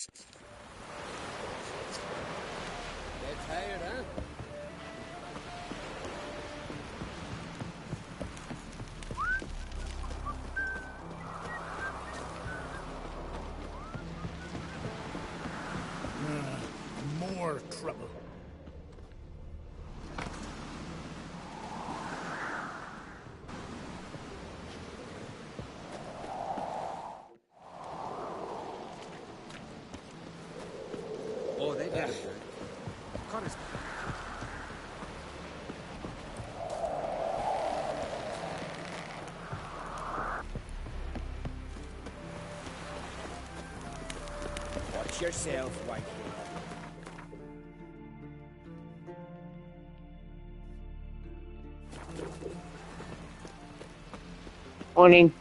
Get tired, huh? More trouble. Oh, they did it. Cut his... Watch yourself, Whitehead. Morning.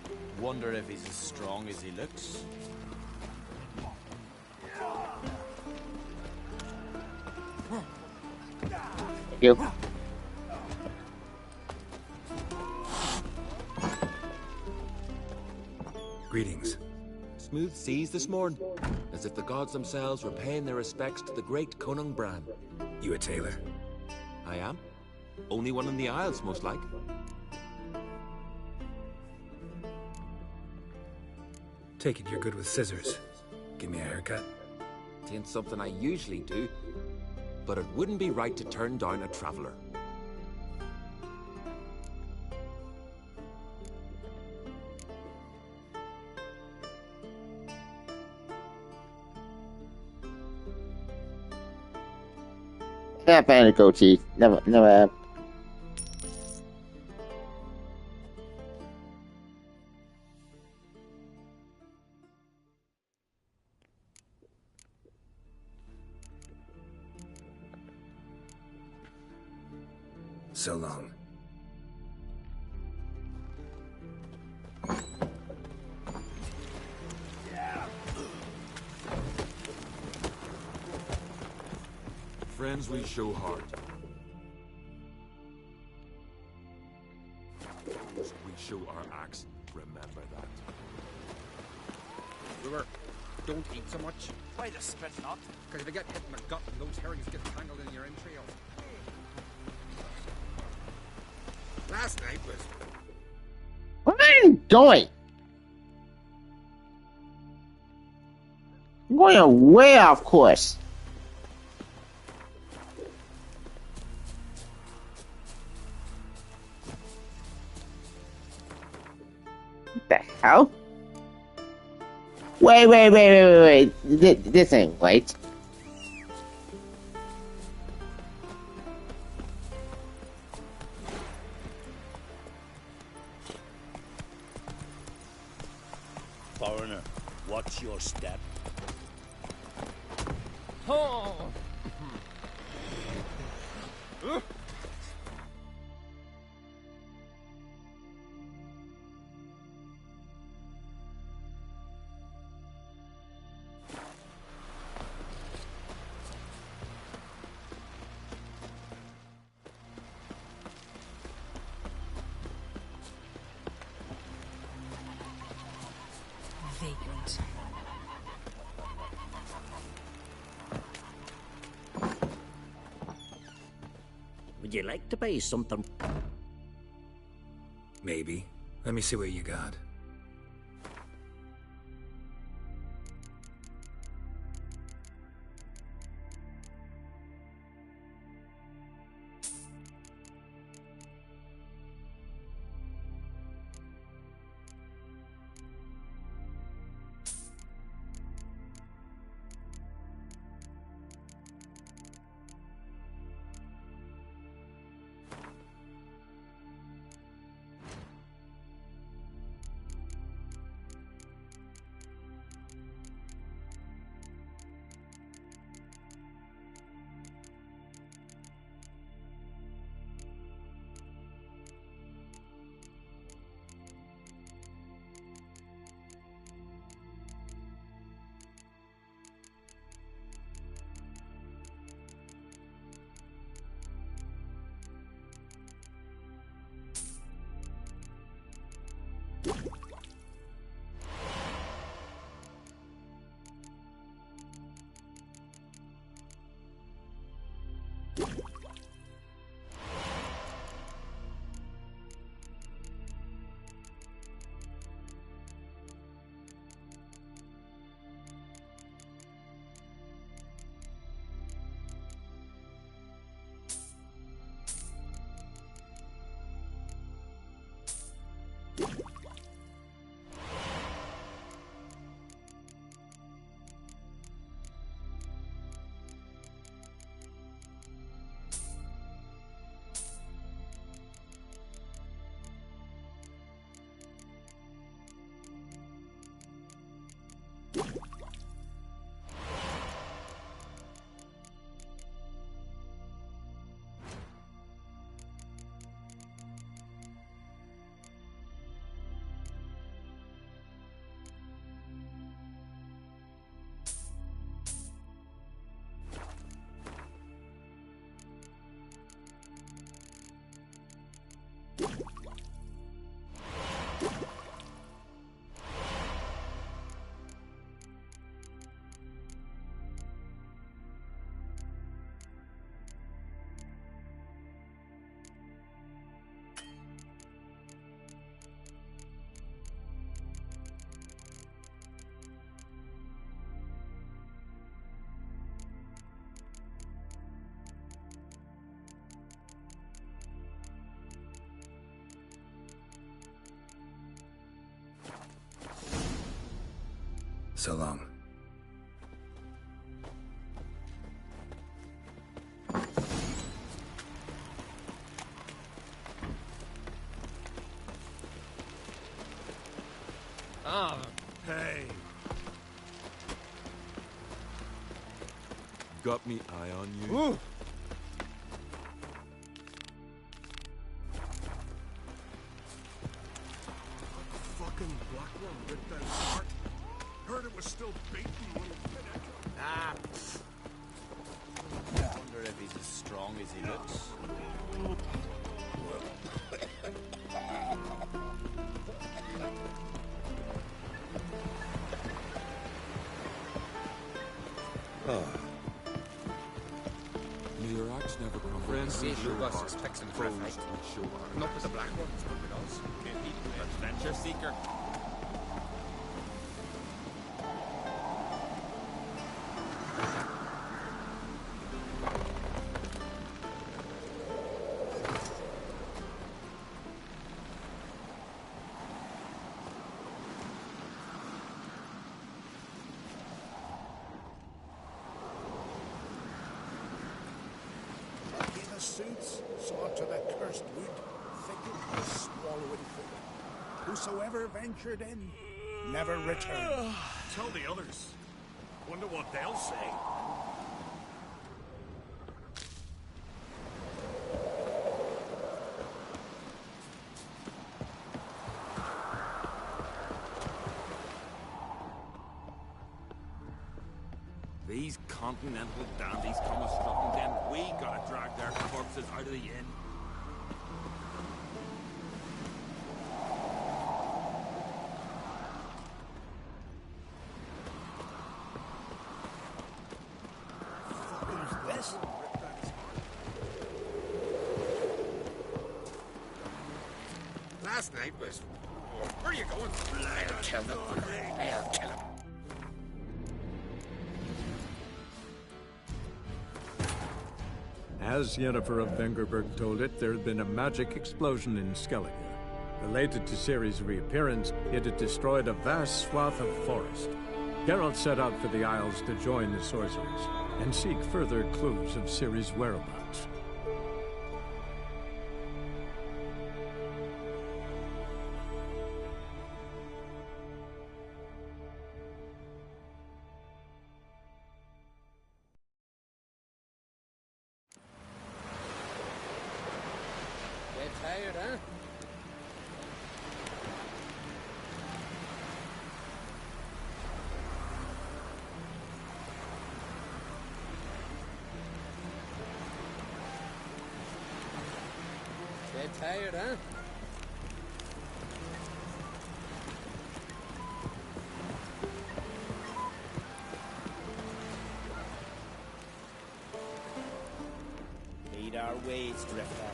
Wonder if he's as strong as he looks. Thank you. Greetings. Smooth seas this morn, as if the gods themselves were paying their respects to the great Conung Bran. You a tailor? I am. Only one in the Isles, most like. Take it you're good with scissors. Give me a haircut. Tain't something I usually do, but it wouldn't be right to turn down a traveller. Not a fan of goatee. Never have. So long. Friends we show heart. We show our axe. Remember that. Brewer, don't eat so much. Why the spit not? Because if you get hit in the gut and those herrings get tangled in your entrails. Last night was... What are you doing? I'm going way off course. What the hell? Wait. This ain't right. Foreigner, watch your step. Oh! Vagrant. Would you like to buy something? Maybe. Let me see what you got. So long. Ah, hey. Got me eye on you. Ooh. Fucking Blackworm ripped out his heart. Heard it was still beating when he finished. Ah. I wonder if he's as strong as he looks. May your axe never crumble. Friends, See see your Lugos heart is fixing for a closed fight. and sure. Not with the black ones, but with us. Adventure seeker. In the suits, saw to the cursed wood, thicket was swallowing food. Whosoever ventured in, never returned. Tell the others. Wonder what they'll say. These continental dandies come a strutting, then we gotta drag their corpses out of the inn. Who's this? Last night was... Where are you going? I'll kill them. I'll kill them. As Yennefer of Vengerberg told it, there had been a magic explosion in Skellige. Related to Ciri's reappearance, it had destroyed a vast swath of forest. Geralt set out for the Isles to join the sorcerers and seek further clues of Ciri's whereabouts. Get tired, huh? Get tired, huh? Lead our ways, Drifter.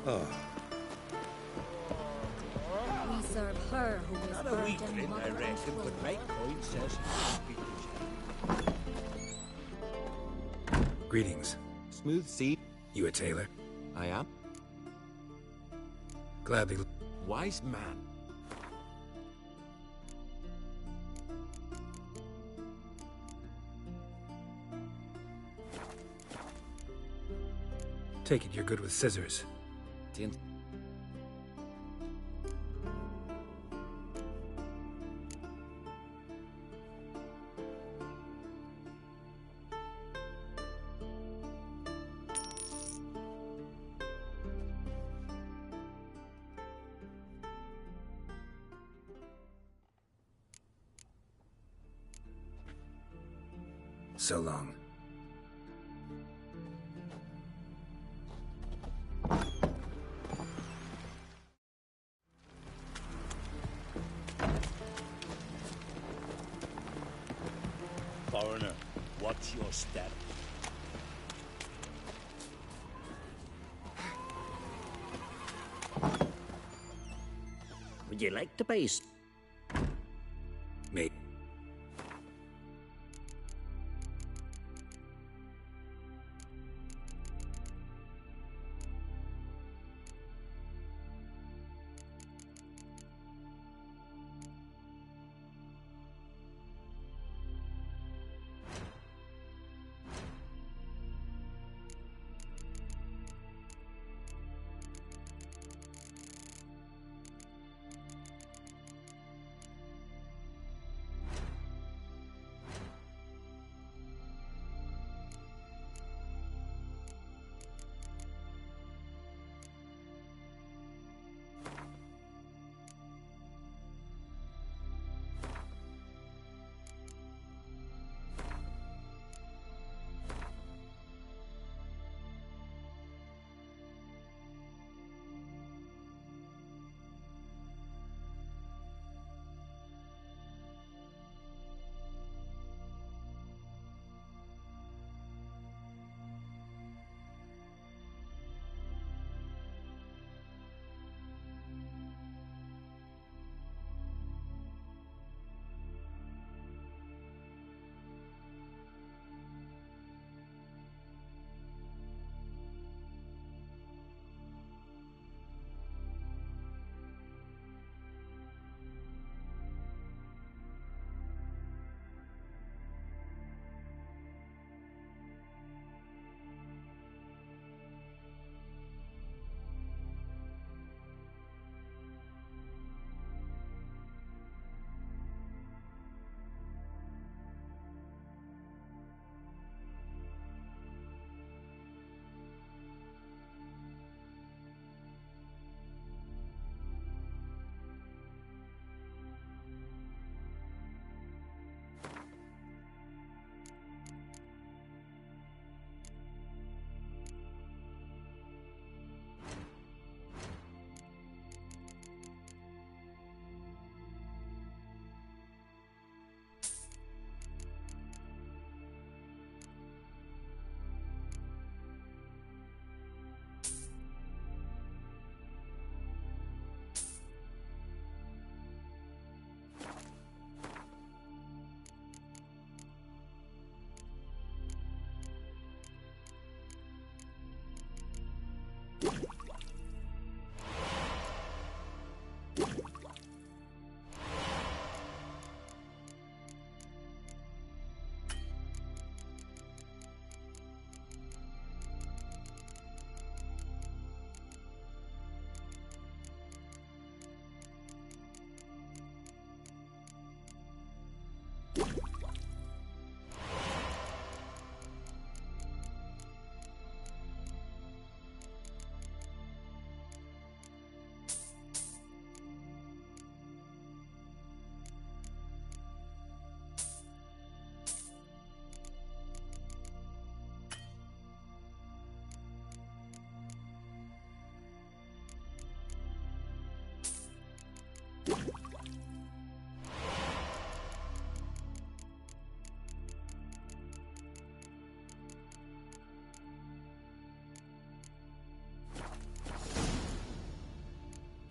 Oh, We serve her who is Not a burnt weak and grin, I mother reckon, and but full. right coin says he can't beat the greetings. Smooth sea. You a tailor? I am. Gladly. Wise man. Take it you're good with scissors. Tin. So long. Foreigner, what's your step? Would you like to base? Mate.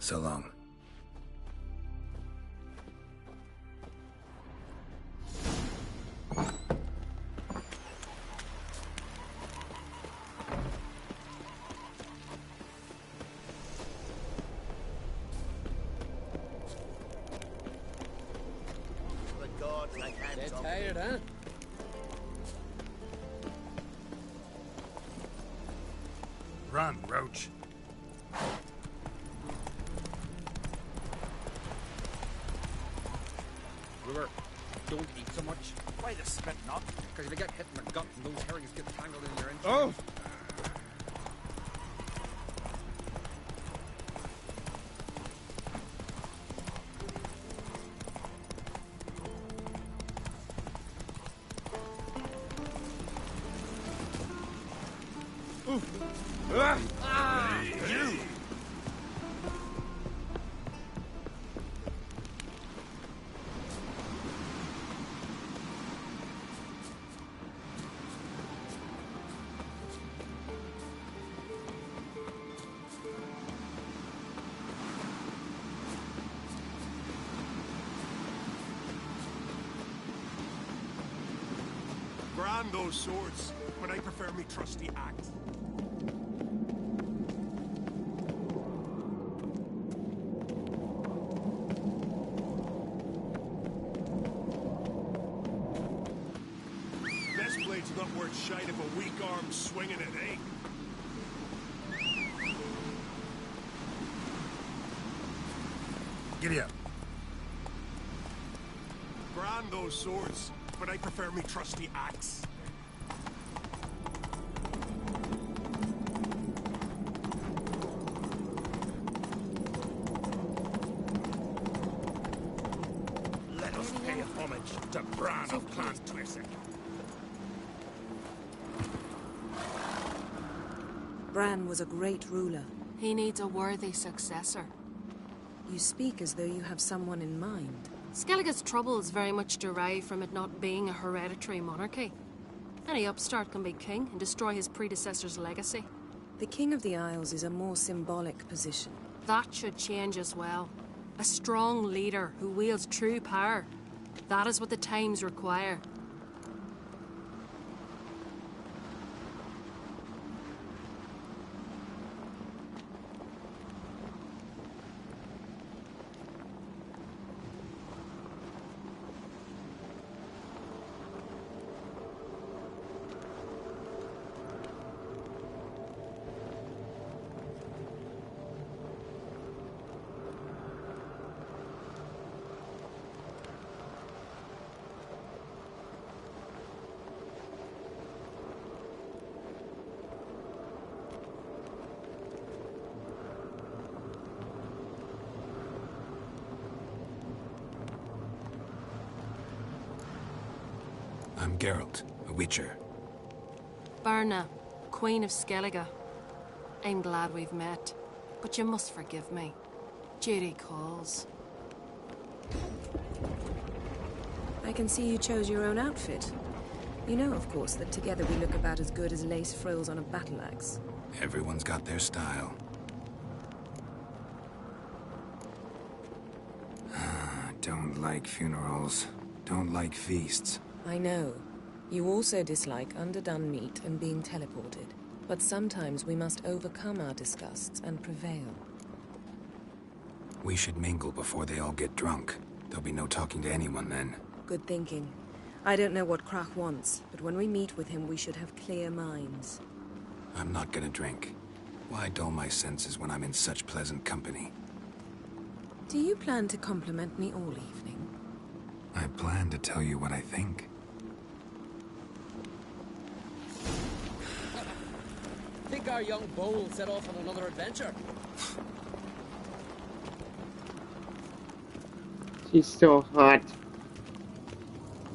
So long. Get tired, huh? Run, Roach. River, don't eat so much. Why the spit not? Because you get hit in the gut and those herrings get tangled in your engine. Oh! Grand those swords, but I prefer me trusty axe. This blade's not worth shite if a weak arm's swinging it, eh? Giddy up. Grand those swords, but I prefer me trusty axe. Let us pay homage to Bran of Clan Twisik. Bran was a great ruler. He needs a worthy successor. You speak as though you have someone in mind. Skellige's troubles very much derive from it not being a hereditary monarchy. Any upstart can be king and destroy his predecessor's legacy. The King of the Isles is a more symbolic position. That should change as well. A strong leader who wields true power. That is what the times require. I'm Geralt, a Witcher. Birna, Queen of Skellige. I'm glad we've met, but you must forgive me. Duty calls. I can see you chose your own outfit. You know, of course, that together we look about as good as lace frills on a battle axe. Everyone's got their style. Don't like funerals. Don't like feasts. I know. You also dislike underdone meat and being teleported. But sometimes we must overcome our disgusts and prevail. We should mingle before they all get drunk. There'll be no talking to anyone then. Good thinking. I don't know what Krach wants, but when we meet with him we should have clear minds. I'm not gonna drink. Why dull my senses when I'm in such pleasant company? Do you plan to compliment me all evening? I plan to tell you what I think. Think our young bull will set off on another adventure? She's so hot.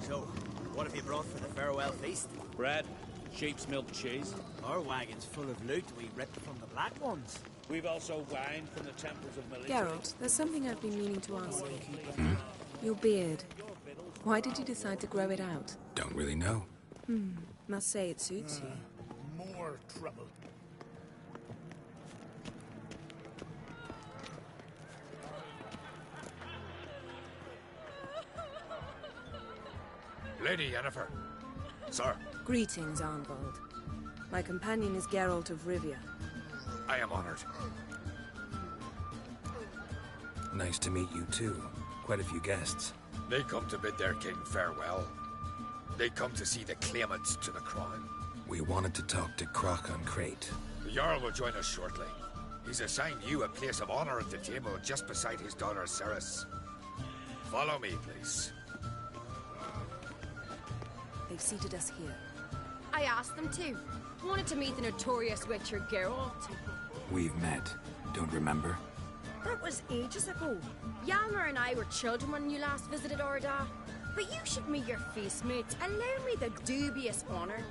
So, what have you brought for the farewell feast? Bread, sheep's milk cheese. Our wagon's full of loot we ripped from the Black Ones. We've also wine from the temples of Melita. Geralt, there's something I've been meaning to ask you. Your beard. Why did you decide to grow it out? Don't really know. Must say it suits you. More trouble. Lady Yennefer. Sir, Greetings, Arnvald. My companion is Geralt of Rivia. I am honored. Nice to meet you, too. Quite a few guests. They come to bid their king farewell. They come to see the claimants to the crown. We wanted to talk to Croc on Crate. The Jarl will join us shortly. He's assigned you a place of honor at the table just beside his daughter Ceres. Follow me, please. They've seated us here. I asked them to. Wanted to meet the notorious Witcher Geralt. We've met. Don't remember? That was ages ago. Hjalmar and I were children when you last visited Orda. But you should meet your feast mates. Allow me the dubious honor.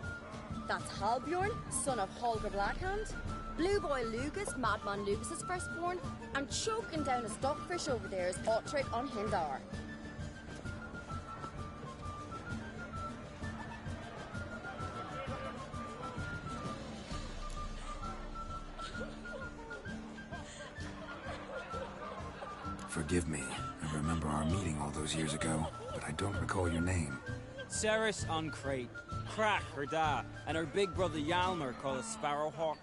That's Halbjorn, son of Holger Blackhand. Blue Boy Lugus, Madman Lucas's firstborn. And choking down a stockfish over there is Otric on Hindar. Forgive me. I remember our meeting all those years ago, but I don't recall your name. Ceres on Crate, Crack her da, and her big brother Hjalmar called a Sparrowhawk.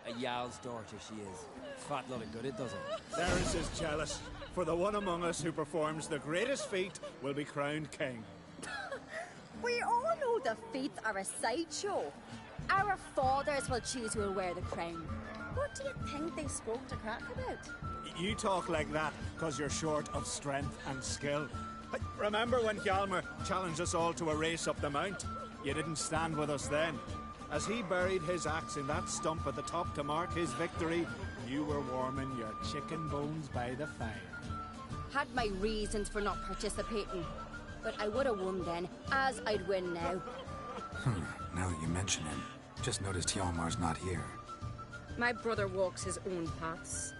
A Jarl's daughter she is. Fat lot of good it does her. Ceres is jealous, for the one among us who performs the greatest feat will be crowned king. We all know the feats are a sideshow. Our fathers will choose who will wear the crown. What do you think they spoke to Crack about? You talk like that because you're short of strength and skill. Remember when Hjalmar challenged us all to a race up the mount? You didn't stand with us then. As he buried his axe in that stump at the top to mark his victory, you were warming your chicken bones by the fire. Had my reasons for not participating. But I would have won then, as I'd win now. Now that you mention him, just noticed Hjalmar's not here. My brother walks his own paths.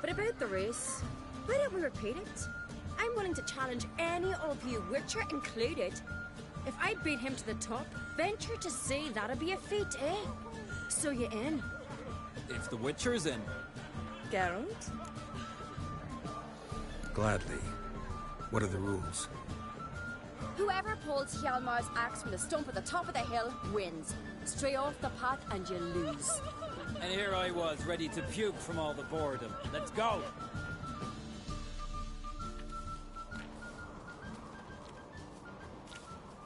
But about the race, why don't we repeat it? I'm willing to challenge any of you, Witcher included. If I beat him to the top, venture to say that'd be a feat, eh? So you in? If the Witcher's in. Geralt? Gladly. What are the rules? Whoever pulls Hjalmar's axe from the stump at the top of the hill wins. Stray off the path and you lose. And here I was, ready to puke from all the boredom. Let's go!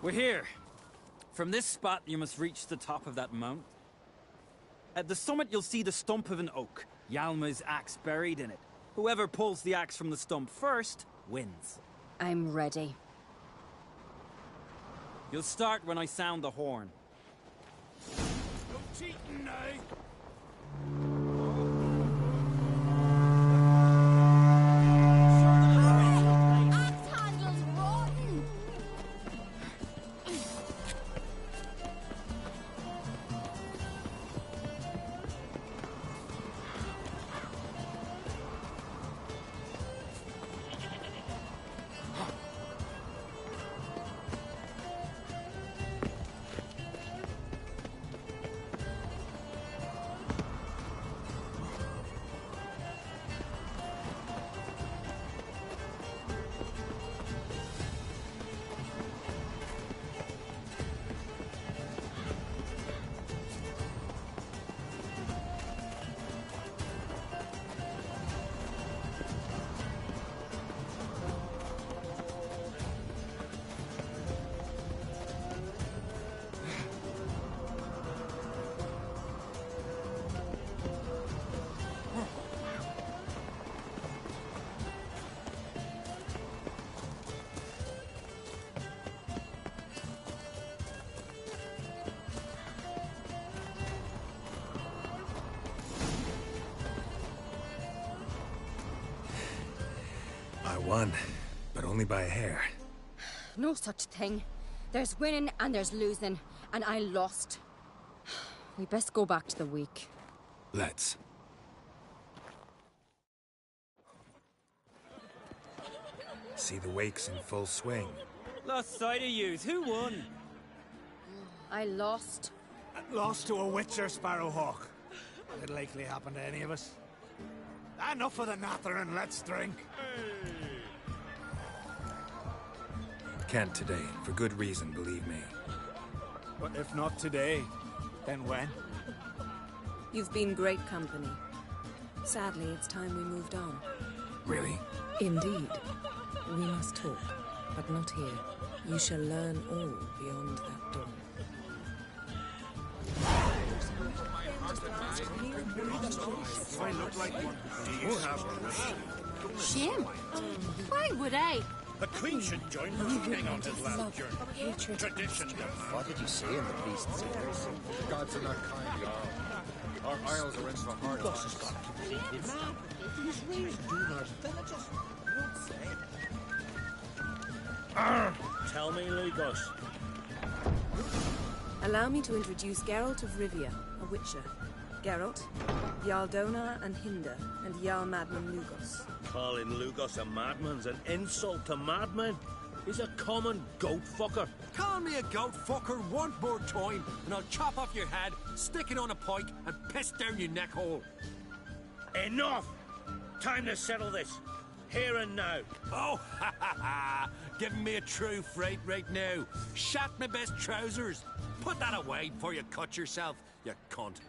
We're here. From this spot, you must reach the top of that mount. At the summit, you'll see the stump of an oak. Hjalmar's axe buried in it. Whoever pulls the axe from the stump first, wins. I'm ready. You'll start when I sound the horn. No cheating now. Axe handle's rotten! I won, but only by a hair. No such thing. There's winning and there's losing, and I lost. We best go back to the week. Let's. See the wakes in full swing. Lost sight of yous. Who won? I lost. Lost to a Witcher, Sparrowhawk. Could likely happen to any of us. Enough of the natter and let's drink. Can't today, for good reason, believe me. But if not today, then when? You've been great company. Sadly, it's time we moved on. Really? Indeed. We must talk, but not here. You shall learn all beyond that door. I look like one. Do you have a Shame. Why would I? The Queen should join her king on his last journey. Tradition. What did you say in the priest's ears? Gods are not kind, y'all. Our isles are in for hard Tell me, Lugos. Allow me to introduce Geralt of Rivia, a witcher. Geralt, Jarl Donar and Hinder, and Jarl Madman Lugos. Calling Lugos a madman's an insult to madmen. He's a common goat fucker. Call me a goat fucker one more time, and I'll chop off your head, stick it on a pike, and piss down your neck hole. Enough! Time to settle this. Here and now. Oh, ha ha ha! Giving me a true fright right now. Shat my best trousers. Put that away before you cut yourself, you cunt.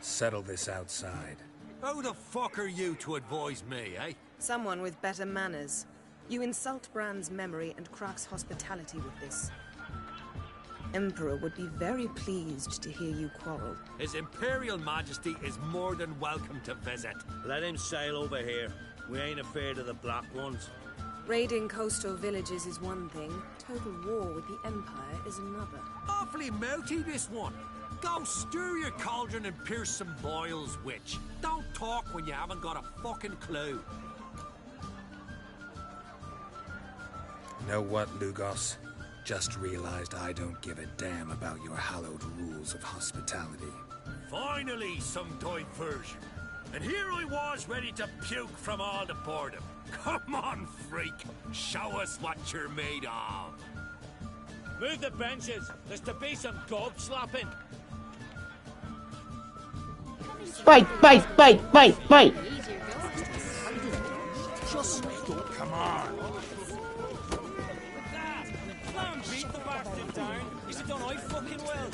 Settle this outside. Who the fuck are you to advise me, eh? Someone with better manners. You insult Bran's memory and Crach's hospitality with this. Emperor would be very pleased to hear you quarrel. His Imperial Majesty is more than welcome to visit. Let him sail over here. We ain't afraid of the Black Ones. Raiding coastal villages is one thing. Total war with the Empire is another. Awfully mouthy, this one. Go stir your cauldron and pierce some boils, witch. Don't talk when you haven't got a fucking clue. Know what, Lugos? Just realized I don't give a damn about your hallowed rules of hospitality. Finally, some diversion. And here I was ready to puke from all the boredom. Come on, freak. Show us what you're made of. Move the benches. There's to be some gob slapping. Fight, fight, fight, fight, fight! Just come on. Clown beat the bastard down. He's done I fucking well.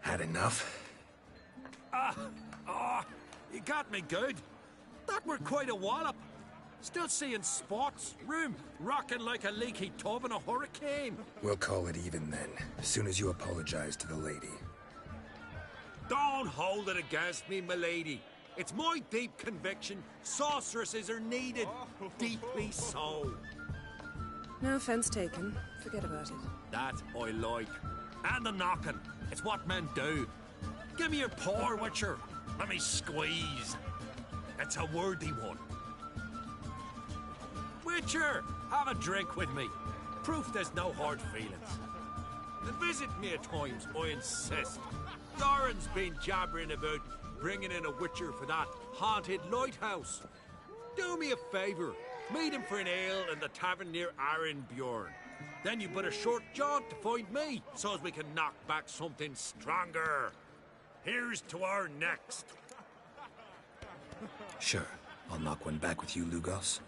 Had enough? You got me good. That were quite a wallop. Still seeing spots, room rocking like a leaky tub in a hurricane. We'll call it even then, as soon as you apologize to the lady. Don't hold it against me, milady. It's my deep conviction sorceresses are needed. Deeply so. No offense taken. Forget about it. That I like. And the knocking. It's what men do. Give me your paw, Witcher. Let me squeeze. It's a worthy one. Witcher, have a drink with me. Proof there's no hard feelings. And visit me at times, I insist. Doran's been jabbering about bringing in a Witcher for that haunted lighthouse. Do me a favour. Meet him for an ale in the tavern near Arenbjorn. Then you put a short jaunt to find me, so as we can knock back something stronger. Here's to our next. Sure, I'll knock one back with you, Lugos.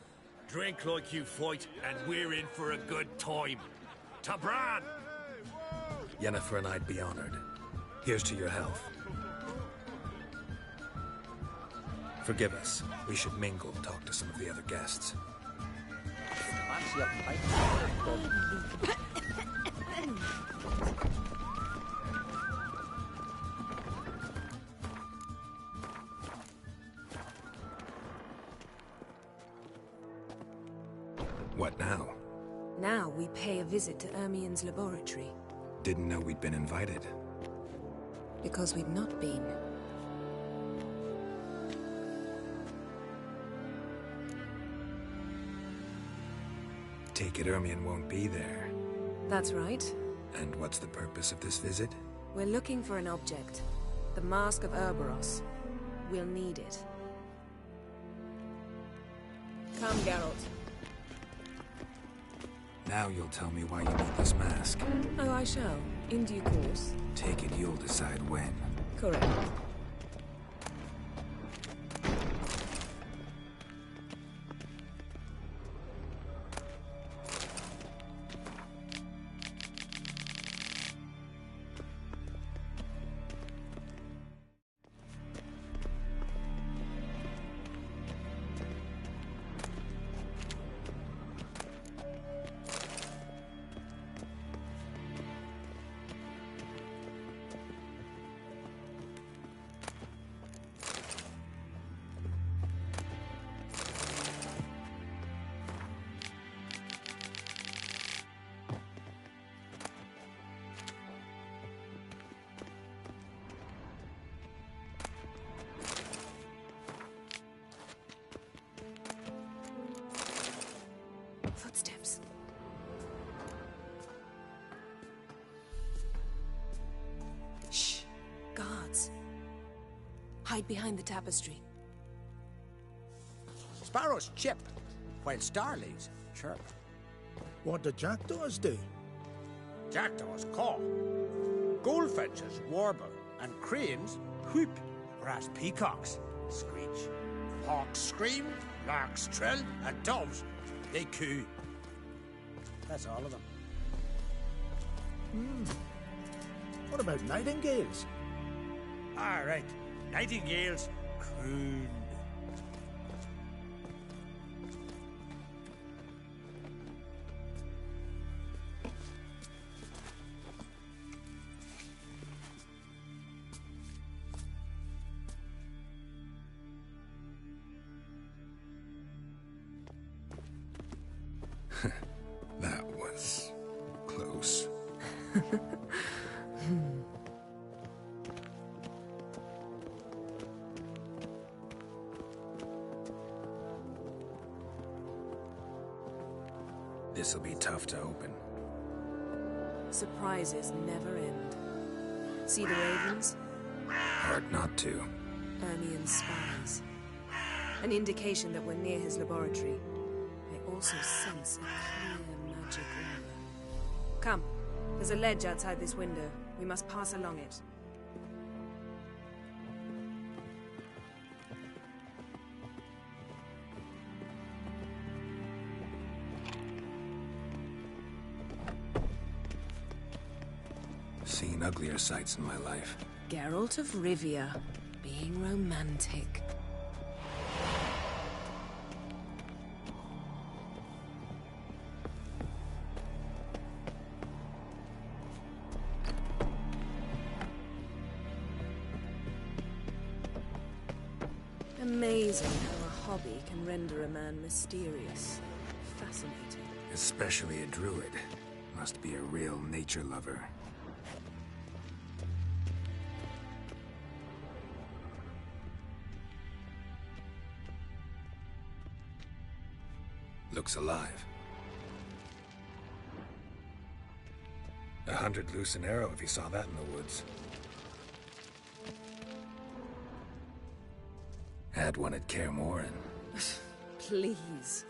Drink like you fight, and we're in for a good time. To Bran! Yennefer and I'd be honored. Here's to your health. Forgive us. We should mingle, talk to some of the other guests. What now? Now we pay a visit to Ermien's laboratory. Didn't know we'd been invited. Because we've not been. Take it Ermien won't be there. That's right. And what's the purpose of this visit? We're looking for an object. The Mask of Urboros. We'll need it. Come, Geralt. Now you'll tell me why you need this mask. Oh, I shall. In due course. Take it you'll decide when. Correct. Footsteps. Shh. Guards. Hide behind the tapestry. Sparrows chip, while starlings chirp. What do jackdaws do? Jackdaws caw. Goldfinches warble, and cranes whoop, whereas peacocks screech. Hawks scream, larks trill, and doves, they coo. That's all of them. What about nightingales? All right, nightingales croon. That was close. This'll be tough to open. Surprises never end. See the ravens? Hard not to. Ermion spies. An indication that we're near his laboratory. I also sense a clear magic aura. Come. There's a ledge outside this window. We must pass along it. Seen uglier sights in my life. Geralt of Rivia, being romantic. Amazing how a hobby can render a man mysterious. Fascinating. Especially a druid. Must be a real nature lover. Looks alive. 100 loose an arrow if you saw that in the woods. Had one at Kaer Morhen. Please.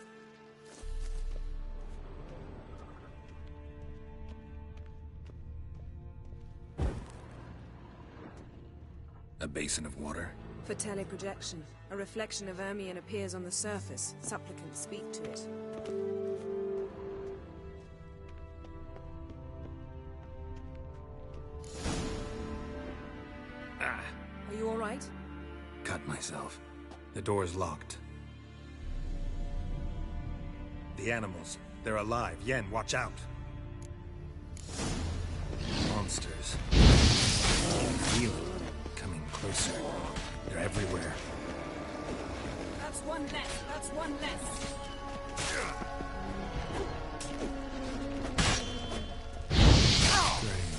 A basin of water. For teleprojection, a reflection of Ermion appears on the surface. Supplicants speak to it. Ah! Are you all right? Cut myself. The door's locked. The animals. They're alive. Yen, watch out. Monsters. I can feel them. Coming closer. They're everywhere. That's one less. That's one less.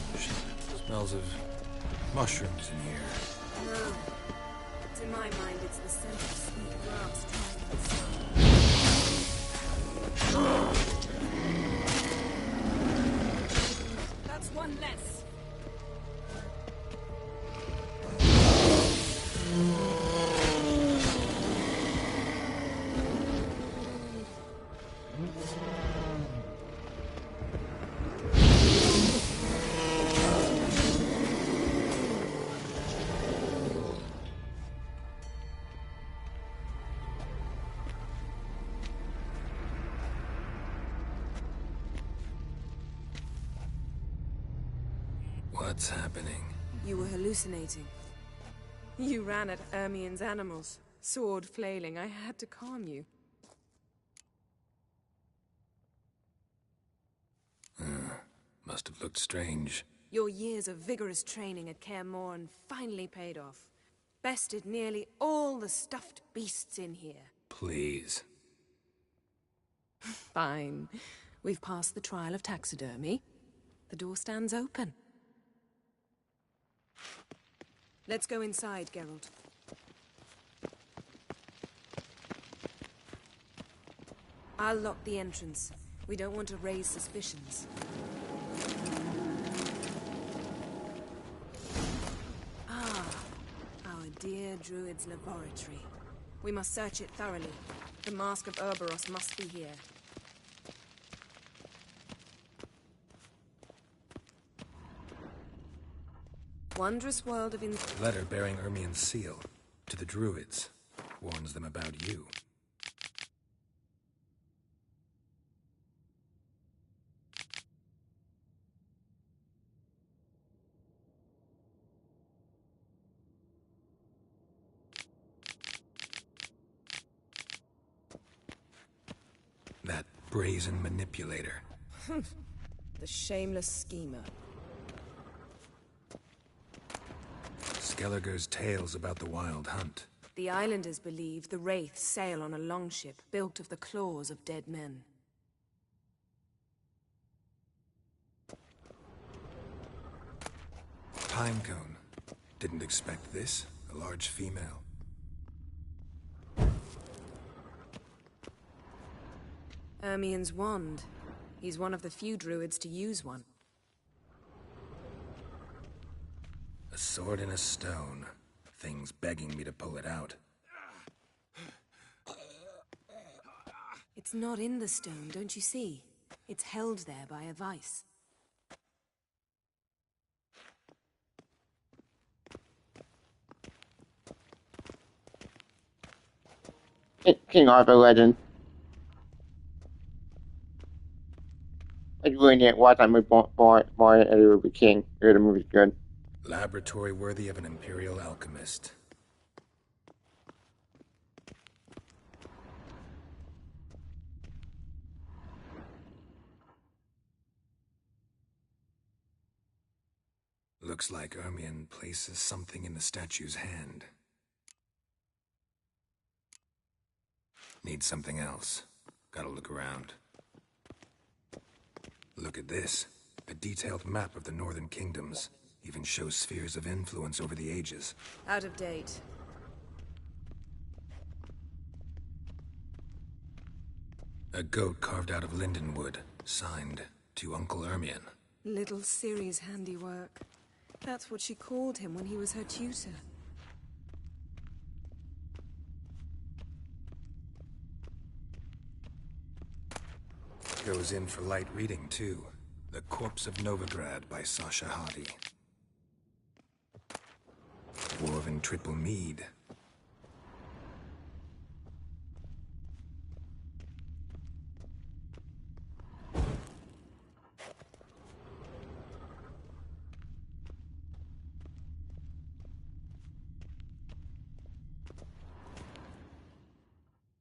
Strange. Smells of mushrooms in here. No. To my mind, it's the scent of sweet grass drying in the sun. That's one less. What's happening? You were hallucinating. You ran at Ermien's animals, sword flailing. I had to calm you. Must have looked strange. Your years of vigorous training at Kaer Morhen finally paid off. Bested nearly all the stuffed beasts in here. Please. Fine. We've passed the trial of taxidermy. The door stands open. Let's go inside, Geralt. I'll lock the entrance. We don't want to raise suspicions. Ah, our dear Druid's laboratory. We must search it thoroughly. The Mask of Ouroboros must be here. Wondrous world of Letter bearing Ermien's seal to the Druids. Warns them about you. That brazen manipulator. The shameless schemer. Skellige's tales about the Wild Hunt. The islanders believe the Wraiths sail on a longship built of the claws of dead men. Pinecone. Didn't expect this. A large female. Ermien's wand. He's one of the few druids to use one. A sword and a stone. Thing's begging me to pull it out. It's not in the stone, don't you see? It's held there by a vice. King Arthur legend. Like ruining it. Watch that movie, boy, Eddie will be king. The movie's good. Laboratory worthy of an imperial alchemist. Looks like Ermien places something in the statue's hand. Need something else. Gotta look around. Look at this. A detailed map of the Northern Kingdoms. Even shows spheres of influence over the ages. Out of date. A goat carved out of lindenwood. Signed, to Uncle Ermien. Little Ciri's handiwork. That's what she called him when he was her tutor. Goes in for light reading, too. The Corpse of Novigrad by Sasha Hadi. Dwarven Triple Mead.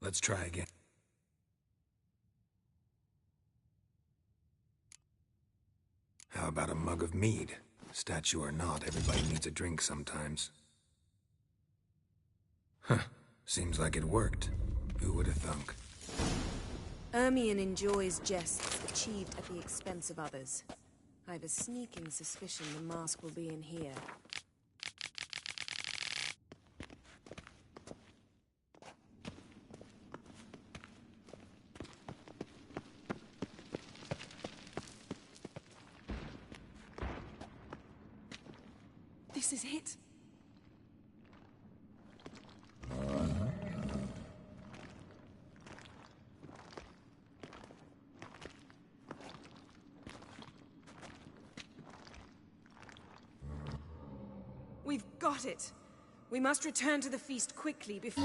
Let's try again. How about a mug of mead? Statue or not, everybody needs a drink sometimes. Huh. Seems like it worked. Who would have thunk? Ermien enjoys jests achieved at the expense of others. I've a sneaking suspicion the mask will be in here. This is it. Got it. We must return to the feast quickly before...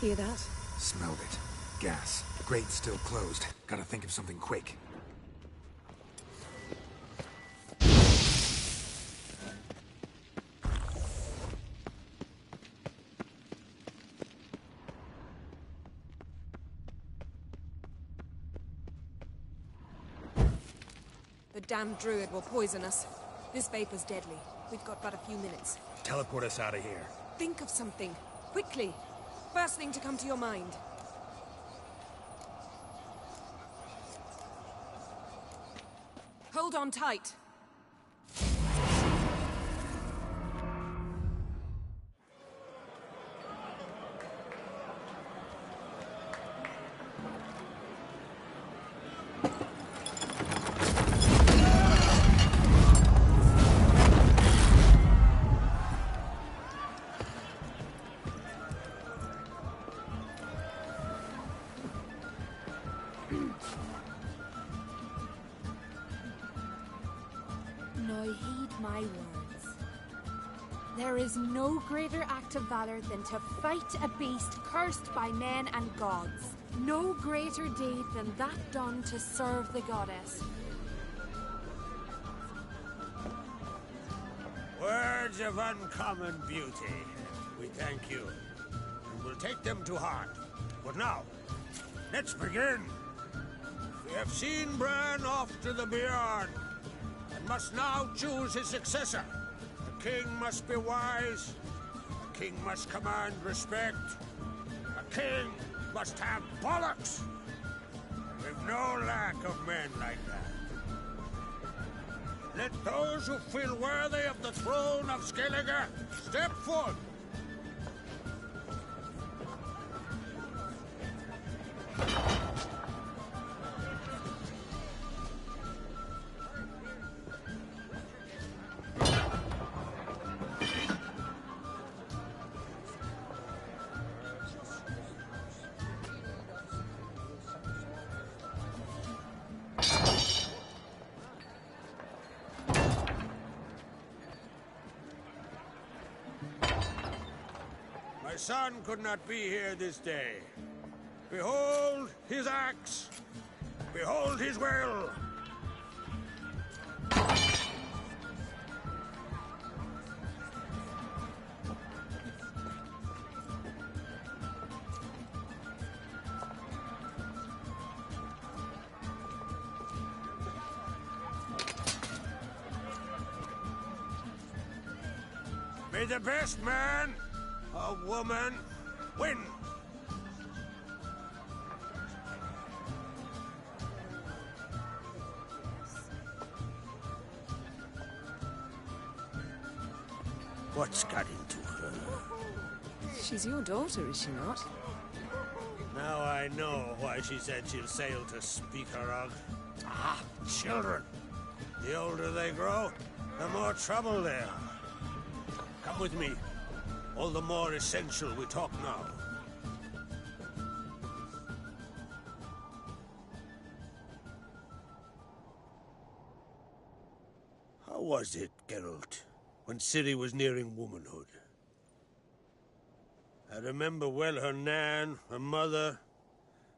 Hear that? Smelled it. Gas. The grate's still closed. Gotta think of something quick. The damned druid will poison us. This vapor's deadly. We've got but a few minutes. Teleport us out of here. Think of something. Quickly. First thing to come to your mind. Hold on tight. Now heed my words. There is no greater act of valor than to fight a beast cursed by men and gods. No greater deed than that done to serve the goddess. Words of uncommon beauty. We thank you, and we'll take them to heart. But now, let's begin. We have seen Bran off to the beyond, and must now choose his successor. A king must be wise. A king must command respect. A king must have bollocks. We've no lack of men like that. Let those who feel worthy of the throne of Skellige step forth. My son could not be here this day. Behold his axe. Behold his will. May the best man or woman win. What's got into her? She's your daughter, is she not? Now I know why she said she'll sail to Speakerog. Ah, children. The older they grow, the more trouble they are. Come with me. All the more essential we talk now. How was it, Geralt, when Ciri was nearing womanhood? I remember well her nan, her mother,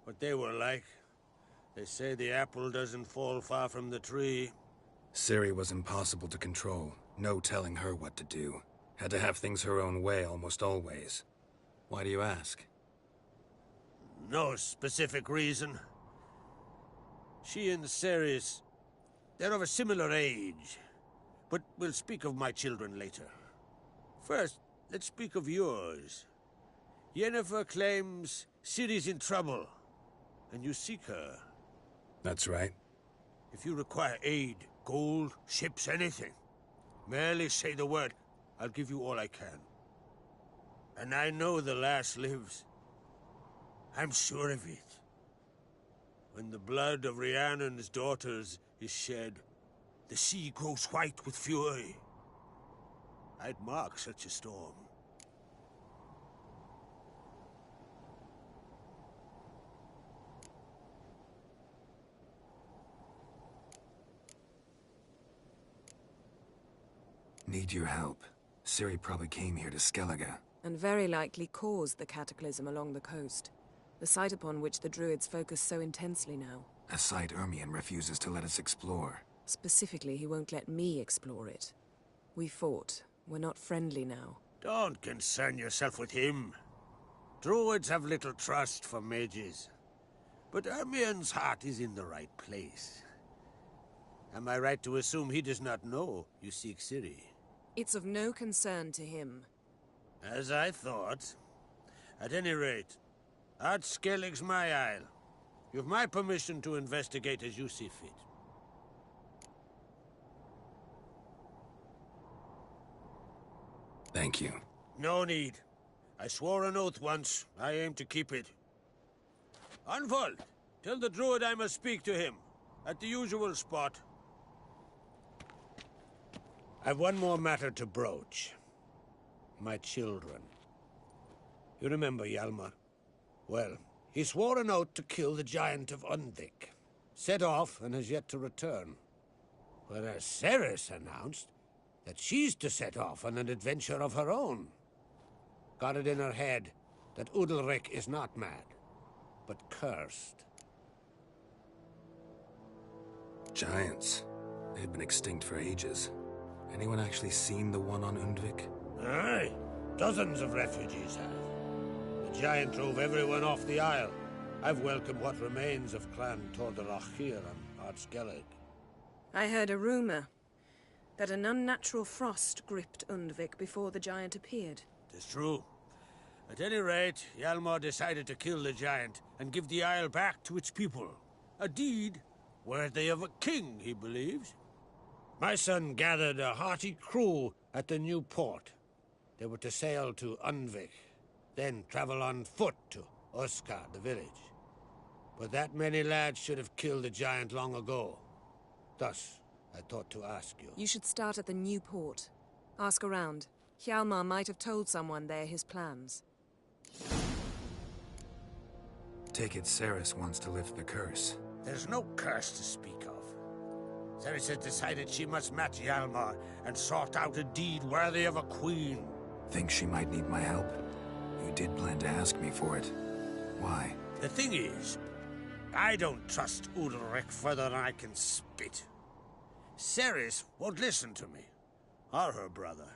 what they were like. They say the apple doesn't fall far from the tree. Ciri was impossible to control. No telling her what to do. Had to have things her own way almost always. Why do you ask? No specific reason. She and Ceres, they're of a similar age. But we'll speak of my children later. First, let's speak of yours. Yennefer claims Ciri's in trouble, and you seek her. That's right. If you require aid, gold, ships, anything, merely say the word. I'll give you all I can. And I know the lass lives. I'm sure of it. When the blood of Rhiannon's daughters is shed, the sea grows white with fury. I'd mark such a storm. Need your help. Ciri probably came here to Skellige. And very likely caused the cataclysm along the coast. The site upon which the Druids focus so intensely now. A site Ermion refuses to let us explore. Specifically, he won't let me explore it. We fought. We're not friendly now. Don't concern yourself with him. Druids have little trust for mages. But Ermion's heart is in the right place. Am I right to assume he does not know you seek Ciri? It's of no concern to him. As I thought. At any rate, Ard Skellig's my isle. You've my permission to investigate as you see fit. Thank you. No need. I swore an oath once. I aim to keep it. Unfold! Tell the Druid I must speak to him. At the usual spot. I've one more matter to broach. My children. You remember Hjalmar? Well, he swore an oath to kill the Giant of Undvik. Set off and has yet to return. Whereas Ceres announced that she's to set off on an adventure of her own. Got it in her head that Udalryk is not mad, but cursed. Giants. They've been extinct for ages. Anyone actually seen the one on Undvik? Aye. Dozens of refugees have. The giant drove everyone off the isle. I've welcomed what remains of Clan Tordarach here on Ard Skellig. I heard a rumor that an unnatural frost gripped Undvik before the giant appeared. It's true. At any rate, Hjalmar decided to kill the giant and give the isle back to its people. A deed worthy of a king, he believes. My son gathered a hearty crew at the new port. They were to sail to Undvik, then travel on foot to Oskar, the village. But that many lads should have killed the giant long ago. Thus, I thought to ask you. You should start at the new port. Ask around. Hjalmar might have told someone there his plans. Take it Ceres wants to lift the curse. There's no curse to speak of. Ceres has decided she must match Hjalmar and sort out a deed worthy of a queen. Think she might need my help? You did plan to ask me for it. Why? The thing is, I don't trust Udalryk further than I can spit. Ceres won't listen to me, or her brother.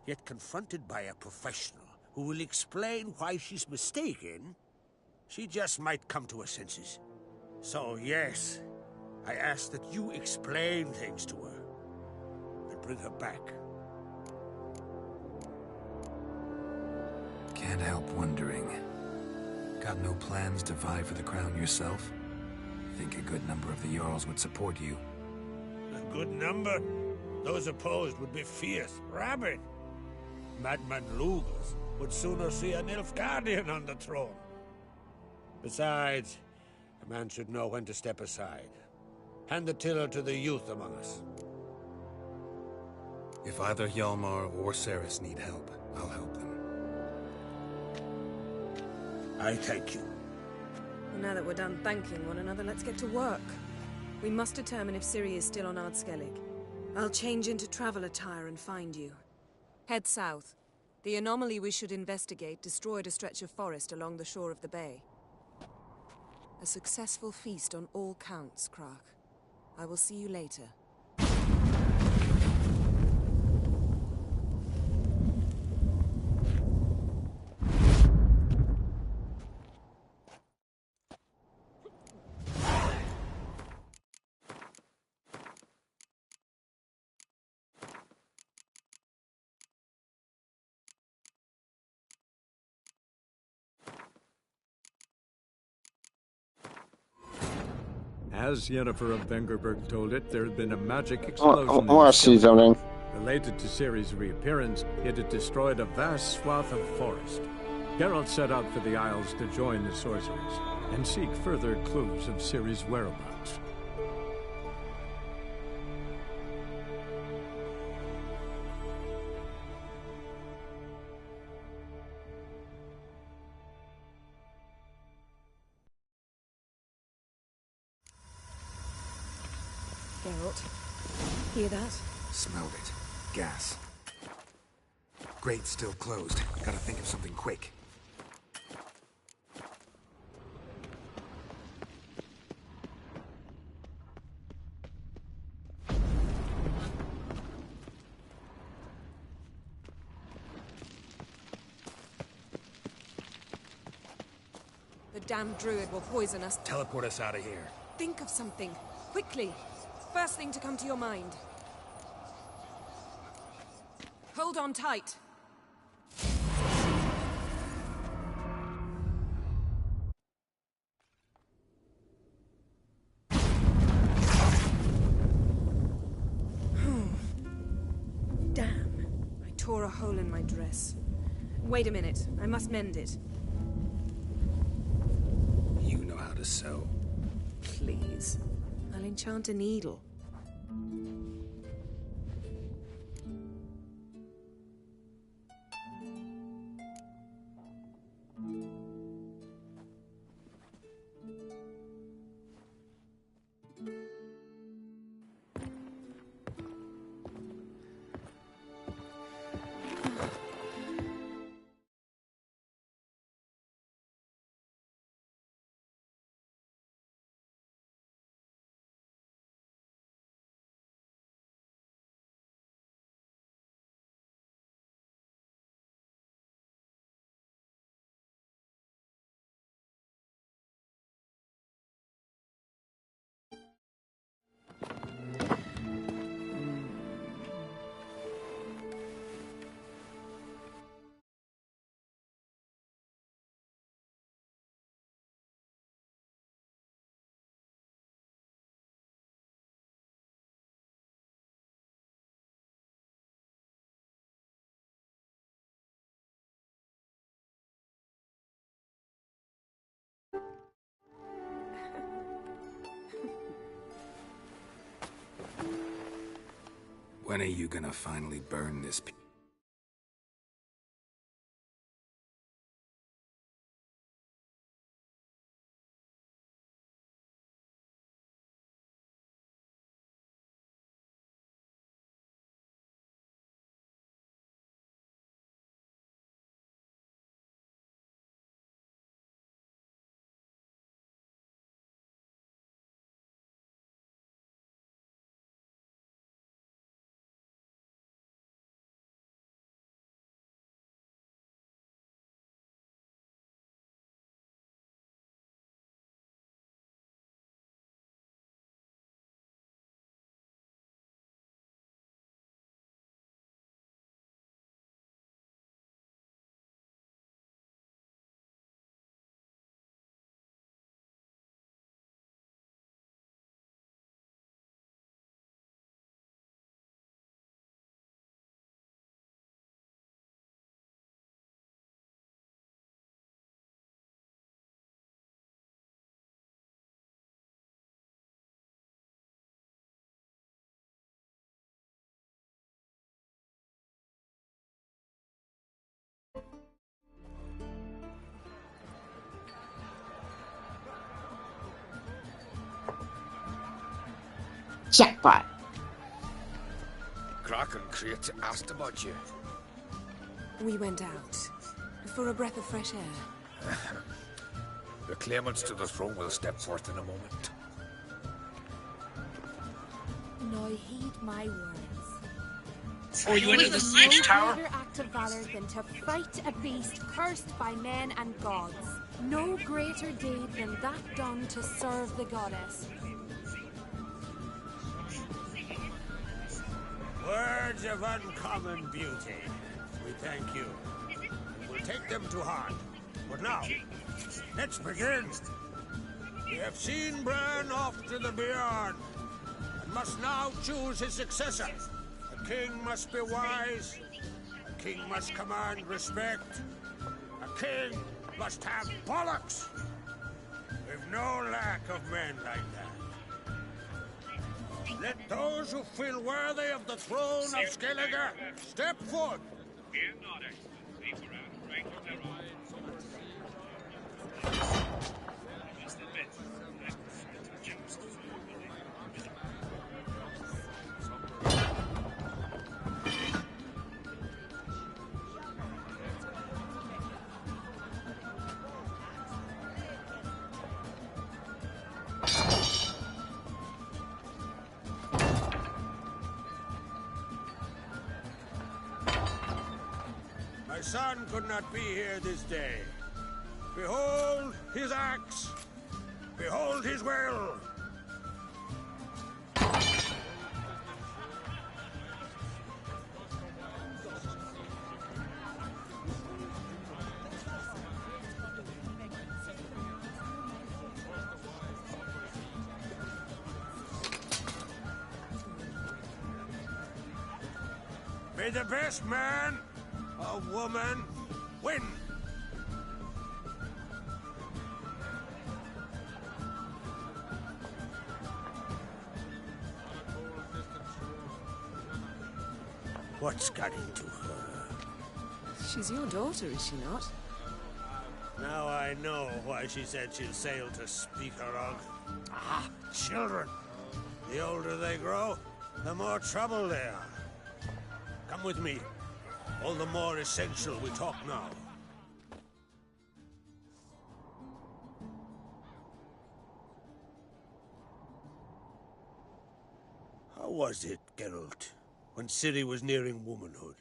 Yet confronted by a professional who will explain why she's mistaken, she just might come to her senses. So yes, I ask that you explain things to her and bring her back. Can't help wondering. Got no plans to vie for the crown yourself? Think a good number of the Jarls would support you. A good number? Those opposed would be fierce, rabid. Madman Lugus would sooner see an Nilfgaardian on the throne. Besides, a man should know when to step aside. Hand the tiller to the youth among us. If either Hjalmar or Ceres need help, I'll help them. I thank you. Well, now that we're done thanking one another, let's get to work. We must determine if Ciri is still on Ard Skellig. I'll change into travel attire and find you. Head south. The anomaly we should investigate destroyed a stretch of forest along the shore of the bay. A successful feast on all counts, Crach. I will see you later. As Yennefer of Vengerberg told it, there had been a magic explosion I want to see something. Related to Ciri's reappearance, it had destroyed a vast swath of forest. Geralt set out for the Isles to join the sorcerers and seek further clues of Ciri's whereabouts. Geralt, hear that? Smelled it. Gas. Grate's still closed. Gotta think of something quick. The damned druid will poison us. Teleport us out of here. Think of something. Quickly. First thing to come to your mind. Hold on tight. Damn. I tore a hole in my dress. Wait a minute. I must mend it. You know how to sew. Please. I'll enchant a needle. When are you gonna finally burn this piece? Jackpot. Kraken Crate asked about you. We went out. For a breath of fresh air. The claimants to the throne will step forth in a moment. Now heed my words. Are you in the siege tower? No greater act of valor than to fight a beast cursed by men and gods. No greater deed than that done to serve the goddess. Words of uncommon beauty. We thank you. We'll take them to heart. But now, let's begin. We have seen Bran off to the Beyond, and must now choose his successor. A king must be wise. A king must command respect. A king must have bollocks. We've no lack of men like that. Let those who feel worthy of the throne of Skellige step forth. My son could not be here this day. Behold his axe. Behold his will. May the best man or woman win. What's got into her? She's your daughter, is she not? Now I know why she said she'll sail to Speaker of. Ah, children. The older they grow, the more trouble they are. Come with me. All the more essential we talk now. How was it, Geralt, when Ciri was nearing womanhood?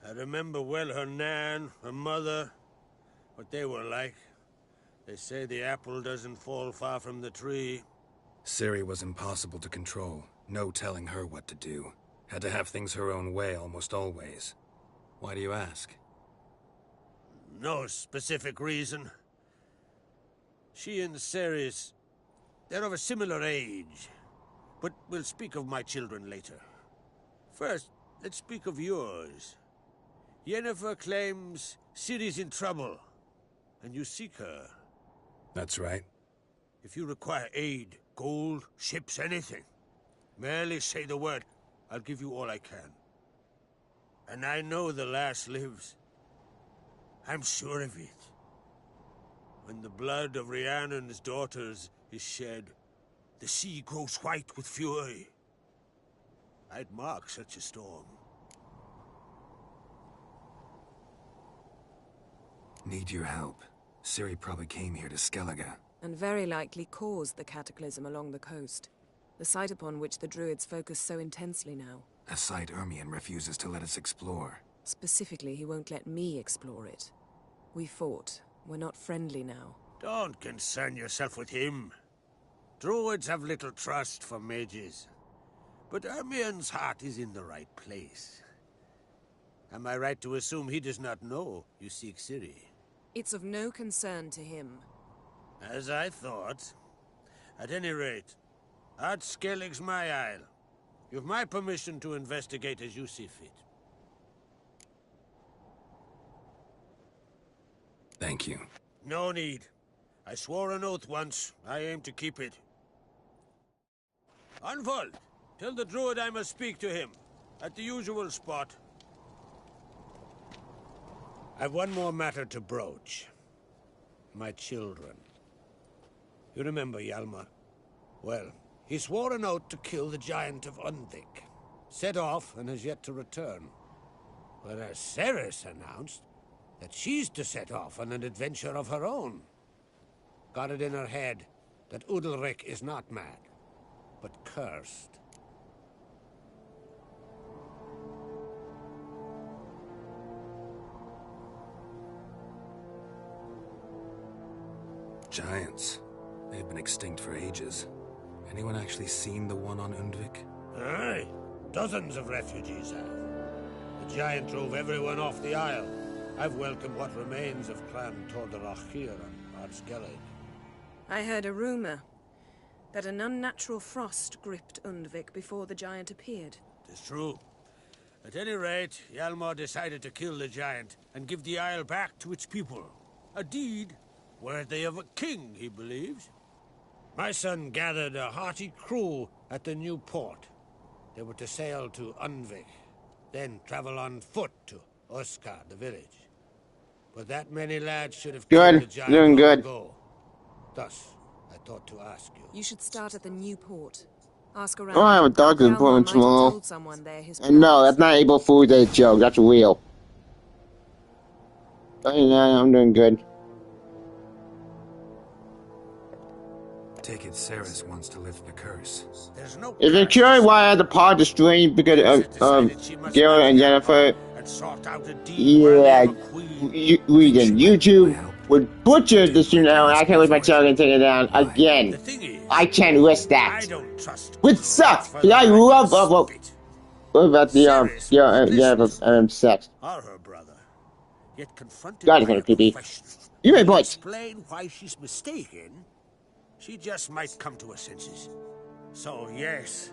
I remember well her nan, her mother, what they were like. They say the apple doesn't fall far from the tree. Ciri was impossible to control. No telling her what to do. Had to have things her own way almost always. Why do you ask? No specific reason. She and Ceres, they're of a similar age. But we'll speak of my children later. First, let's speak of yours. Yennefer claims Ciri's in trouble, and you seek her. That's right. If you require aid, gold, ships, anything, merely say the word. I'll give you all I can. And I know the lass lives. I'm sure of it. When the blood of Rhiannon's daughters is shed, the sea grows white with fury. I'd mark such a storm. Need your help. Ciri probably came here to Skellige. And very likely caused the cataclysm along the coast. The site upon which the Druids focus so intensely now. A site Ermion refuses to let us explore. Specifically, he won't let me explore it. We fought. We're not friendly now. Don't concern yourself with him. Druids have little trust for mages. But Ermion's heart is in the right place. Am I right to assume he does not know you seek Ciri? It's of no concern to him. As I thought. At any rate, Ard Skellig's my isle. You've my permission to investigate as you see fit. Thank you. No need. I swore an oath once. I aim to keep it. Unfold! Tell the druid I must speak to him. At the usual spot. I've one more matter to broach. My children. You remember Hjalmar? Well, he swore an oath to kill the Giant of Undvik. Set off and has yet to return. Whereas Ceres announced that she's to set off on an adventure of her own. Got it in her head that Udalric is not mad, but cursed. Giants. They've been extinct for ages. Anyone actually seen the one on Undvik? Aye. Dozens of refugees have. The giant drove everyone off the isle. I've welcomed what remains of Clan Tordorachir and Ard Skellig. I heard a rumor that an unnatural frost gripped Undvik before the giant appeared. It's true. At any rate, Hjalmar decided to kill the giant and give the isle back to its people. A deed worthy of a king, he believes. My son gathered a hearty crew at the new port. They were to sail to Undvik, then travel on foot to Oskar, the village. But that many lads should have killed the giant Doing long good. ago. Thus, I thought to ask you. You should start at the new port. Ask around. Oh, I have a doctor's Hjalmar appointment might have tomorrow. told someone there his And no, that's not April Fool's Day joke. That's real. Yeah, I'm doing good. Take it Ceres wants to lift the curse. There's no Is it curious why I had the pod destroyed because of Geralt and Jennifer? and sought out a deed Yeah, Regan, YouTube would butcher the stream now, and I can't lose my channel and take it down again. I can't risk that. Which sucks, because I love what about the sex? Are her brother, yet confronted God, it's by kind a of creepy. question You made to points. explain why she's mistaken. She just might come to her senses. So yes,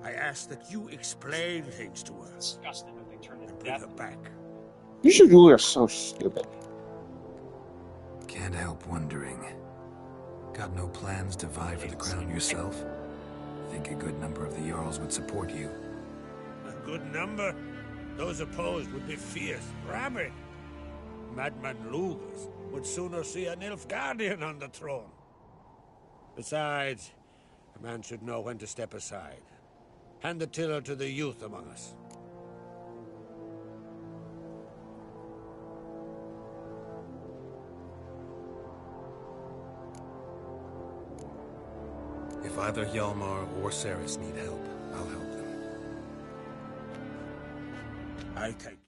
I ask that you explain things to her. And bring her back. You should rule are so stupid. Can't help wondering. Got no plans to vie for the crown yourself? Think a good number of the Jarls would support you. A good number? Those opposed would be fierce, rabid. Madman Lugus would sooner see a Nilfgaardian on the throne. Besides, a man should know when to step aside. Hand the tiller to the youth among us. If either Hjalmar or Ceres need help, I'll help them. I take.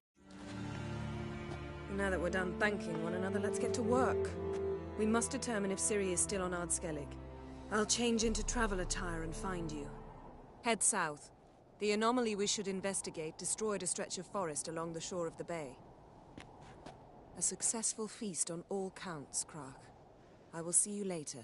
Now that we're done thanking one another, let's get to work. We must determine if Ciri is still on Ardskellig. I'll change into travel attire and find you. Head south. The anomaly we should investigate destroyed a stretch of forest along the shore of the bay. A successful feast on all counts, Krak. I will see you later.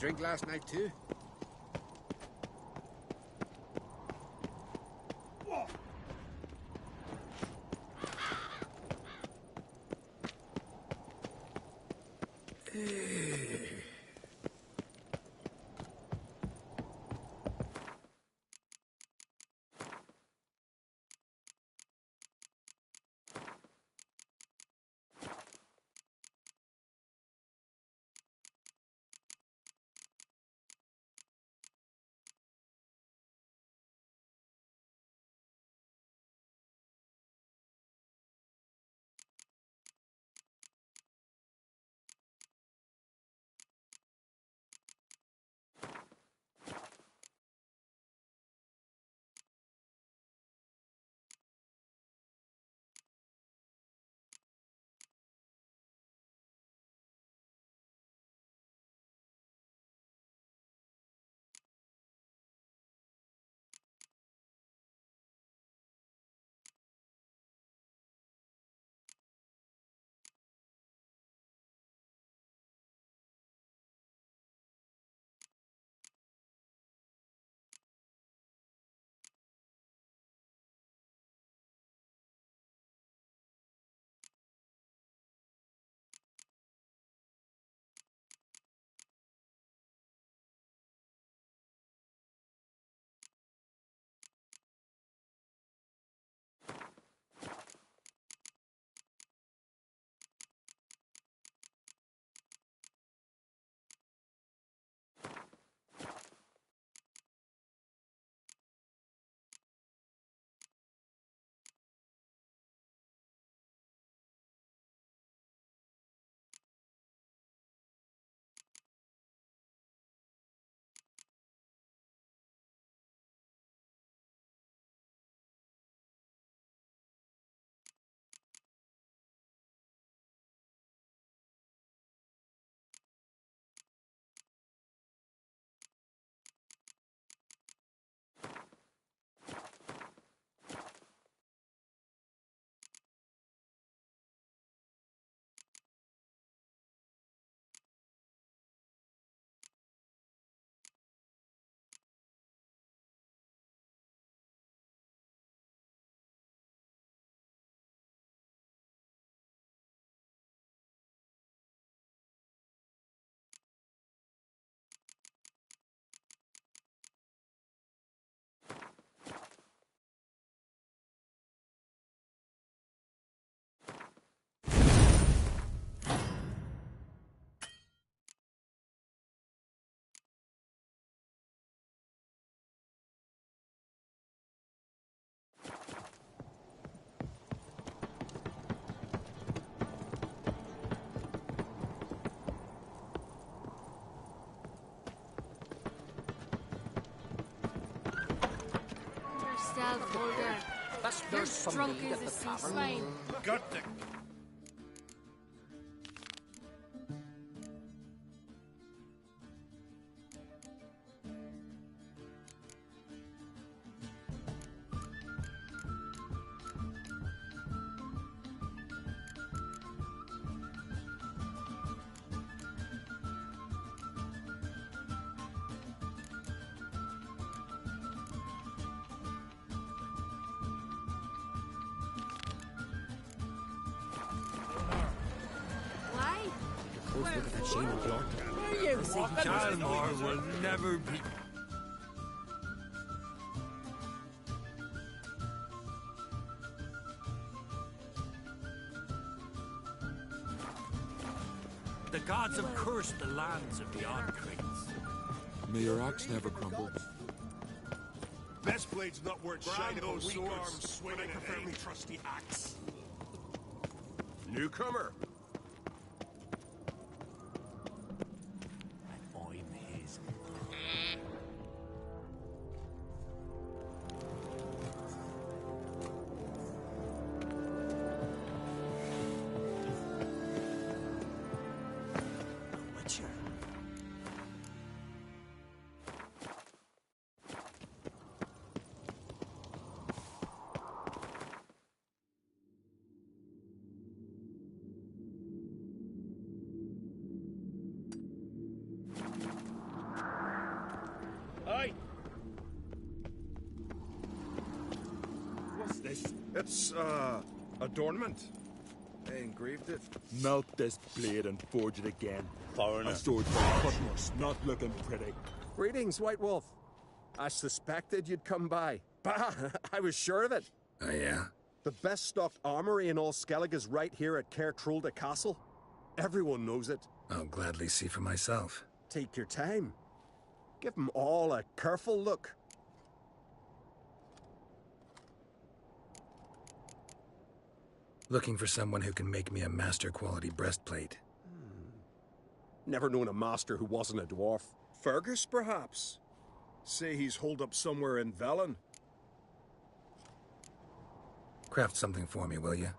drink last night too? Yourself, Holger. That's You're nurse from drunk Leeds as at a the sea tavern. swine. Got the... Why? Look at that shame of York. You think Calmar will never be... The gods have cursed the lands of the Oddcrates. May your axe never crumble. Best blade's not worth shining those weak swords. arms swinging I at prefer aim. me trusty axe. Newcomer. I'm his. Witcher. Aye. What's this? It's, adornment. They engraved it. Melt this blade and forge it again. Foreigner. A sword for Cutlass, not looking pretty. Greetings, White Wolf. I suspected you'd come by. Bah, I was sure of it. Oh, yeah? The best stocked armory in all Skellige is right here at Caer Trolde Castle. Everyone knows it. I'll gladly see for myself. Take your time. Give them all a careful look. Looking for someone who can make me a master-quality breastplate. Never known a master who wasn't a dwarf. Fergus, perhaps? Say he's holed up somewhere in Velen. Craft something for me, will you?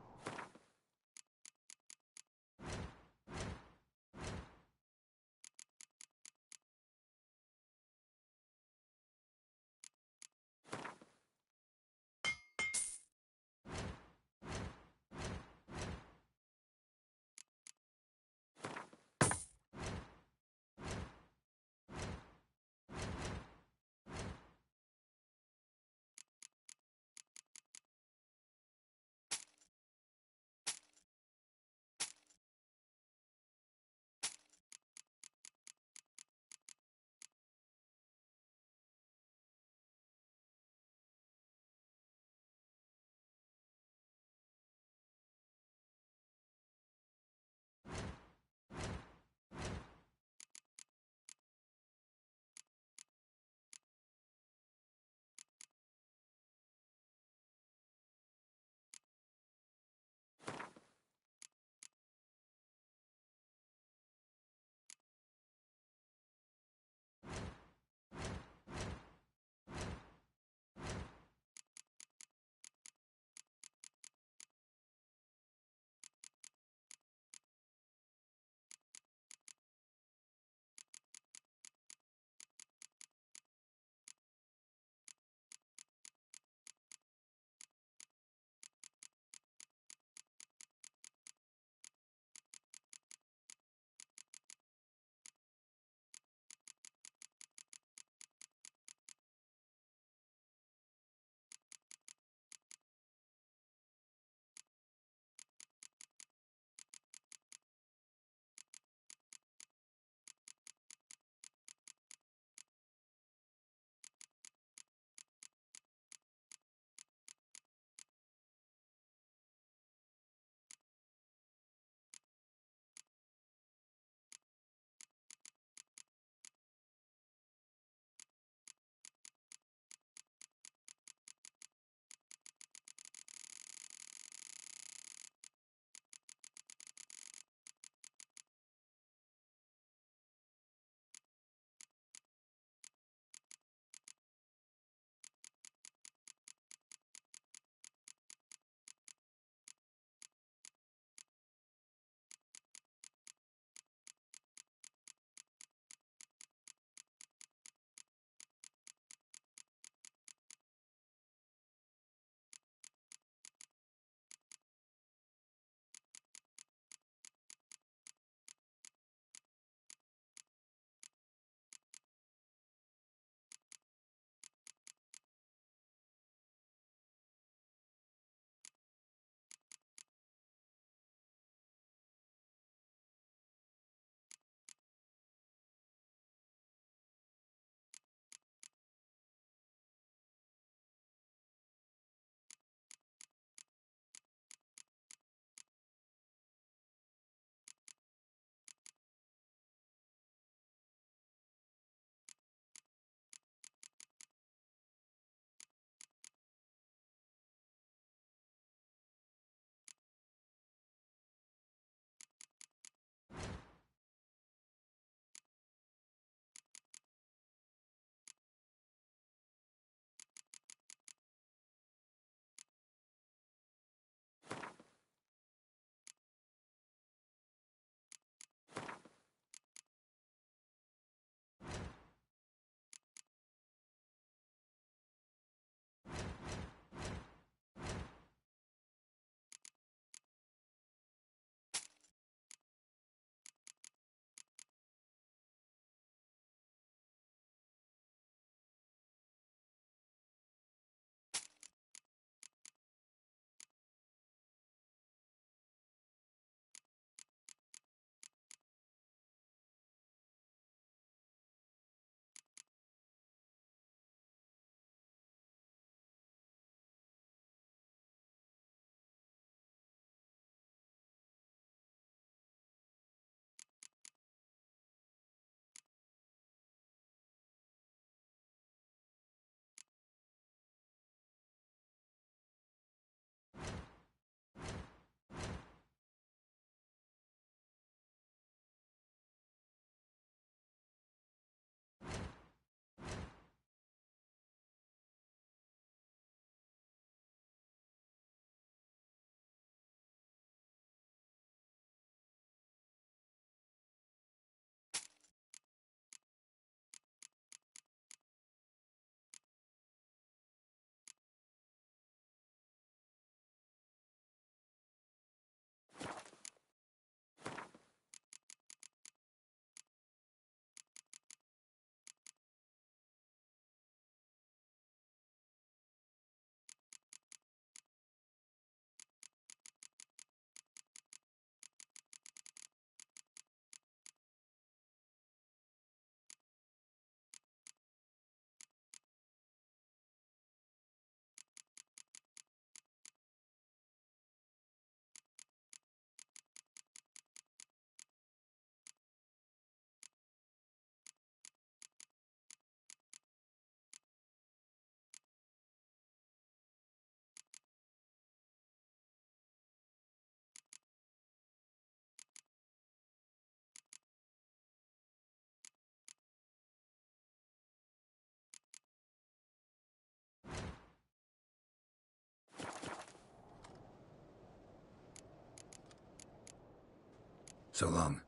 So long.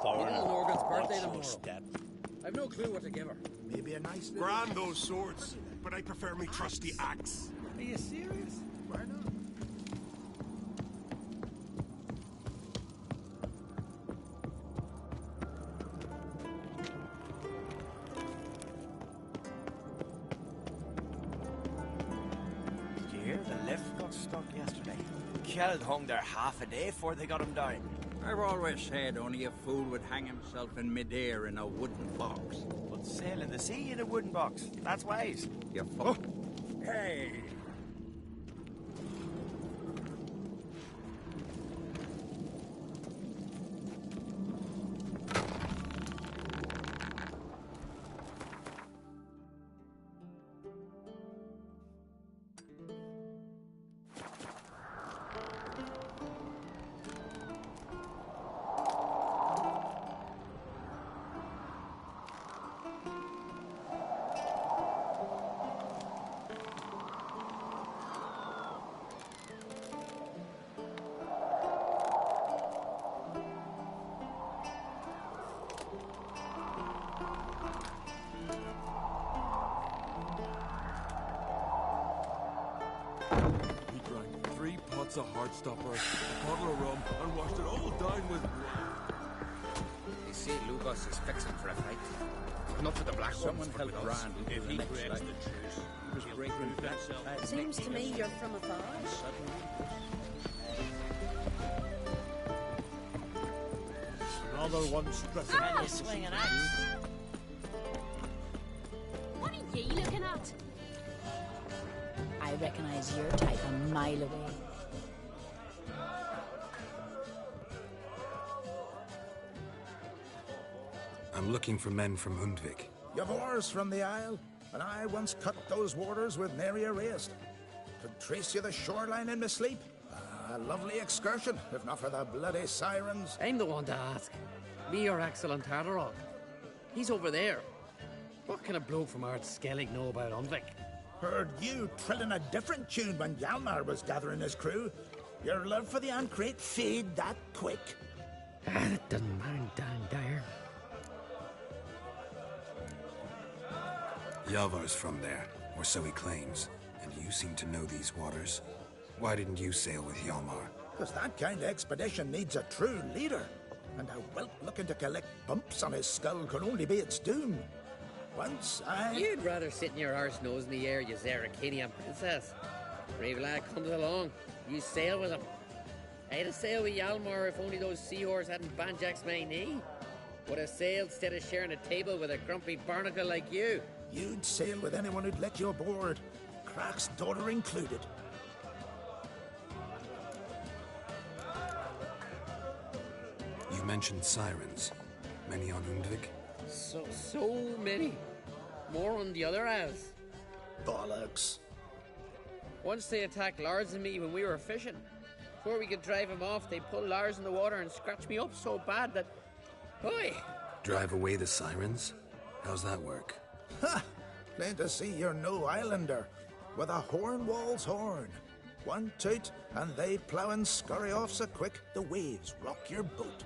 Little Morgan's birthday tomorrow. I've no clue what to give her. Maybe a nice little... Grand those swords, but I prefer me trusty axe. Are you serious? Why not? Did you hear the lift got stuck yesterday? Kjeld hung there half a day before they got him down. I've always said only a fool would hang himself in midair in a wooden box. But sail in the sea in a wooden box. That's wise. You fuck. Hey! A Heartstopper, a bottle of rum, and washed it all down with blood. They say Lugos is fixing for a fight. Not for the black Someone ones, but help with us. Brand into the next life. He was breaking that. Seems to me you're from afar. Another one stressing. Can you swing an axe? What are ye looking at? I recognize your type a mile away. I'm looking for men from Undvik. Yavors from the Isle, and I once cut those waters with nary a raist. Could trace you the shoreline in my sleep. A lovely excursion, if not for the bloody sirens. I'm the one to ask. Me or Axel and Tartarog. He's over there. What can a bloke from Ard Skellig know about Undvik? Heard you trilling a different tune when Hjalmar was gathering his crew. Your love for the Ancrate fade that quick. That doesn't matter, Dan Dyer. Yavar's from there, or so he claims. And you seem to know these waters. Why didn't you sail with Hjalmar? Because that kind of expedition needs a true leader. And a whelp looking to collect bumps on his skull could only be its doom. Once I... You'd rather sit in your arse nose in the air, you Zarakinian princess. Brave lad comes along. You sail with him. I'd have sailed with Hjalmar if only those seahorses hadn't banjaxed my knee. Would have sailed instead of sharing a table with a grumpy barnacle like you. You'd sail with anyone who'd let you aboard. Crack's daughter included. You mentioned sirens. Many on Undvik? So many. More on the other as. Bollocks. Once they attacked Lars and me when we were fishing. Before we could drive him off, they pulled Lars in the water and scratched me up so bad that... Oi! Drive away the sirens? How's that work? Ha! Plain to see you're no islander. With a horn wall's horn. One toot, and they plough and scurry off so quick the waves rock your boat.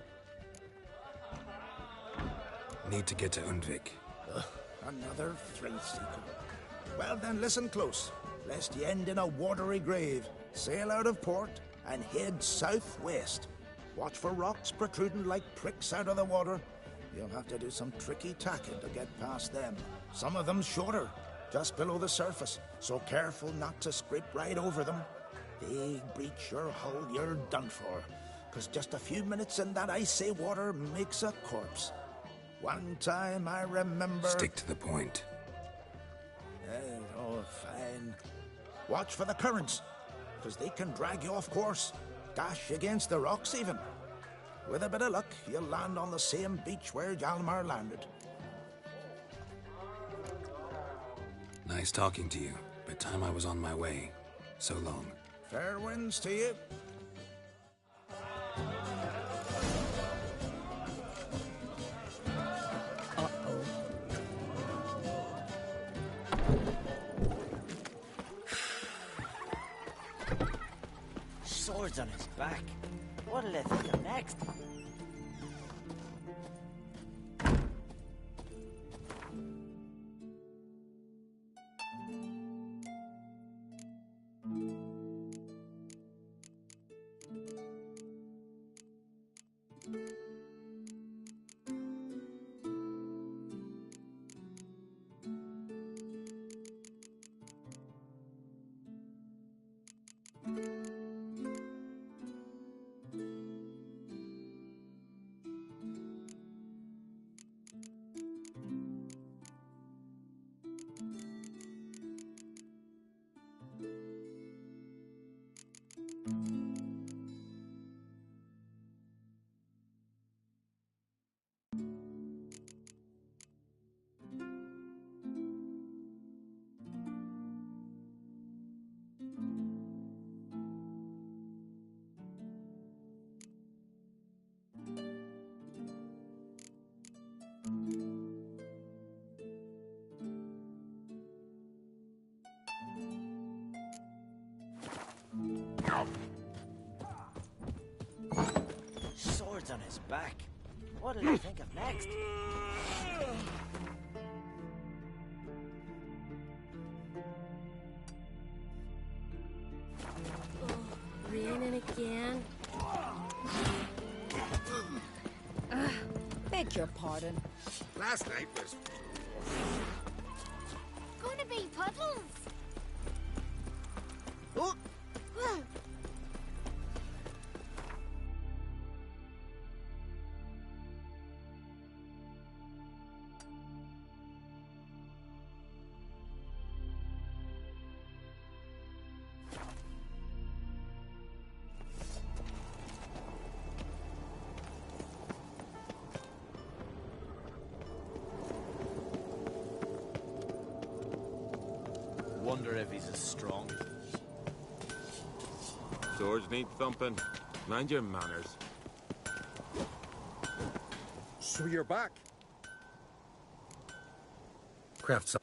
Need to get to Undvik. Another thrill-seeker. Well then, listen close, lest ye end in a watery grave. Sail out of port and head southwest. Watch for rocks protruding like pricks out of the water. You'll have to do some tricky tacking to get past them. Some of them shorter, just below the surface, so careful not to scrape right over them. They breach your hull, you're done for. 'Cause just a few minutes in that icy water makes a corpse. One time I remember... Stick to the point. Oh, fine. Watch for the currents, 'cause they can drag you off course. Dash against the rocks even. With a bit of luck, you'll land on the same beach where Hjalmar landed. Nice talking to you, but time I was on my way. So long. Fair winds to you. Swords on his back. What'll they think of next? Swords on his back. What'll they think of next? Raining again. Beg your pardon. Last night was... Gonna be puddles. Oh. Wonder if he's as strong. Swords need thumping. Mind your manners. So you're back. Craft some.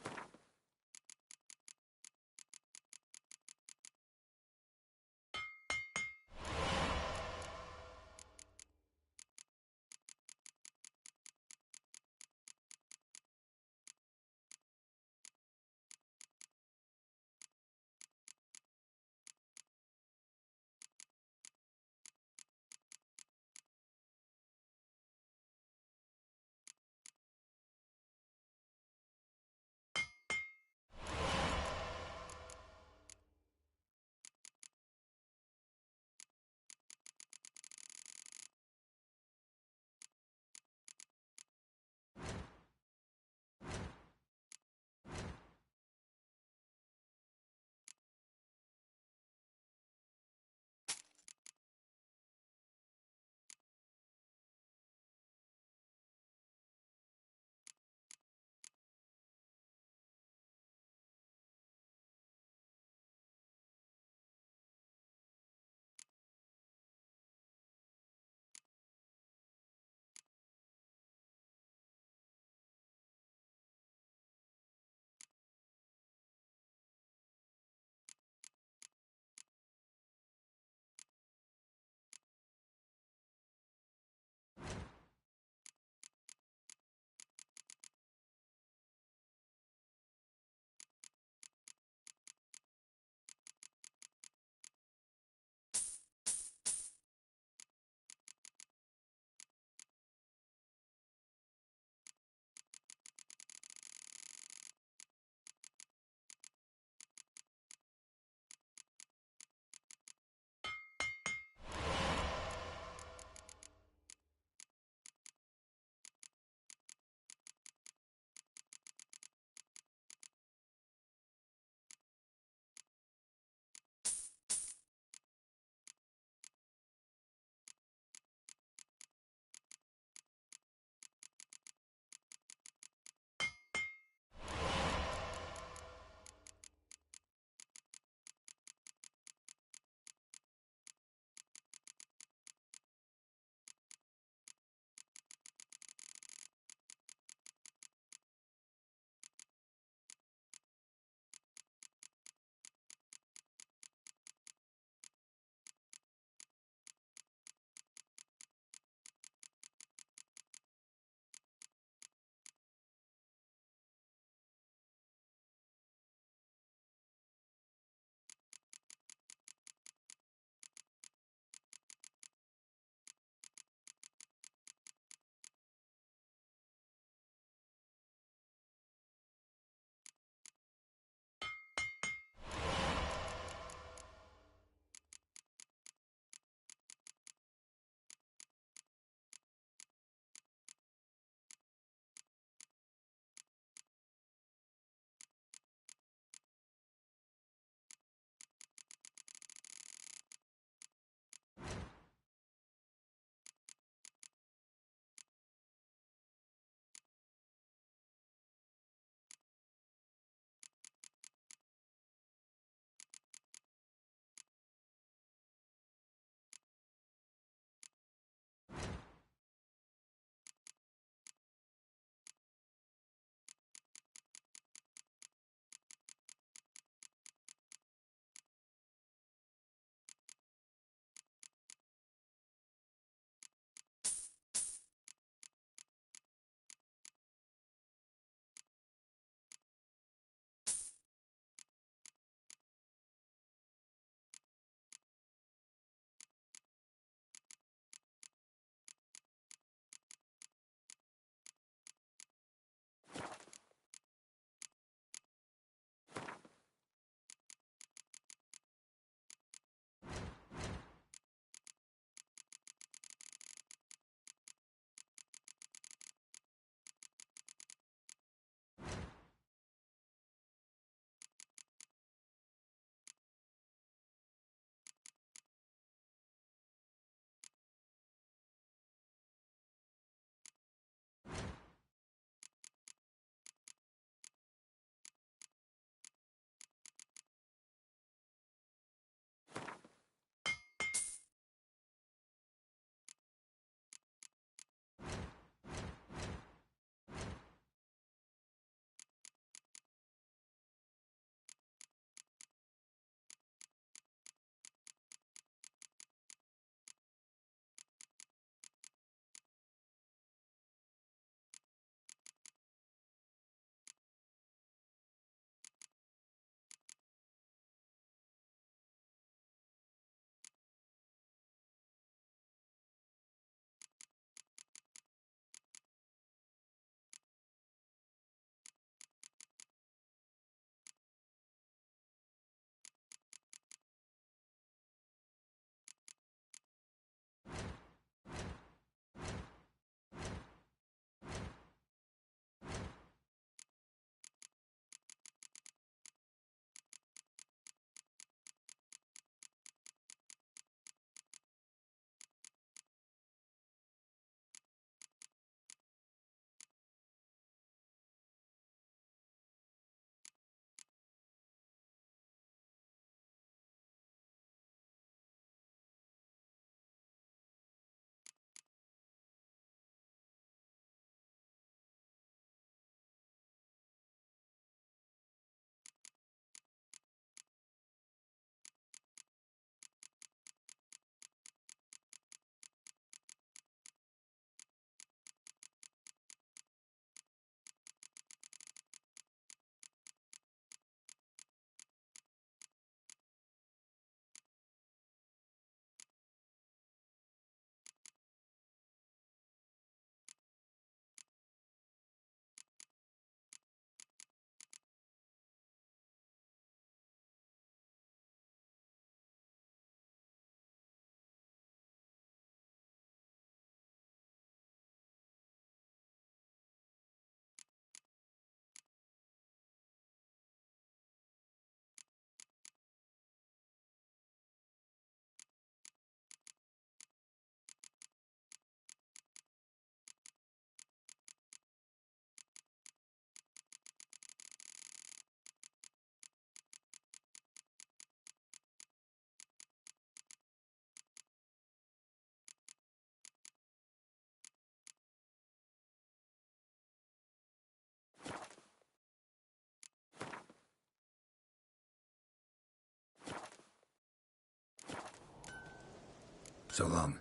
So long.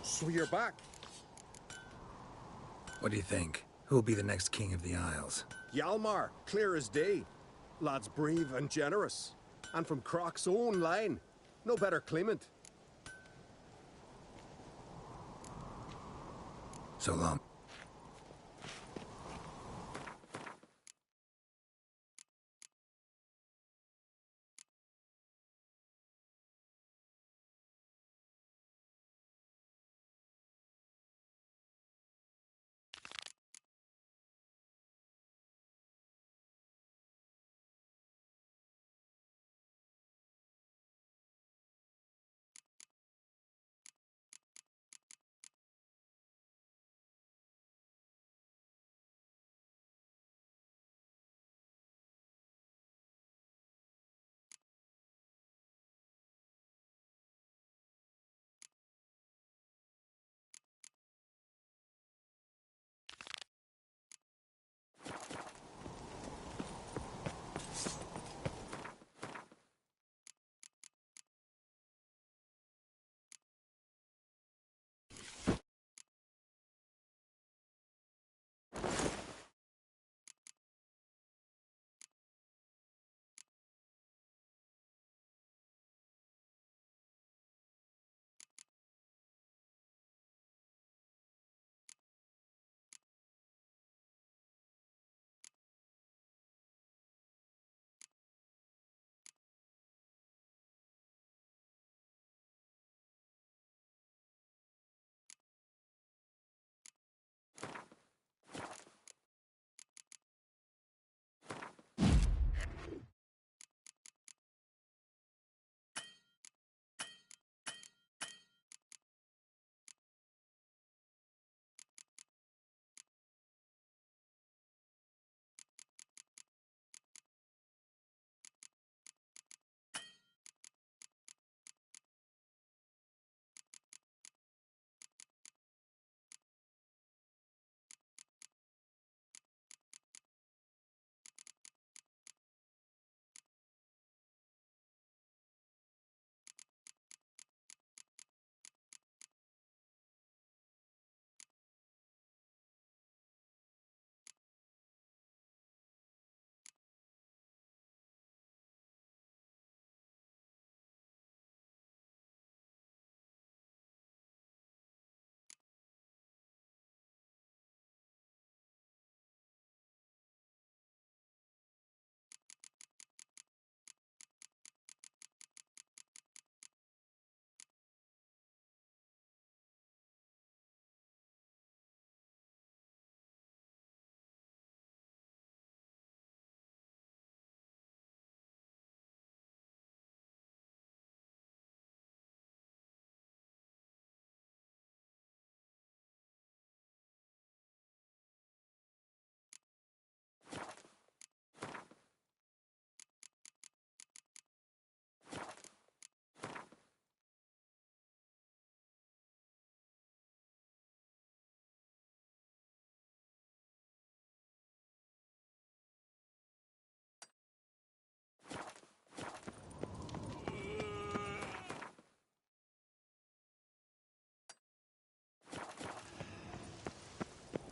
So you're back. What do you think? Who'll be the next king of the Isles? Hjalmar, clear as day. Lad's brave and generous. And from Croc's own line. No better claimant. So long.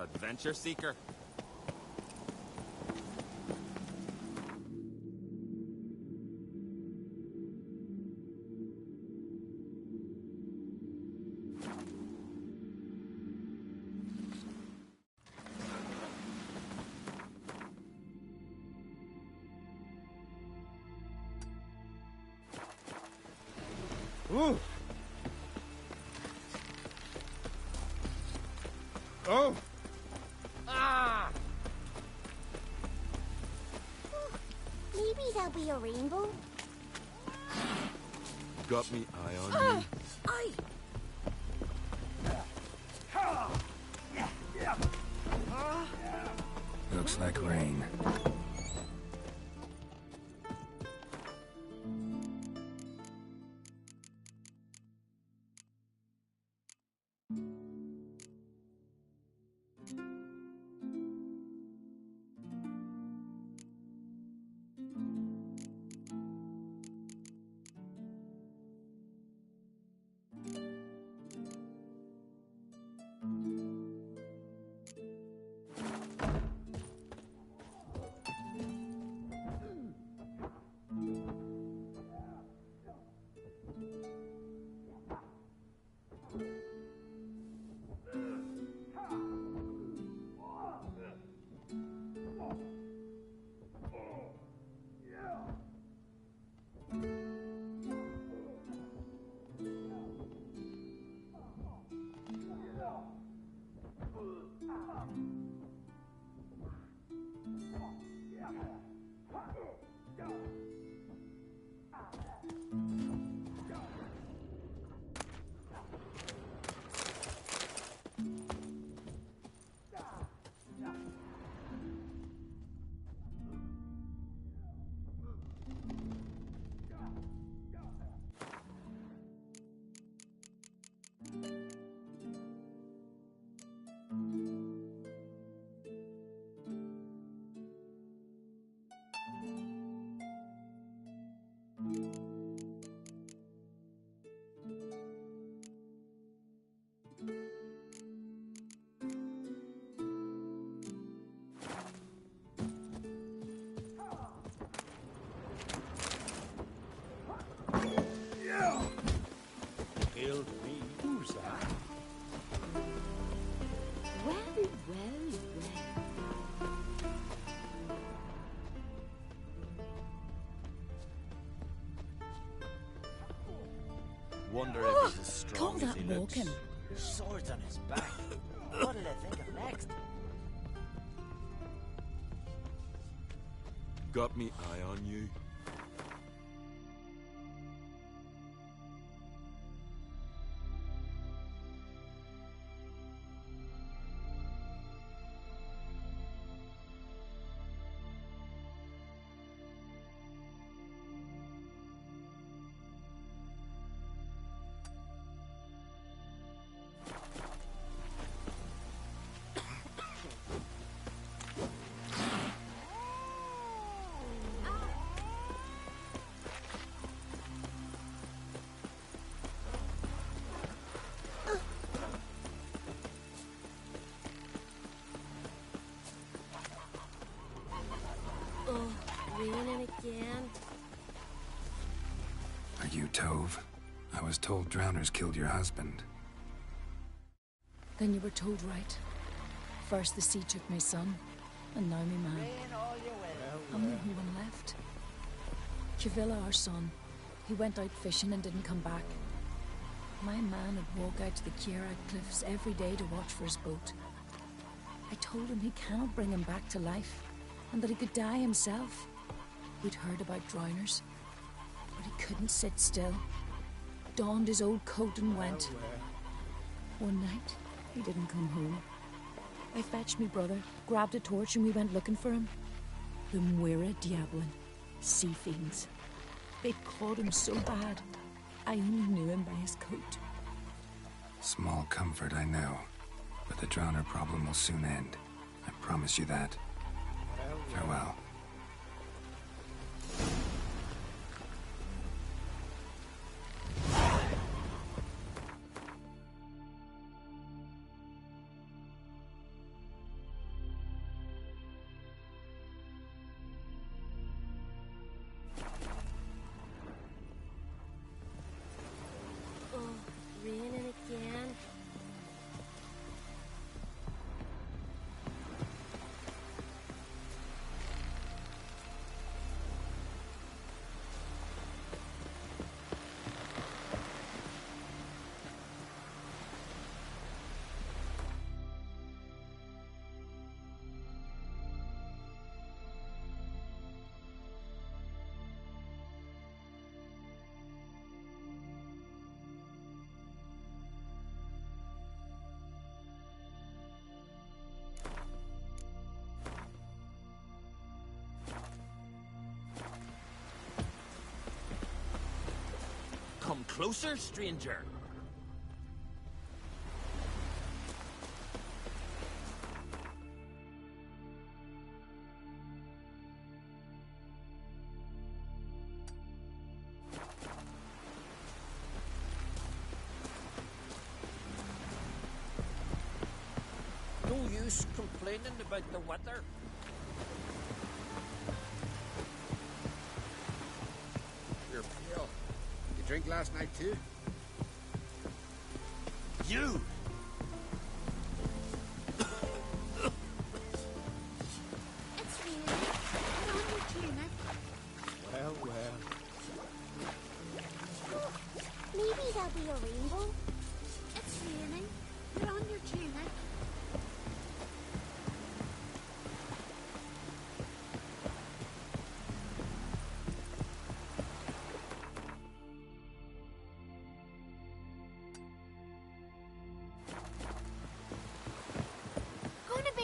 Adventure seeker. Ooh. Oh. Ah! Maybe there'll be a rainbow. Got me eye on you. Aye. Looks like rain. Wonder if he's as strong Call as that he looks. walking. Swords on his back. What did I think of next? Got me eye on you. Raining again. Are you Tove? I was told drowners killed your husband. Then you were told right. First the sea took my son, and now me man. I'm the only one left. Kivilla, our son, he went out fishing and didn't come back. My man would walk out to the Kierag cliffs every day to watch for his boat. I told him he cannot bring him back to life, and that he could die himself. We'd heard about drowners, but he couldn't sit still. Donned his old coat and went. One night, he didn't come home. I fetched me brother, grabbed a torch, and we went looking for him. The Muira Diablin, sea fiends. They'd clawed him so bad, I only knew him by his coat. Small comfort, I know. But the drowner problem will soon end. I promise you that. Farewell. Raining again. Come closer, stranger. No use complaining about the weather. You're pale. You drink last night too? You! It's raining. Put on your tunic. Well, well. Maybe there'll be a rainbow. It's raining. Put on your tunic.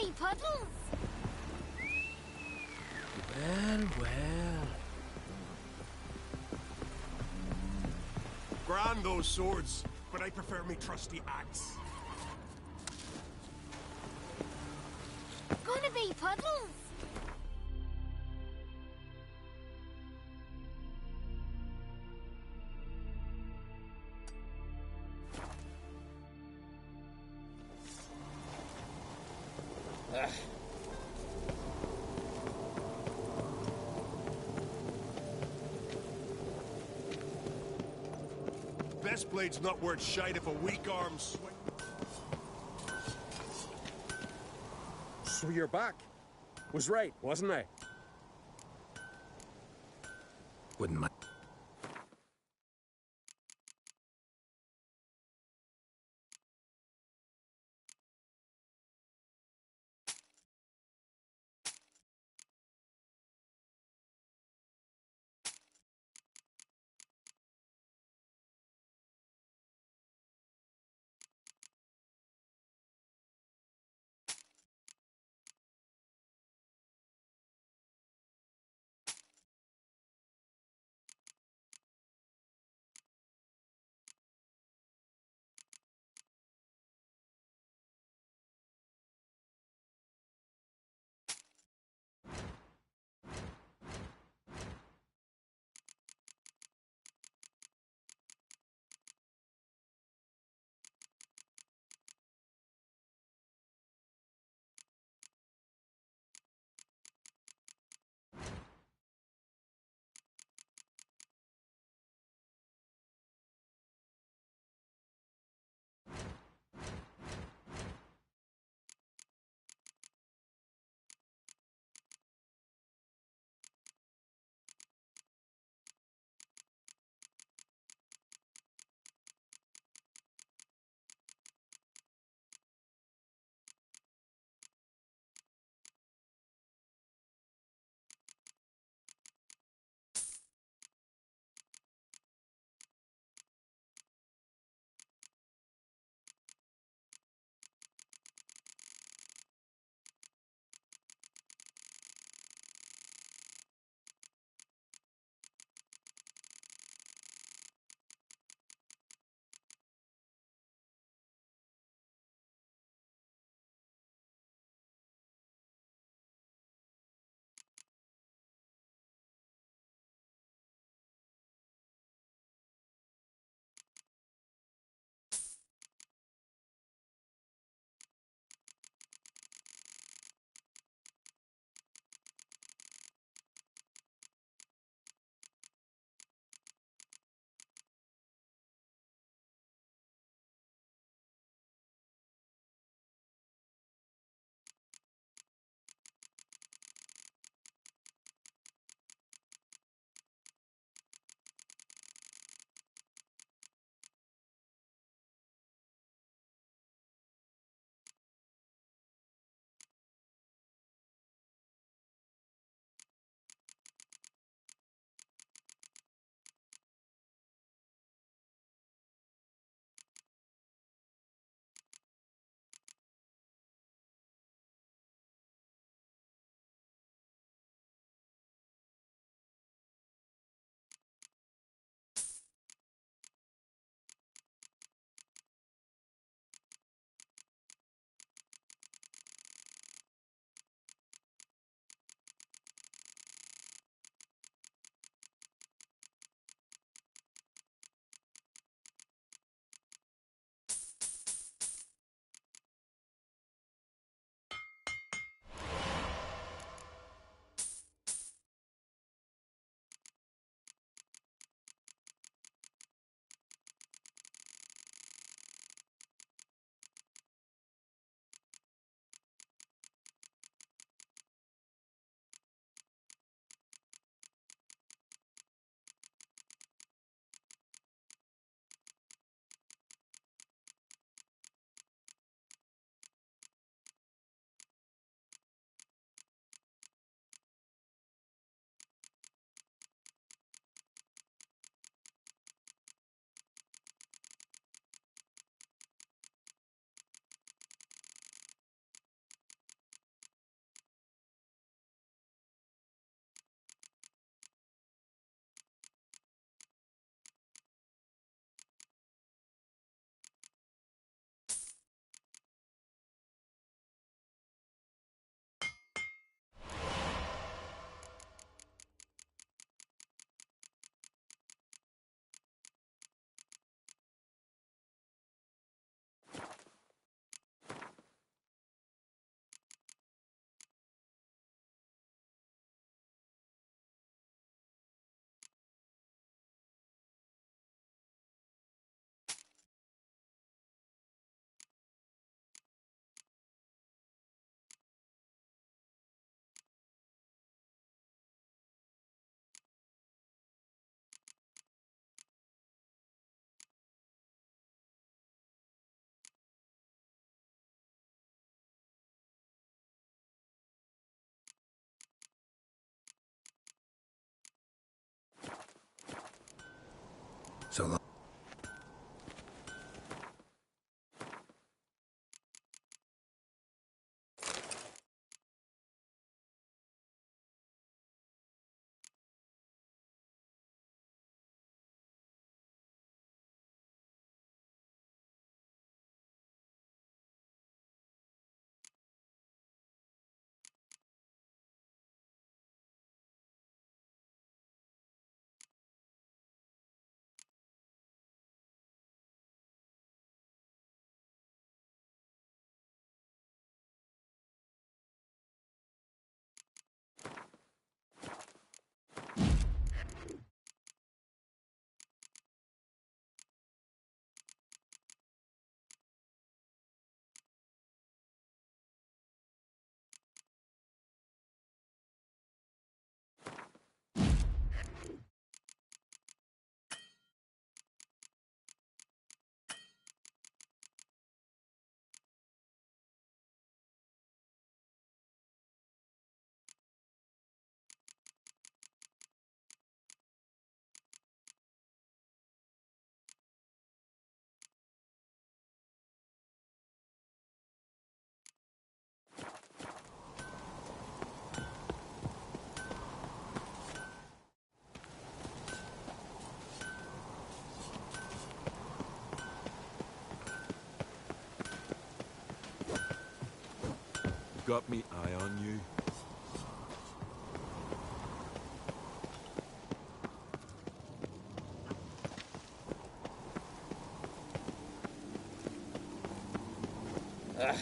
be puddles. Well, well. Grand those swords, but I prefer me trusty axe. Gonna be puddles. Best blade's not worth shite if a weak arm swing. So you're back. Was right, wasn't I? Wouldn't mind. got me eye on you. Ugh.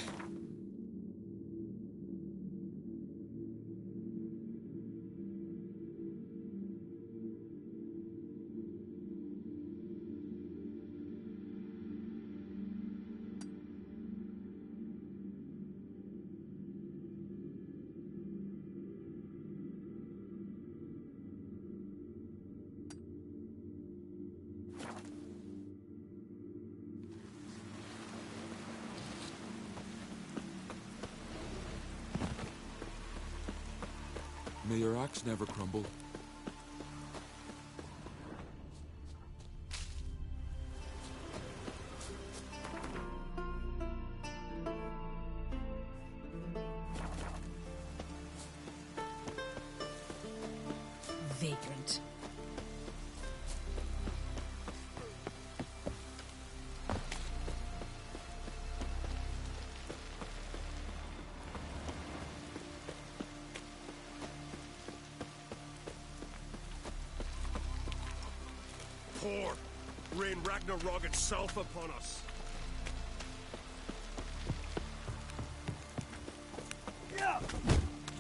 May your axe never crumble. Vagrant. Pour! Rain Ragnarok itself upon us!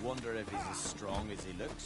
Wonder if he's as strong as he looks.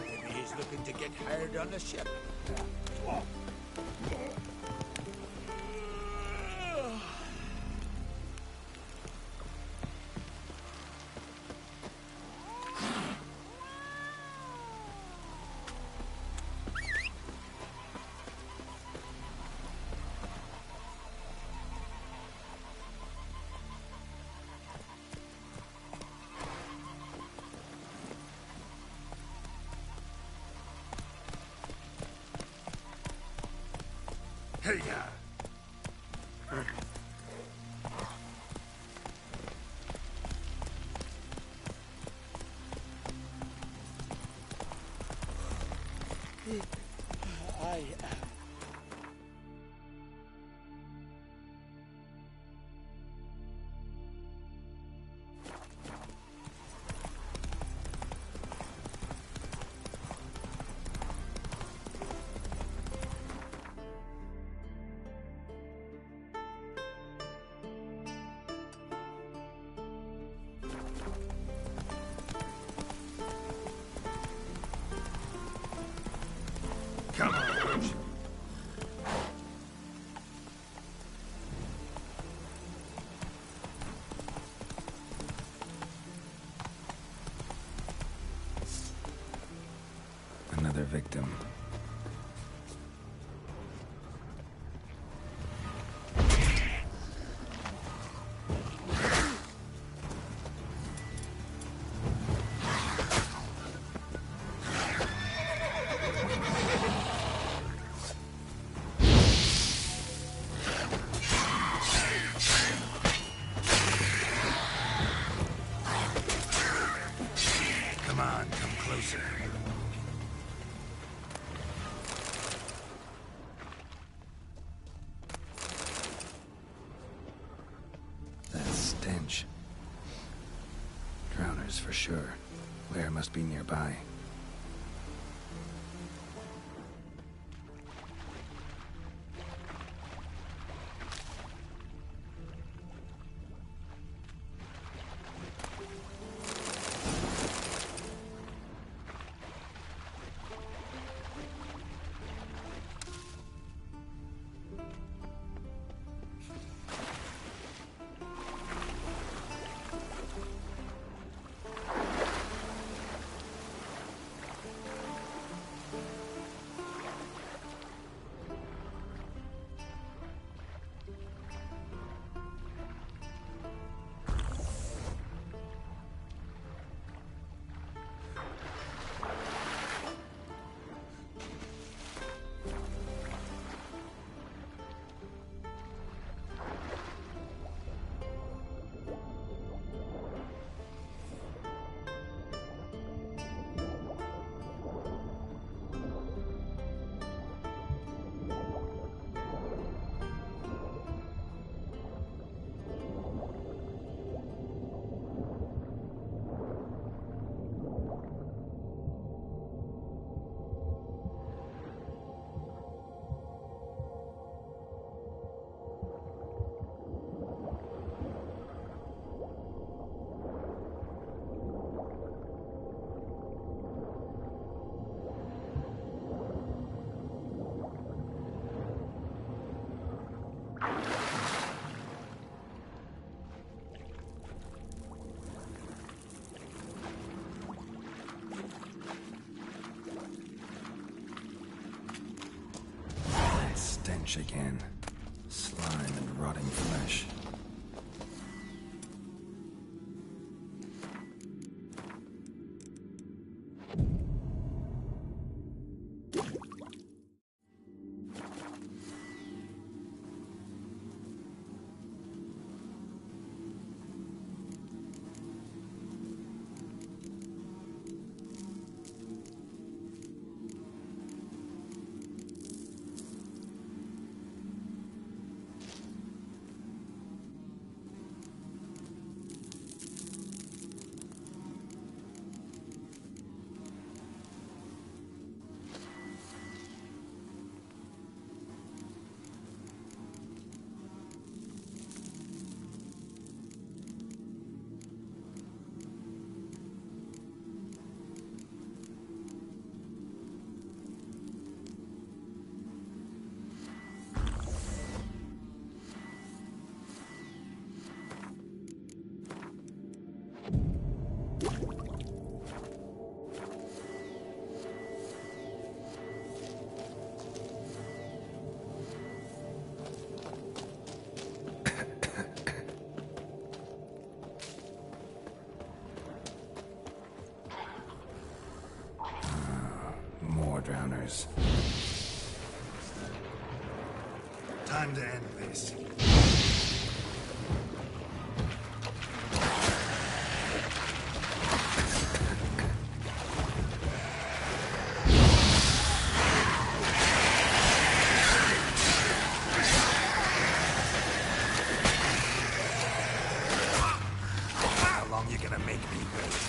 Maybe he's looking to get hired on the ship. Hey, yeah. Come on, Drowners for sure. Lair must be nearby. Stench again. Slime and rotting flesh. Drowners. Time to end this. How long you gonna make me wait?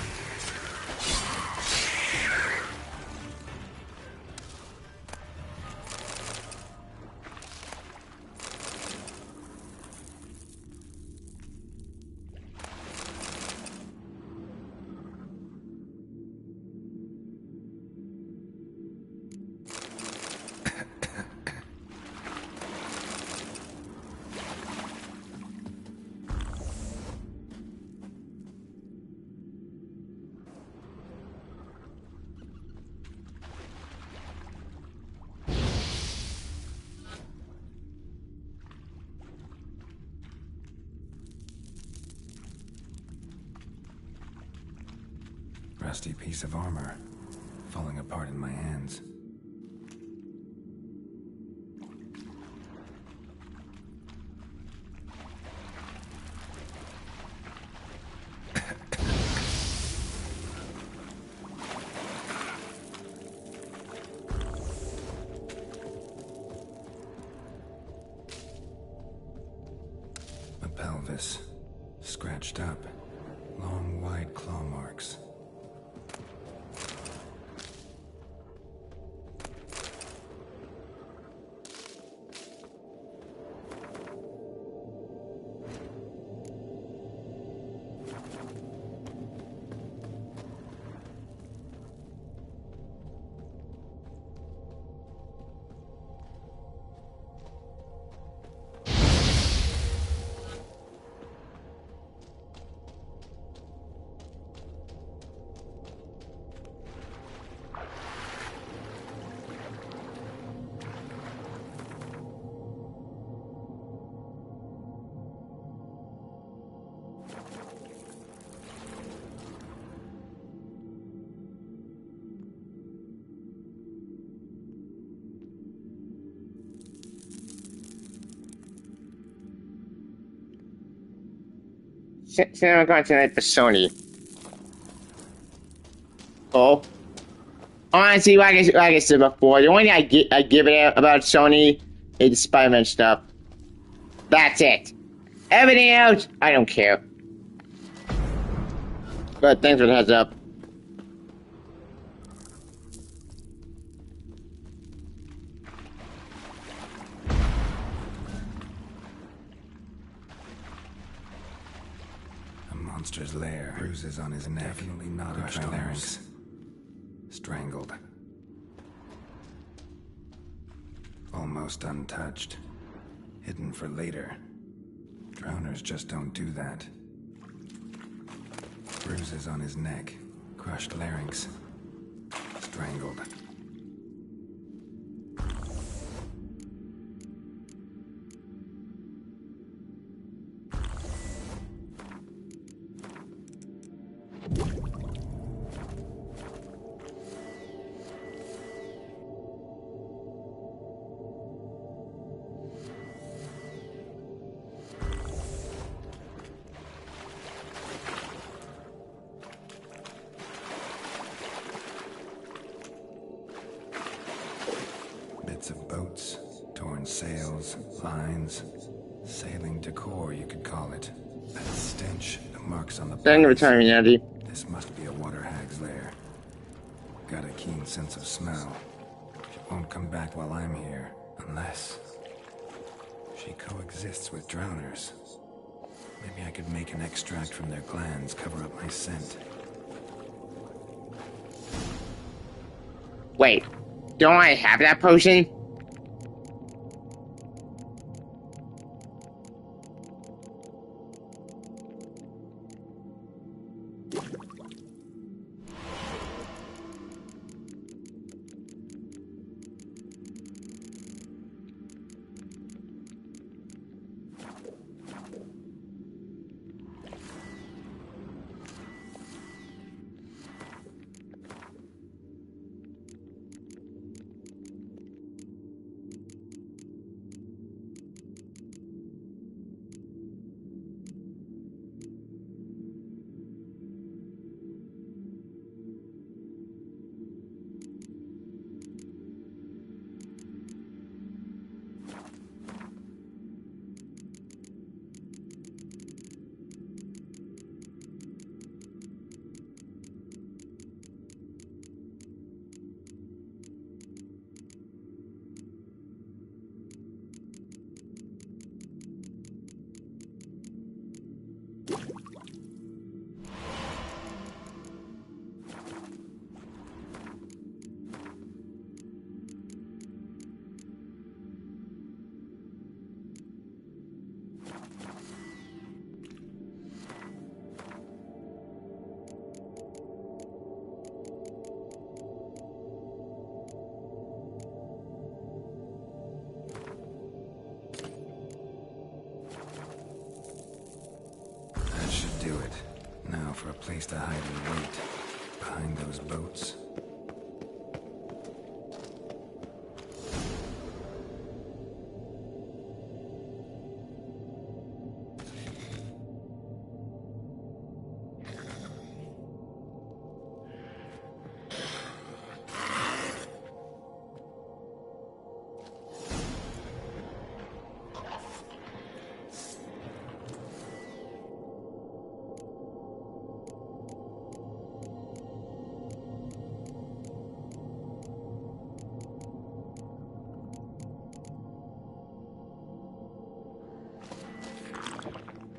Rusty piece of armor, falling apart in my hands. A pelvis, scratched up. Long, wide claw marks. Cinema going tonight for Sony. Oh. Honestly, like I said before, the only thing I give it about Sony is the Spider-Man stuff. That's it. Everything else, I don't care. But thanks for the heads up. Monster's lair. Bruises on his neck. Definitely not a larynx. Strangled. Almost untouched. Hidden for later. Drowners just don't do that. Bruises on his neck. Crushed larynx. Strangled. Of boats, torn sails, lines, sailing decor, you could call it. That stench, the marks on the Thank you for returning, Andy. This must be a water hag's lair. Got a keen sense of smell. She won't come back while I'm here, unless she coexists with drowners. Maybe I could make an extract from their glands, cover up my scent. Wait, don't I have that potion? Do it. Now for a place to hide and wait. Behind those boats.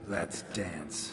Let's dance.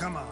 Come on.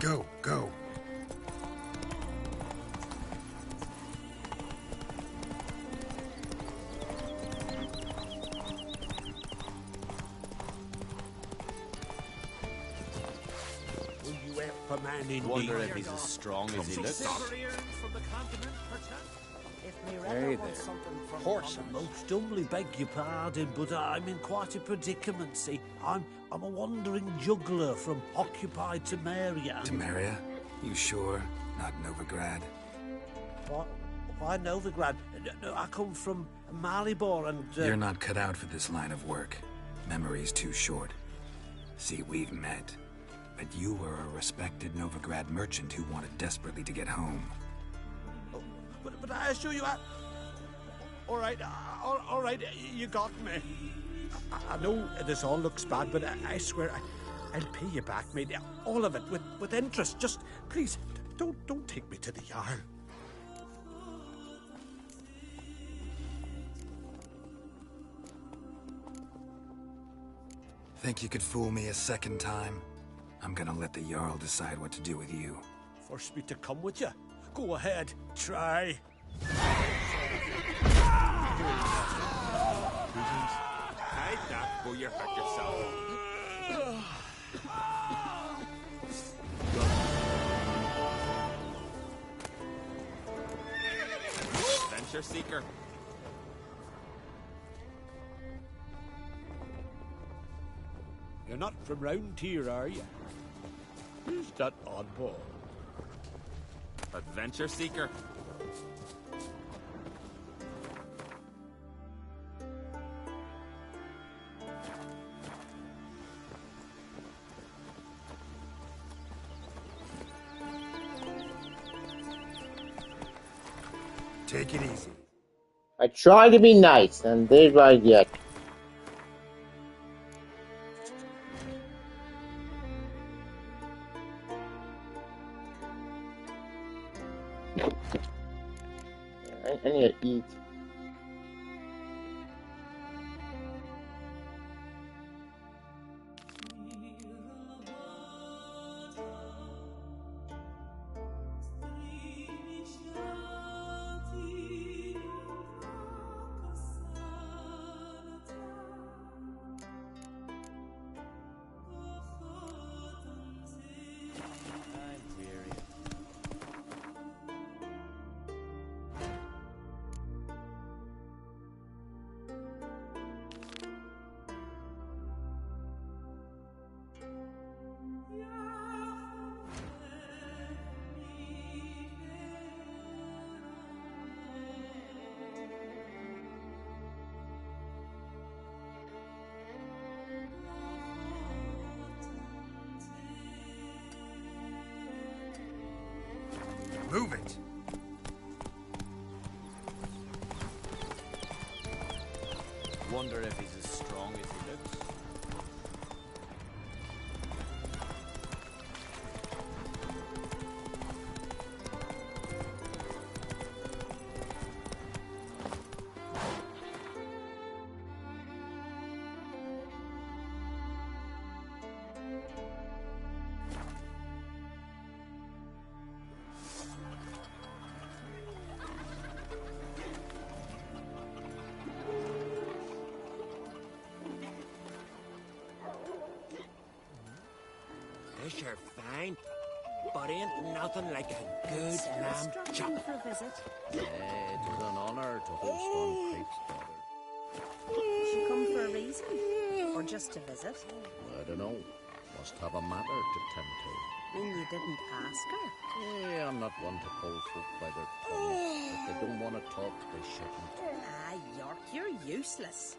Go, go. Wonder if he's as strong as he looks. Hey there. Horse, I most humbly beg your pardon, but I'm in quite a predicament, see. I'm a wandering juggler from occupied Temeria. Temeria? You sure? Not Novigrad? What? Why Novigrad? No, I come from Maribor and... You're not cut out for this line of work. Memory's too short. See, we've met. But you were a respected Novigrad merchant who wanted desperately to get home. But I assure you, all right, you got me. I know this all looks bad, but I swear I'll pay you back, mate. All of it, with interest. Just, please, don't take me to the Jarl. Think you could fool me a second time? I'm gonna let the Jarl decide what to do with you. Force me to come with you? Go ahead, try. Hide that before you hurt yourself. Adventure seeker. You're not from round here, are you? Who's that oddball? Adventure seeker. Take it easy. I try to be nice, and there's what I get. I need to eat. Move it! Wonder if he's as strong as he looks. fish are fine, but ain't nothing like a good lamb chop. For a visit. It was an honor to host on Creek's daughter. Did she come for a reason? Or just to visit? I don't know. Must have a matter to tend to. And you didn't ask her? I'm not one to pull folk by their tongue. If they don't want to talk, they shouldn't. Ah, York, you're useless.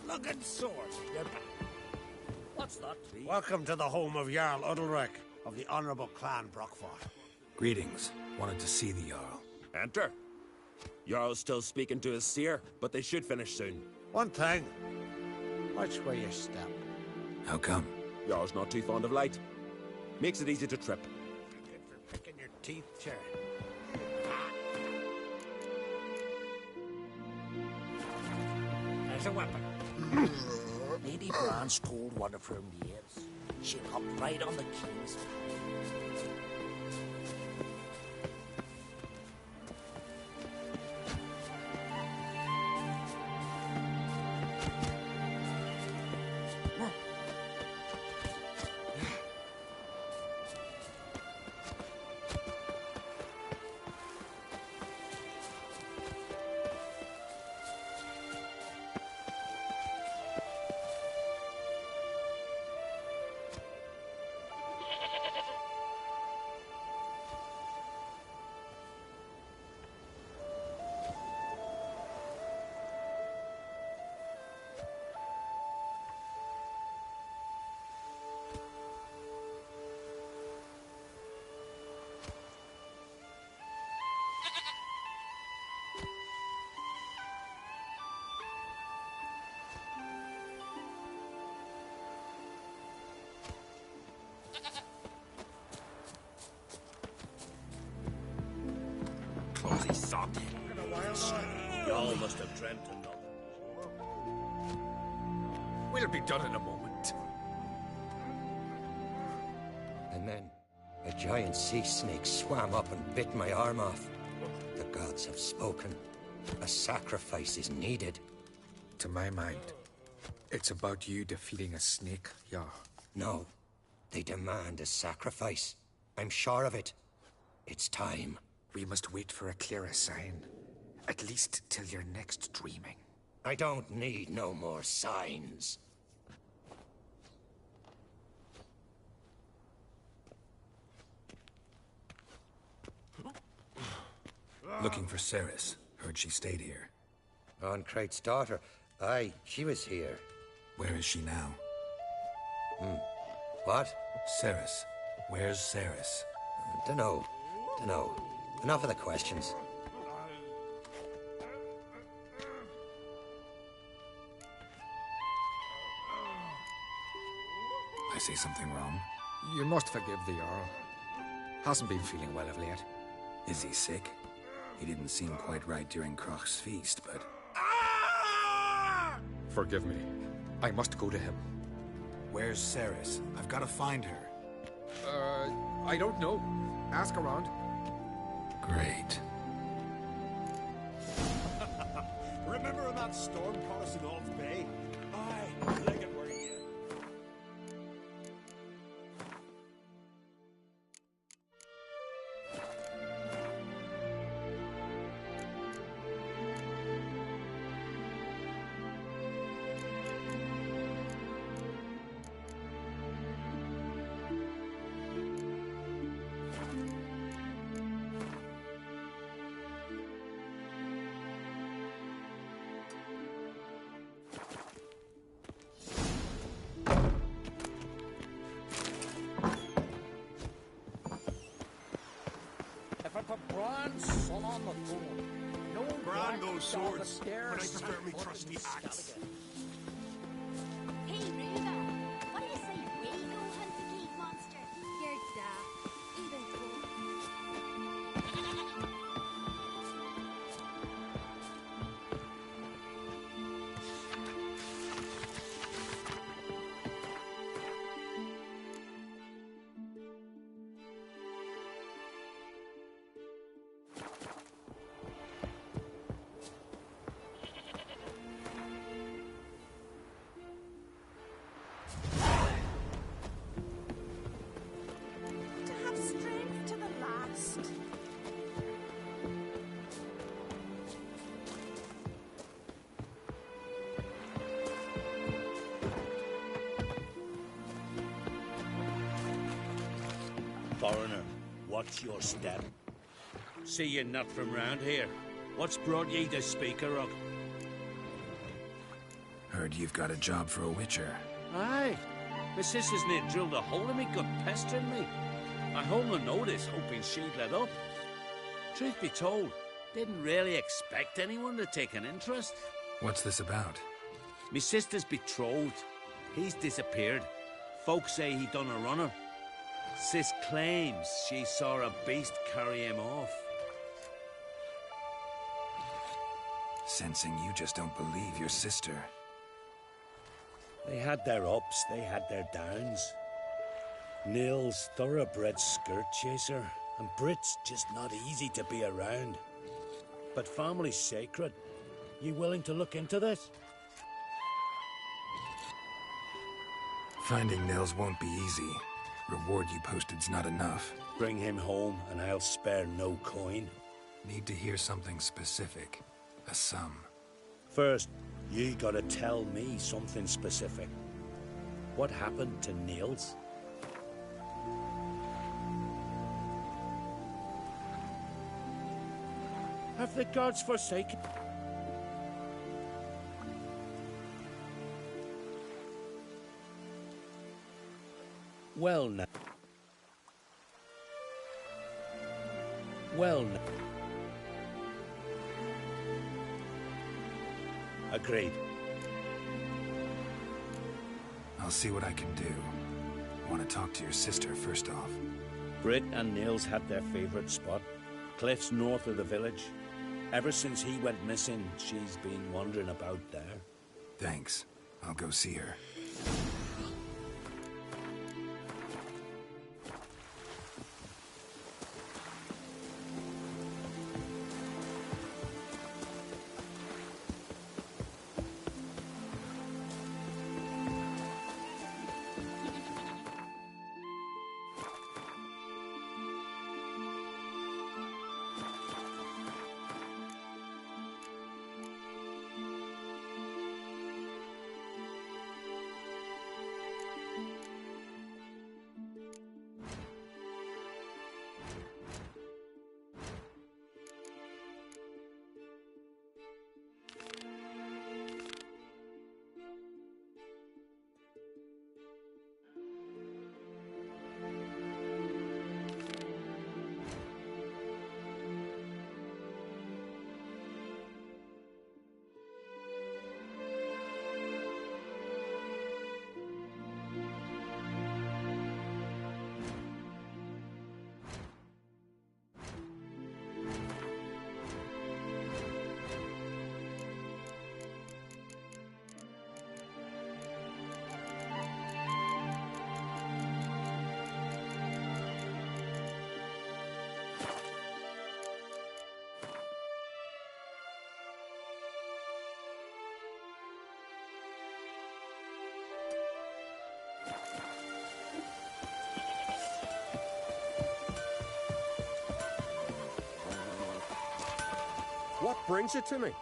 looking sword. What's that, please? Welcome to the home of Jarl Udalrek of the Honourable Clan Brockford. Greetings. Wanted to see the Jarl. Enter. Jarl's still speaking to his seer, but they should finish soon. One thing. Watch where you step. How come? Jarl's not too fond of light. Makes it easy to trip. Picking your teeth, chair. There's a weapon. Lady Bran stole one of her maids. She hopped right on the king's Closey socked. Y'all must have dreamt another. We'll be done in a moment. And then a giant sea snake swam up and bit my arm off. The gods have spoken. A sacrifice is needed. To my mind, it's about you defeating a snake, Jarl. No. They demand a sacrifice. I'm sure of it. It's time. We must wait for a clearer sign. At least till your next dreaming. I don't need no more signs. Looking for Cerys. Heard she stayed here. Oncrate's daughter. Aye, she was here. Where is she now? What? Cerys. Where's Cerys? Dunno. Enough of the questions. I say something wrong? You must forgive the Jarl. Hasn't been feeling well of late. Is he sick? He didn't seem quite right during Croc's feast, but... Forgive me. I must go to him. Where's Cerys? I've got to find her. I don't know. Ask around. Great. Remember in that storm caught us in Off Bay? Aye, like it were you. Son on the throne. No Brand those swords, but I prefer me trusty axe. Hey, Reva, what do you say we go hunt the cave monster? You're daft. Even Foreigner, what's your step? See you not from round here. What's brought ye to Speaker of? Heard you've got a job for a witcher. Aye. My sister's near drilled a hole in me, gut pestering me. I hung on notice, hoping she'd let up. Truth be told, didn't really expect anyone to take an interest. What's this about? Me sister's betrothed. He's disappeared. Folks say he done a runner. Sis claims she saw a beast carry him off. Sensing you just don't believe your sister. They had their ups, they had their downs. Neil's thoroughbred skirt chaser, and Brit's just not easy to be around. But family's sacred. You willing to look into this? Finding Nils won't be easy. Reward you posted's not enough. Bring him home, and I'll spare no coin. Need to hear something specific. A sum. First, you gotta tell me something specific. What happened to Nils? Have the gods forsaken? Well now. Well now. Agreed. I'll see what I can do. Want to talk to your sister first off. Brit and Nils had their favorite spot. Cliffs north of the village. Ever since he went missing, she's been wandering about there. Thanks. I'll go see her. What brings you to me?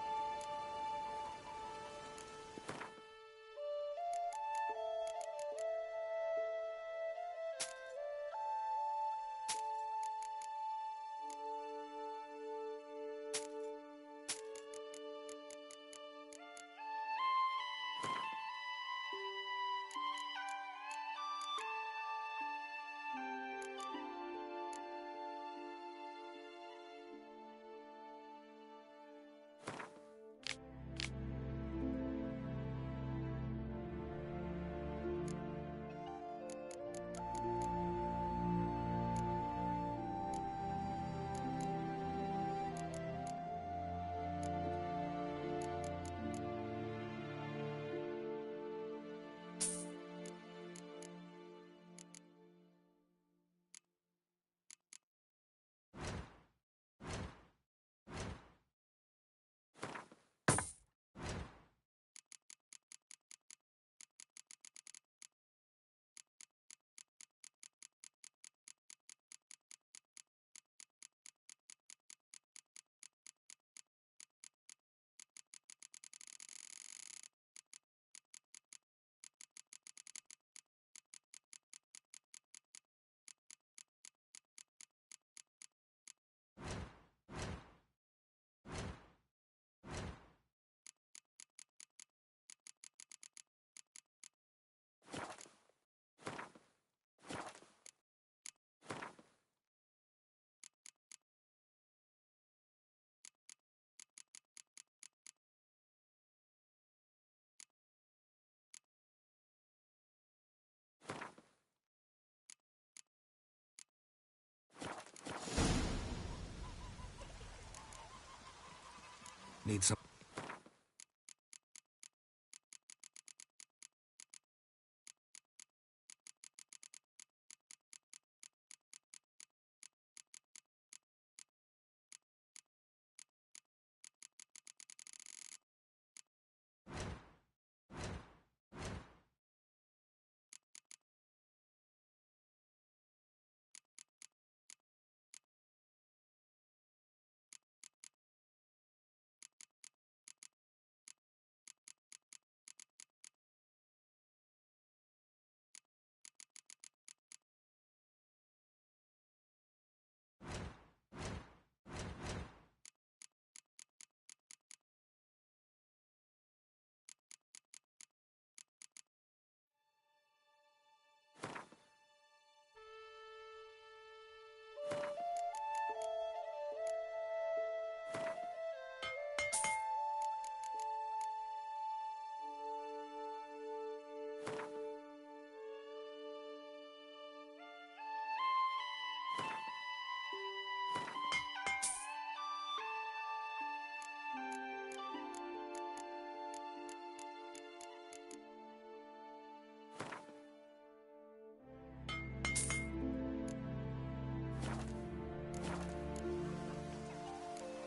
Need some...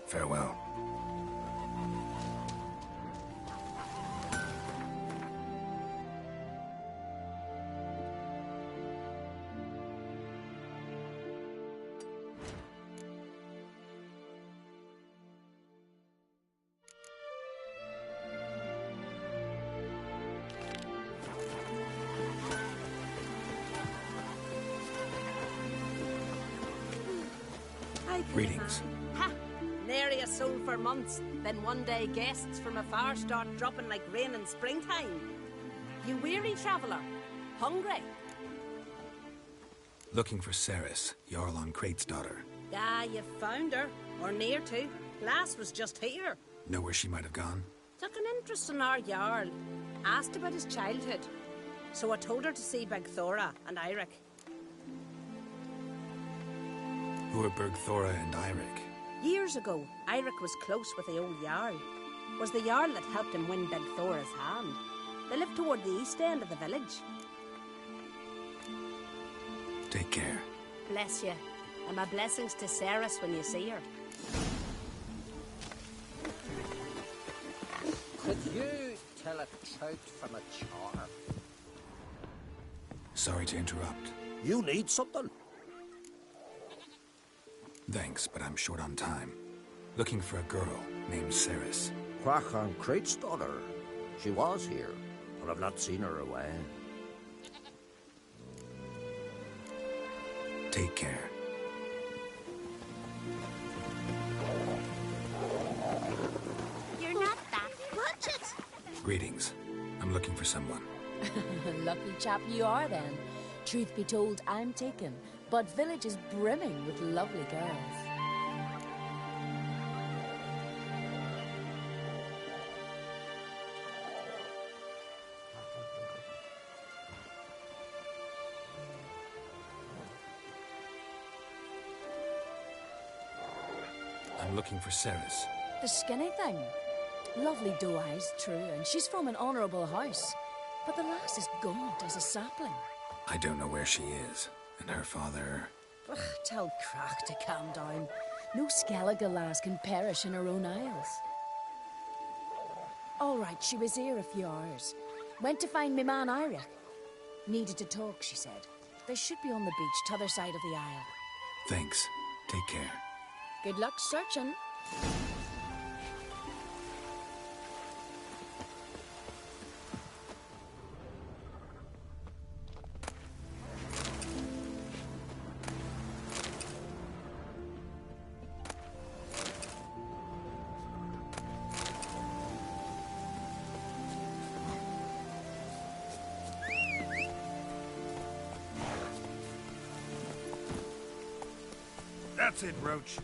Farewell. Greetings. Ha! Nary a soul for months. Then one day guests from afar start dropping like rain in springtime. You weary traveller? Hungry? Looking for Ceres, Jarl on Crate's daughter. Ah, you found her. Or near to. Lass was just here. Know where she might have gone? Took an interest in our Jarl. Asked about his childhood. So I told her to see Bergthora and Eirik. Who are Bergthora and Eirik? Years ago, Eirik was close with the old Jarl. Was the Jarl that helped him win Bergthora's hand. They lived toward the east end of the village. Take care. Bless you. And my blessings to Ceres when you see her. Could you tell a trout from a char? Sorry to interrupt. You need something? Thanks, but I'm short on time. Looking for a girl named Ceres. Quach on Crate's daughter. She was here, but I've not seen her away. Take care. You're not that budget. Greetings. I'm looking for someone. Lucky chap you are then. Truth be told, I'm taken, but village is brimming with lovely girls. I'm looking for Ceres. The skinny thing. Lovely doe eyes, true, and she's from an honourable house. But the lass is gaunt as a sapling. I don't know where she is, and her father... Ugh, tell Crach to calm down. No Skellige lass can perish in her own isles. All right, she was here a few hours. Went to find me man Eirik. Needed to talk, she said. They should be on the beach, t'other side of the isle. Thanks. Take care. Good luck searching. That's it, Roach.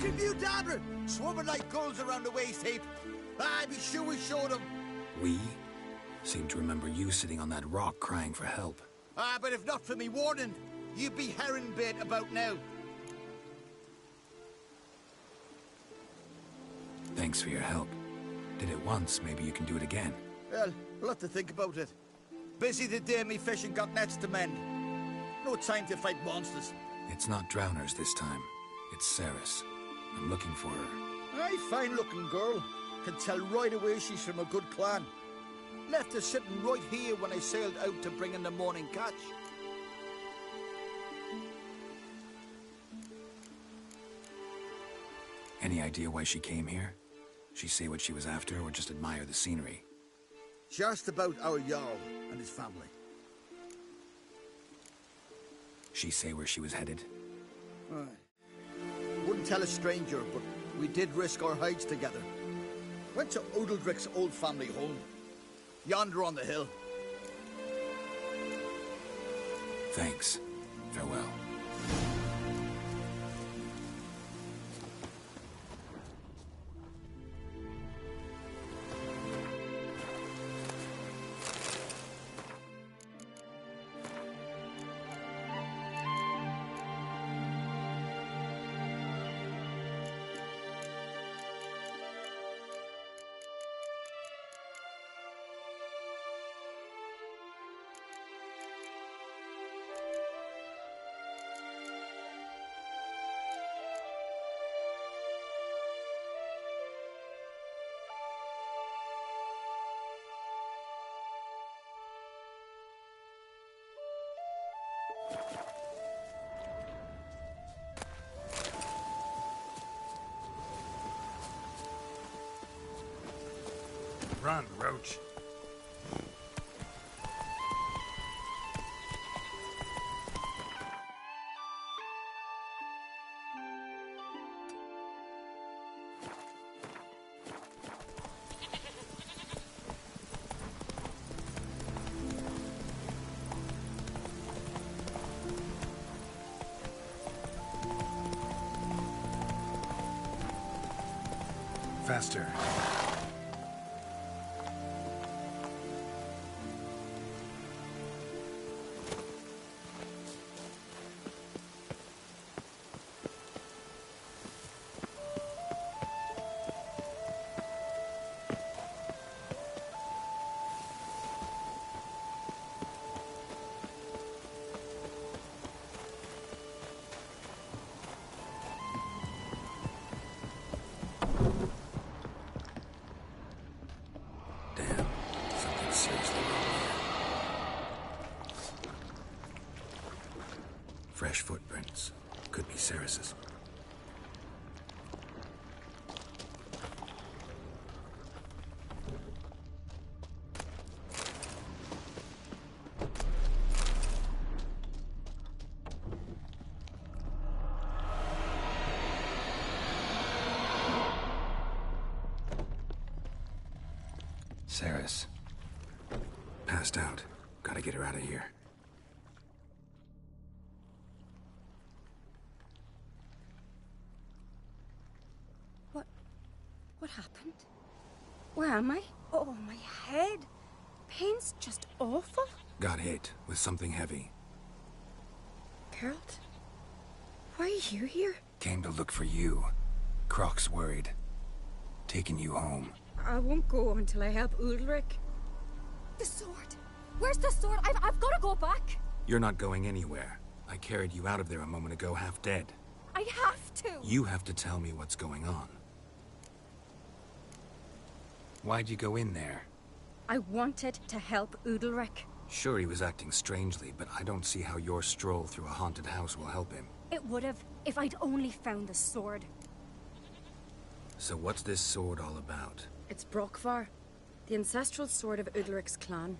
Fucking mute dabber! Swarming like gulls around the waist heap. Ah, be sure we showed them. We? Seem to remember you sitting on that rock crying for help. Ah, but if not for me warning, you'd be herring bait about now. Thanks for your help. Did it once, maybe you can do it again. Well, we'll have to think about it. Busy the day me fishing got nets to mend. No time to fight monsters. It's not drowners this time. It's Ceres. I'm looking for her. Aye, fine-looking girl. Can tell right away she's from a good clan. Left her sitting right here when I sailed out to bring in the morning catch. Any idea why she came here? She say what she was after, or just admire the scenery? She asked about our Jarl and his family. She say where she was headed? Wouldn't tell a stranger, but we did risk our hides together. Went to Udaldric's old family home. Yonder on the hill. Thanks. Farewell. Run, Roach. Faster. Fresh footprints. Could be Ceres's. Ceres. Passed out. Gotta get her out of here. What happened? Where am I? Oh, my head. Pain's just awful. Got hit with something heavy. Geralt? Why are you here? Came to look for you. Croc's worried. Taking you home. I won't go until I help Udalric. The sword! Where's the sword? I've got to go back! You're not going anywhere. I carried you out of there a moment ago, half dead. I have to! You have to tell me what's going on. Why'd you go in there? I wanted to help Udalric. Sure, he was acting strangely, but I don't see how your stroll through a haunted house will help him. It would have, if I'd only found the sword. So what's this sword all about? It's Brokvar, the ancestral sword of Udalric's clan.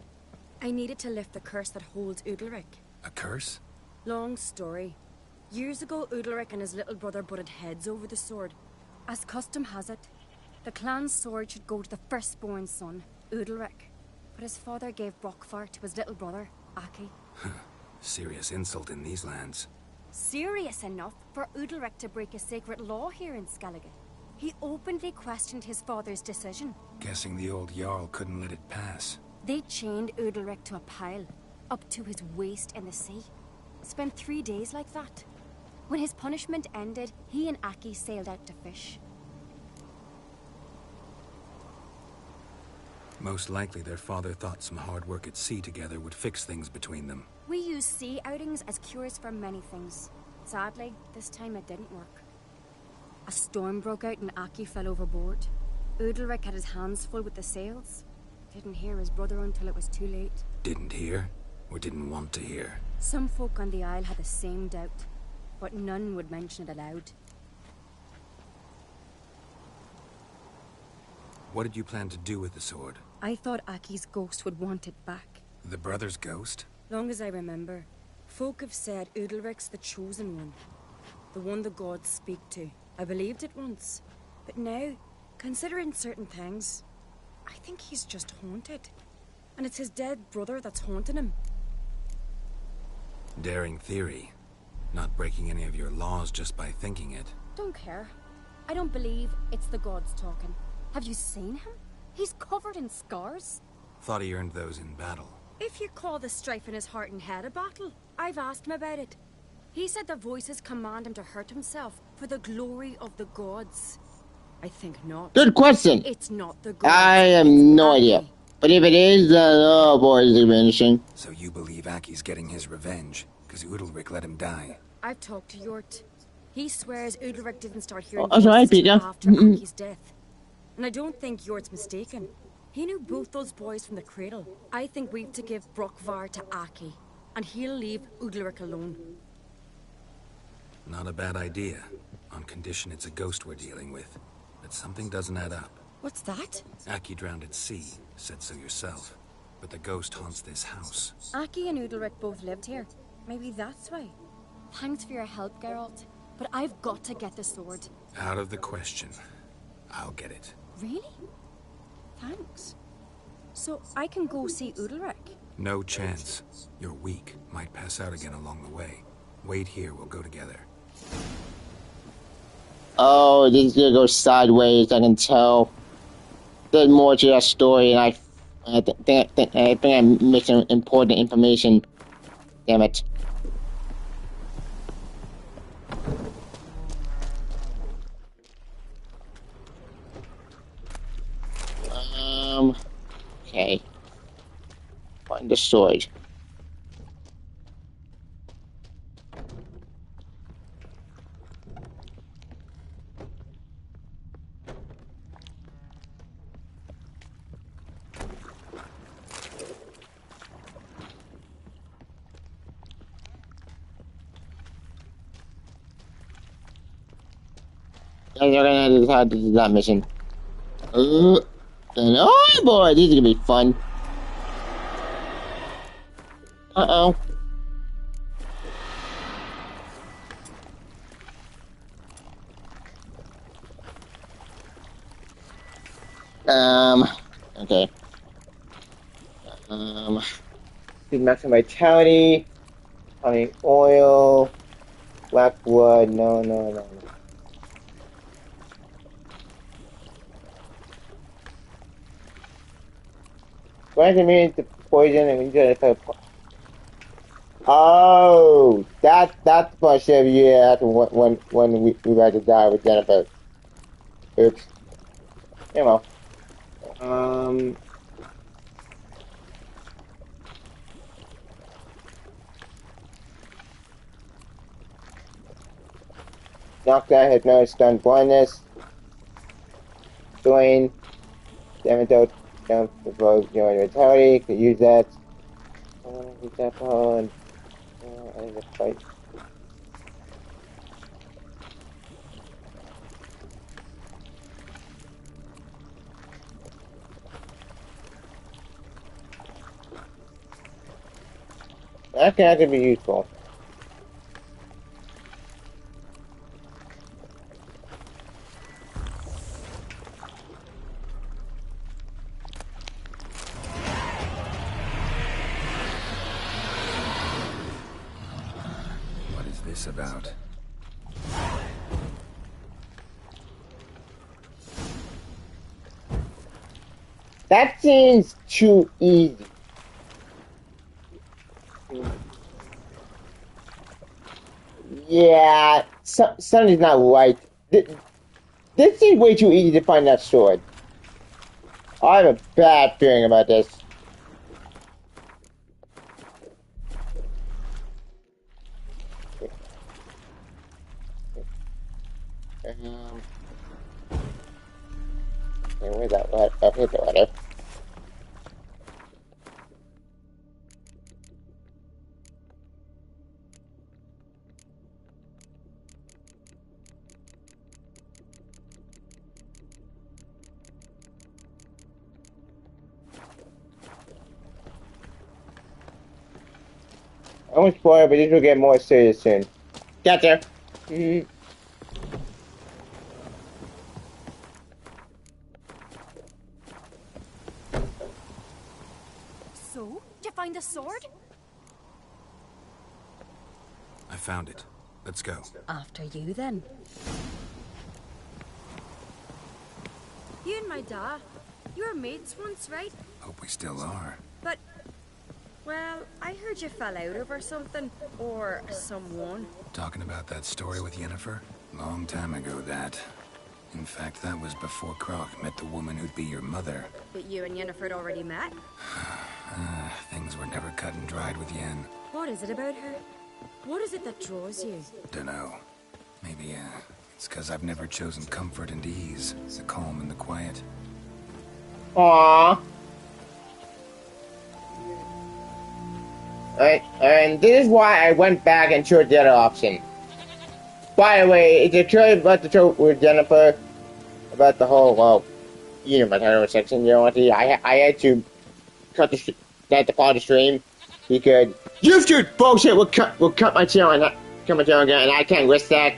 I needed to lift the curse that holds Udalric. A curse? Long story. Years ago, Udalric and his little brother butted heads over the sword. As custom has it, the clan's sword should go to the firstborn son, Udalric. But his father gave Brokvar to his little brother, Aki. Serious insult in these lands. Serious enough for Udalric to break a sacred law here in Skellige. He openly questioned his father's decision. Guessing the old Jarl couldn't let it pass. They chained Udalric to a pile, up to his waist in the sea. Spent 3 days like that. When his punishment ended, he and Aki sailed out to fish. Most likely their father thought some hard work at sea together would fix things between them. We use sea outings as cures for many things. Sadly, this time it didn't work. A storm broke out and Aki fell overboard. Udalric had his hands full with the sails. Didn't hear his brother until it was too late. Didn't hear? Or didn't want to hear? Some folk on the Isle had the same doubt, but none would mention it aloud. What did you plan to do with the sword? I thought Aki's ghost would want it back. The brother's ghost? Long as I remember, folk have said Udalric's the chosen one. The one the gods speak to. I believed it once. But now, considering certain things, I think he's just haunted. And it's his dead brother that's haunting him. Daring theory. Not breaking any of your laws just by thinking it. Don't care. I don't believe it's the gods talking. Have you seen him? He's covered in scars. Thought he earned those in battle. If you call the strife in his heart and head a battle, I've asked him about it. He said the voices command him to hurt himself for the glory of the gods. I think not. Good question. It's not the gods. I have no idea. But if it is, oh boy, is it vanishing. So you believe Aki's getting his revenge, because Udalric let him die? I've talked to Yort. He swears Udalric didn't start hearing sorry, voices Peter. after Aki's death. And I don't think Yort's mistaken. He knew both those boys from the cradle. I think we've to give Brokvar to Aki, and he'll leave Udalric alone. Not a bad idea, on condition it's a ghost we're dealing with. But something doesn't add up. What's that? Aki drowned at sea, said so yourself. But the ghost haunts this house. Aki and Udalric both lived here. Maybe that's why. Thanks for your help, Geralt. But I've got to get the sword. Out of the question. I'll get it. Really? Thanks. So I can go see Udalric? No chance. You're weak. Might pass out again along the way. Wait here, we'll go together. Oh, this is gonna go sideways, I can tell. There's more to that story, and I think I'm missing important information. Damn it. Okay. Find the sword. Guys are gonna decide to do that mission. And oh boy, these are gonna be fun. Uh-oh. Okay. Maximum vitality, honey oil, black wood, no. Why does it mean to poison and we just oh, that's what Chef yeah when we had to die with Jennifer. Oops. You know. Knockdown, hypnosis, stun, blindness. Join. Damage jump, provoke, join vitality. Could use that. Use that on. I need to fight. That can actually be useful. this about? That seems too easy. Yeah, something's not right. This seems way too easy to find that sword. I have a bad feeling about this. Where's that letter? Oh, here's the letter. I won't spoil it, but this will get more serious soon. Gotcha. So, did you find the sword? I found it. Let's go. After you, then. You and my dad, you were mates once, right? Hope we still are. But, well, I heard you fell out over something. Or someone. Talking about that story with Yennefer? Long time ago, that. In fact, that was before Croc met the woman who'd be your mother. But you and Yennefer had already met? Things were never cut and dried with Yen. What is it about her? What is it that draws you? Dunno. Maybe, it's because I've never chosen comfort and ease, the calm and the quiet. Aww. And this is why I went back and chose the other option. By the way, it's a trailer about the talk with Jennifer about the whole, well, you know, my title section, you know what, I had to cut the part of the stream because YouTube bullshit will cut my channel and again, and I can't risk that.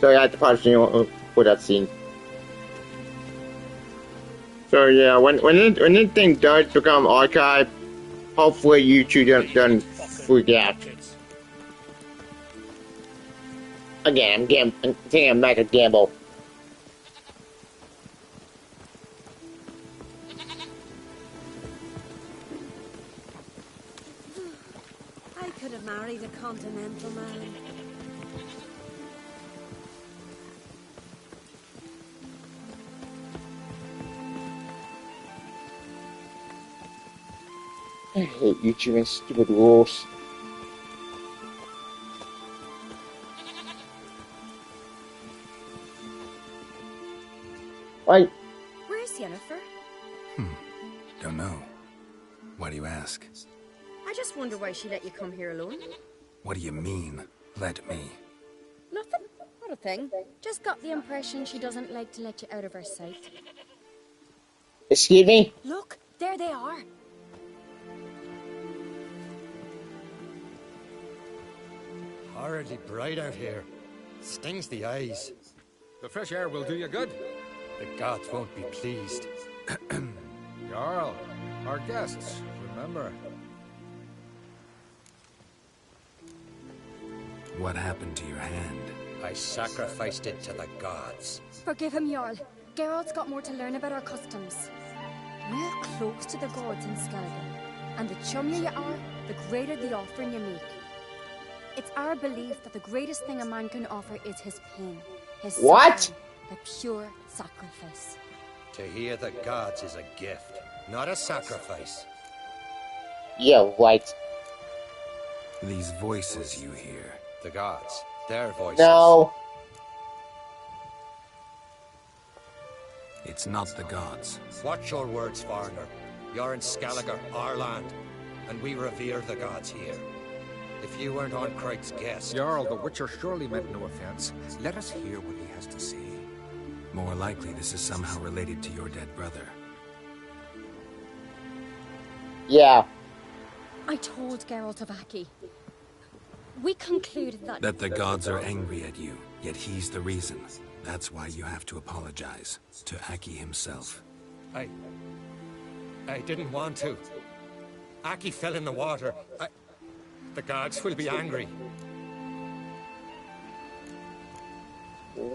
So I had to pause the stream for that scene. So yeah, when this thing does become archived, hopefully YouTube don't freak out. Again, I'm taking a massive gamble. I could have married a continental man. I hate YouTube and stupid rules. Wait. Where's Yennefer? Don't know. Why do you ask? I just wonder why she let you come here alone. What do you mean, let me? Nothing. Not a thing. Just got the impression she doesn't like to let you out of her sight. Excuse me? Look, there they are. Horridly bright out here. Stings the eyes. The fresh air will do you good. The gods won't be pleased. Jarl, our guests, remember. What happened to your hand? I sacrificed it to the gods. Forgive him, Jarl. Geralt's got more to learn about our customs. We're close to the gods in Skellige, and the chummier you are, the greater the offering you make. It's our belief that the greatest thing a man can offer is his pain, his suffering, the pure sacrifice. To hear the gods is a gift, not a sacrifice. Yeah, right. These voices you hear. The gods, their voices. No. It's not the gods. Watch your words, foreigner. You're in Skellige, our land, and we revere the gods here. If you weren't on Cright's guest... Jarl, the Witcher surely meant no offense. Let us hear what he has to say. More likely this is somehow related to your dead brother. Yeah. I told Geralt of Aki. We concluded that... That the gods are angry at you, yet he's the reason. That's why you have to apologize. To Aki himself. I didn't want to. Aki fell in the water. The gods will be angry.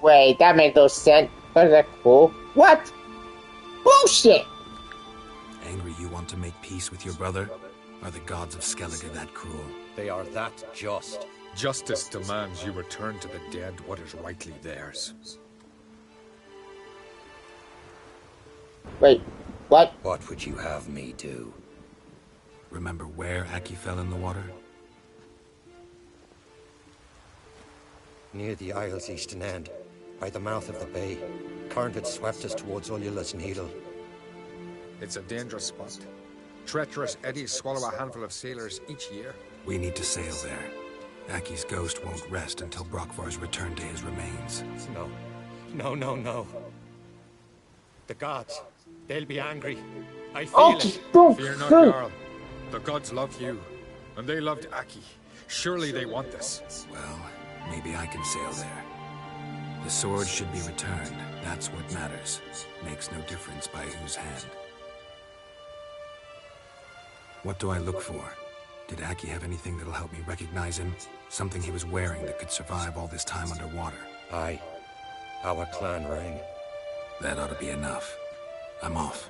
Wait, that makes no sense. Is that cool? What? Bullshit! Angry you want to make peace with your brother? Are the gods of Skellige that cruel? They are that just. Justice demands you return to the dead what is rightly theirs. Wait, what? What would you have me do? Remember where Aki fell in the water? Near the Isle's eastern end, by the mouth of the bay. Current had swept us towards Ullula's Needle. It's a dangerous spot. Treacherous eddies swallow a handful of sailors each year. We need to sail there. Aki's ghost won't rest until Brokvar's return to his remains. No. No, no, no. The gods, they'll be angry. I feel it. Fear not, Jarl. The gods love you, and they loved Aki. Surely they want this. Well, maybe I can sail there. The sword should be returned. That's what matters. Makes no difference by whose hand. What do I look for? Did Aki have anything that'll help me recognize him? Something he was wearing that could survive all this time underwater? Aye. Our clan ring. That ought to be enough. I'm off.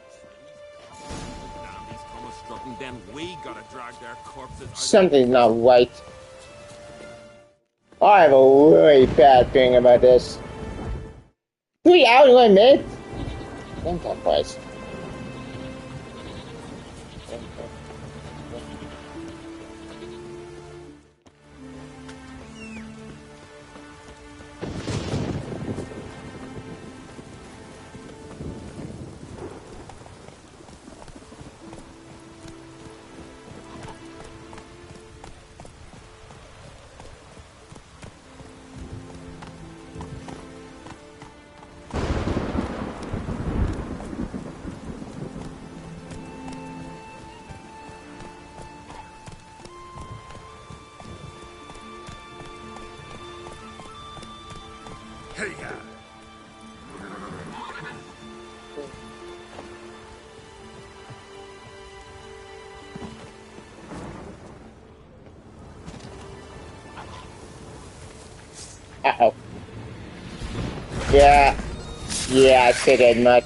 Then we gotta drag their corpses. Something's not right. I have a really bad feeling about this. 3 hours, 1 minute? Thank God, Christ. Uh-oh. Yeah. Yeah, I figured much.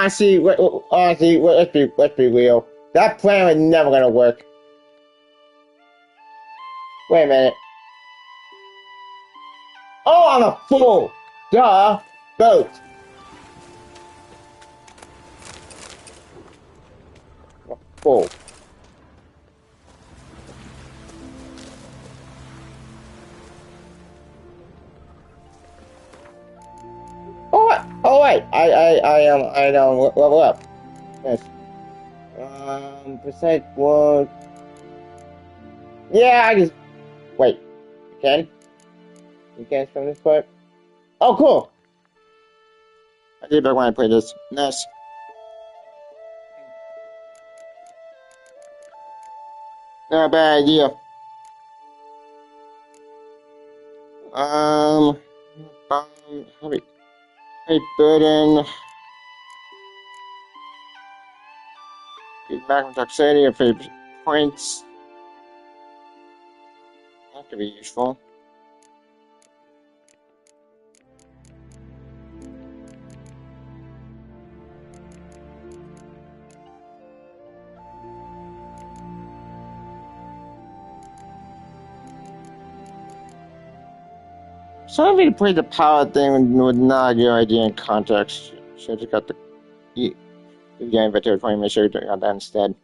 Honestly, let's be real. That plan was never gonna work. Wait a minute. Oh, I'm a fool! Duh! Boat! I'm a fool. Oh wait, I don't level up. Yes. Besides work. Yeah, I just wait. You can? You can from this part? Oh, cool! I did back when I played this. Nice. Not a bad idea. Hey, burden. Get back from toxicity or 50 points. That could be useful. So if you play the power thing with not a good idea in context, so I just got the inventory for me, make sure you got that instead.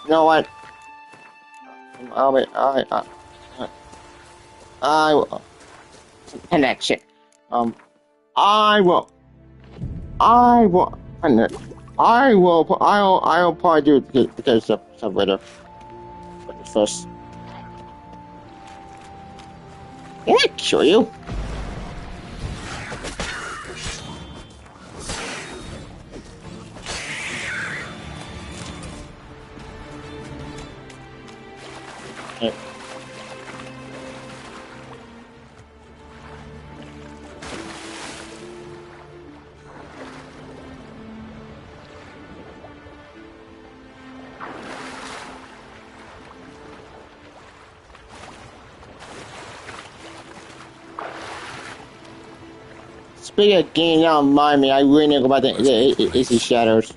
You know what? I will. Connection. I'll probably do the case of later. But first. Can I kill you? Speaking of game, don't mind me. I really know about the Icy Shadows.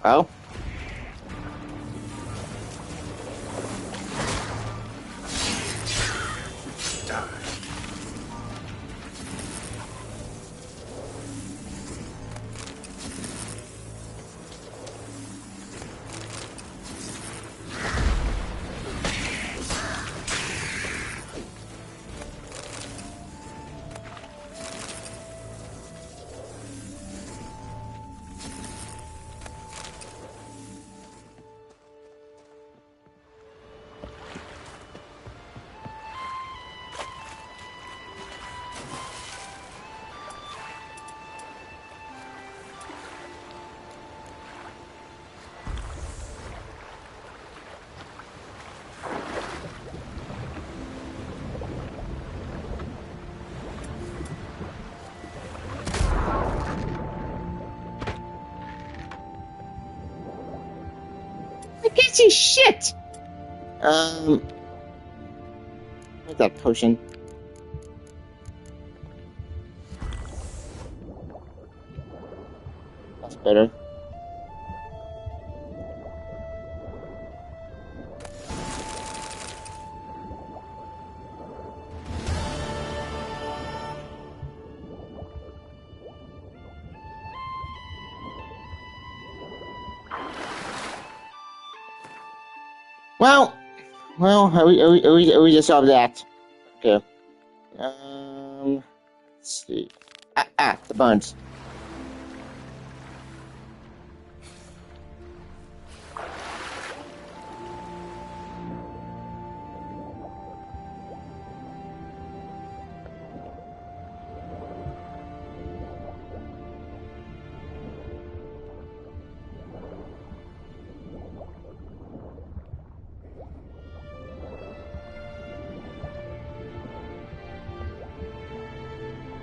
Oh? Piece of shit! What's that potion? That's better. Well, we just solved that. Okay. Let's see. The bones.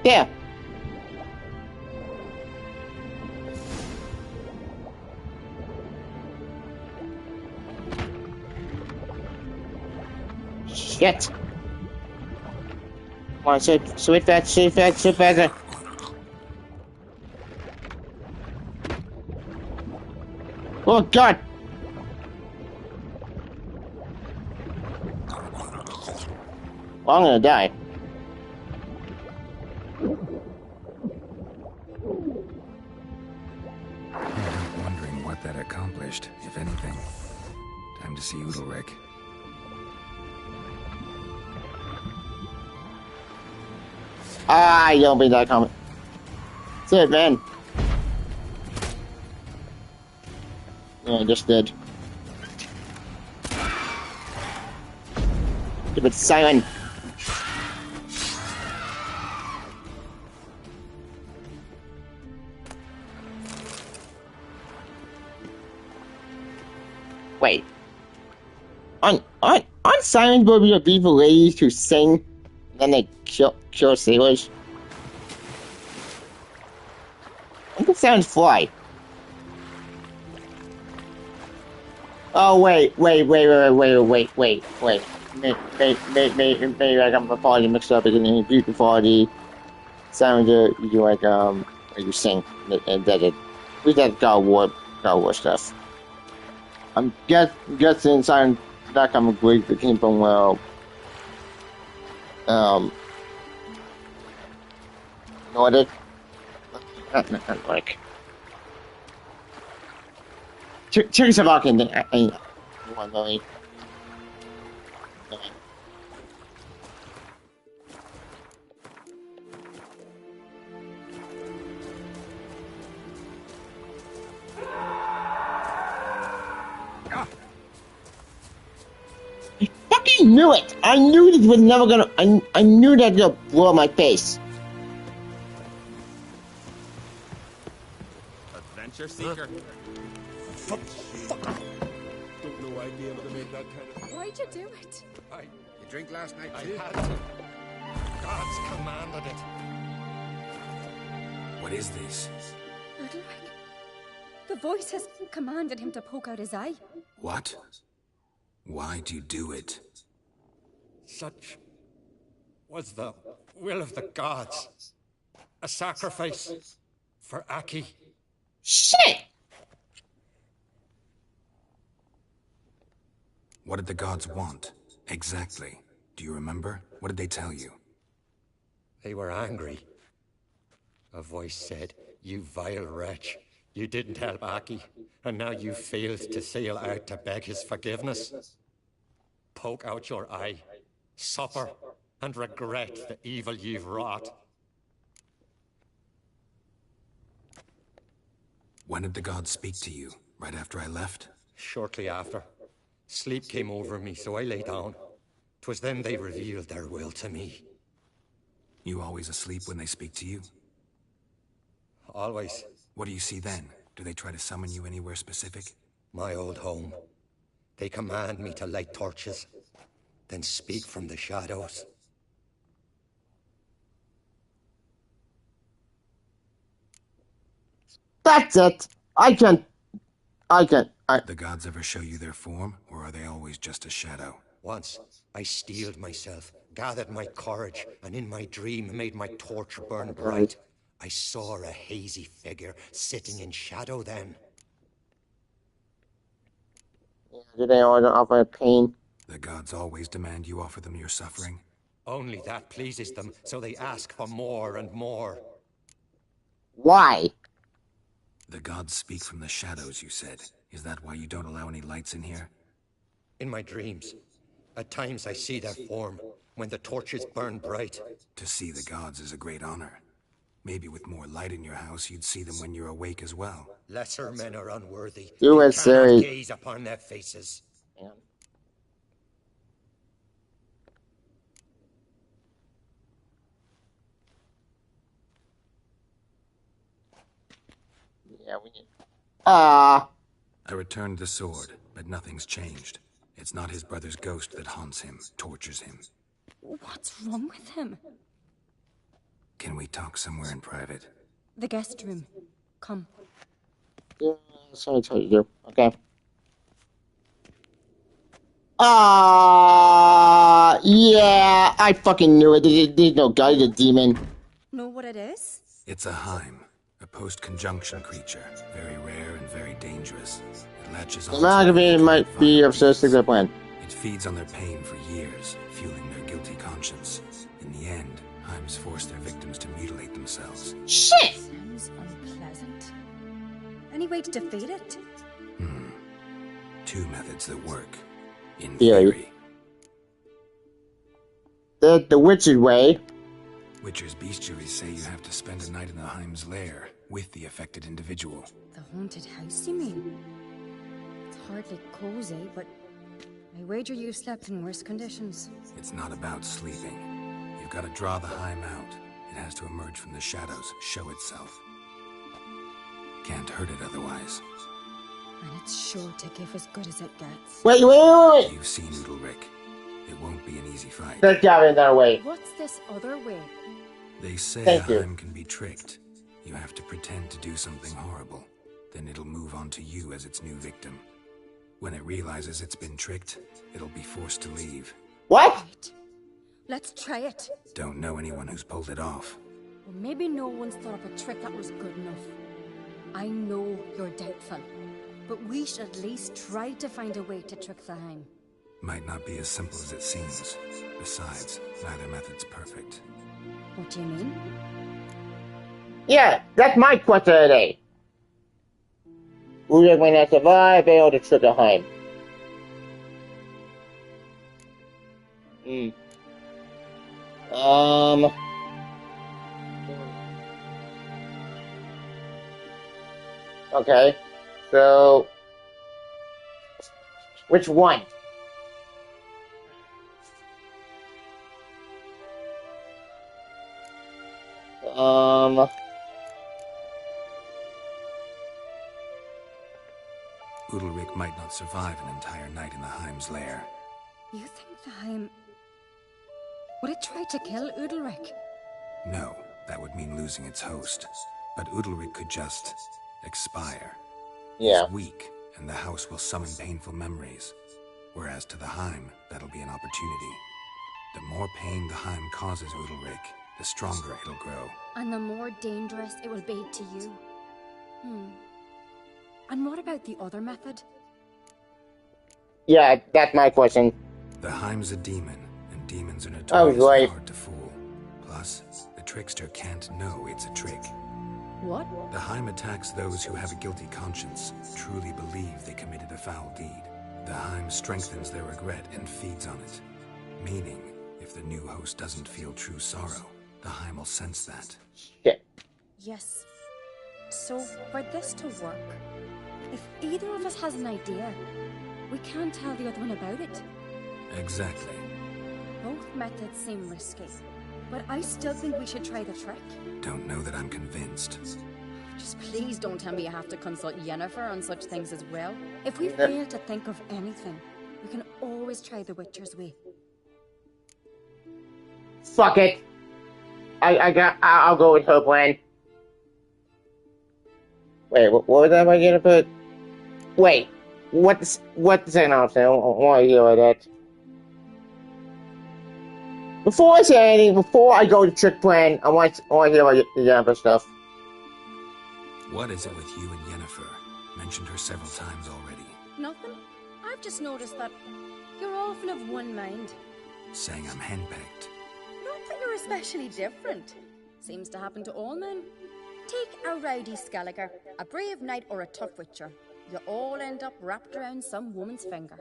Yeah. Shit. Come on, switch back. Oh, God. Well, I'm gonna die. Wondering what that accomplished, if anything. Time to see Udalryk. I don't think that comment. That's it, man. Yeah, I just did. Stupid Simon. Wait. Aren't Simons supposed to be beautiful ladies who sing, then they kill sailors? I think it sounds fly. Oh wait. Maybe I got my party mixed up because in beautiful party sounds you like you sing and that it we did God War stuff. I'm guessing Simon that kind of Greek that came from Nordic. Not Nordic. Czechoslovakian. I fucking knew it! I knew this was never gonna. I knew that gonna blow up my face. Adventure seeker. Fuck. Don't know I'd be able to make that kind of. Why'd you do it? You drink last night, I too? had to. God's commanded it. What is this? Udalric. The voice has commanded him to poke out his eye. What? Why'd you do it? Such was the will of the gods. A sacrifice for Aki. Shit! What did the gods want? Exactly. Do you remember? What did they tell you? They were angry. A voice said, "You vile wretch. You didn't help Aki, and now you failed to sail out to beg his forgiveness. Poke out your eye, suffer, and regret the evil you've wrought." When did the gods speak to you? Right after I left? Shortly after. Sleep came over me, so I lay down. 'Twas then they revealed their will to me. You always asleep when they speak to you? Always. What do you see then? Do they try to summon you anywhere specific? My old home. They command me to light torches, then speak from the shadows. That's it. I can. The gods ever show you their form, or are they always just a shadow? Once, I steeled myself, gathered my courage, and in my dream made my torch burn bright. I saw a hazy figure sitting in shadow then. Do they always offer pain? The gods always demand you offer them your suffering? Only that pleases them, so they ask for more and more. Why? The gods speak from the shadows, you said. Is that why you don't allow any lights in here? In my dreams. At times I see their form, when the torches burn bright. To see the gods is a great honor. Maybe with more light in your house, you'd see them when you're awake as well. Lesser men are unworthy. You You Siri. cannot gaze upon their faces. Yeah, we need. Ah. I returned the sword, but nothing's changed. It's not his brother's ghost that haunts him, tortures him. What's wrong with him? Can we talk somewhere in private? The guest room. Come. Yeah, sorry to tell you. Okay. Yeah, I fucking knew it. There's no god, he's a demon. Know what it is? It's a Heim, a post-conjunction creature. Very rare and very dangerous. It latches on. It might be of such a plan. It feeds on their pain for years, fueling their guilty conscience. In the end, Heims force their victims to mutilate themselves. Shit! Sounds unpleasant. Any way to defeat it? Two methods that work. In Theory. The Witcher's way. Witcher's bestiaries say you have to spend a night in the Heim's lair with the affected individual. The haunted house, you mean? It's hardly cozy, but I wager you've slept in worse conditions. It's not about sleeping. You've got to draw the Heim out. It has to emerge from the shadows, show itself. Can't hurt it otherwise. And it's sure to give as good as it gets. Wait! You've seen Udalric. It won't be an easy fight. Let's get in that way. What's this other way? They say Thank you. Heim can be tricked. You have to pretend to do something horrible. Then it'll move on to you as its new victim. When it realizes it's been tricked, it'll be forced to leave. What? Wait. Let's try it. Don't know anyone who's pulled it off. Well, maybe no one's thought up a trick that was good enough. I know you're doubtful, but we should at least try to find a way to trick the Heim. Might not be as simple as it seems. Besides, neither method's perfect. What do you mean? Yeah, that's my question today. Udrik may not survive, fail to trigger Heim. Okay, so which one? Udalryk might not survive an entire night in the Heim's lair. You think the Heim... would it try to kill Udalryk? No, that would mean losing its host. But Udalryk could just... expire. Yeah. He's weak, and the house will summon painful memories. Whereas to the Heim, that'll be an opportunity. The more pain the Heim causes Udalryk, the stronger it'll grow. And the more dangerous it will be to you. And what about the other method? Yeah, that's my question. The Heim's a demon, and demons are notoriously hard to fool. Plus, the trickster can't know it's a trick. What? The Heim attacks those who have a guilty conscience, truly believe they committed a foul deed. The Heim strengthens their regret and feeds on it. Meaning, if the new host doesn't feel true sorrow, the Heim will sense that. Shit. Yes. So, for this to work, if either of us has an idea, we can't tell the other one about it. Exactly. Both methods seem risky, but I still think we should try the trick. Don't know that I'm convinced. Just please don't tell me you have to consult Yennefer on such things as well. If we fail to think of anything, we can always try the Witcher's way. Fuck it. I'll go with her plan. Wait, what was that I gonna put? Wait, what the second option? I want to hear about that. Before I say anything, before I go to trick plan, I want to hear about the Yennefer stuff. What is it with you and Yennefer? Mentioned her several times already. Nothing. I've just noticed that you're often of one mind. Saying I'm henpecked. Not that you're especially different. Seems to happen to all men. Take a rowdy Skelliger, a brave knight, or a tough witcher. You all end up wrapped around some woman's finger.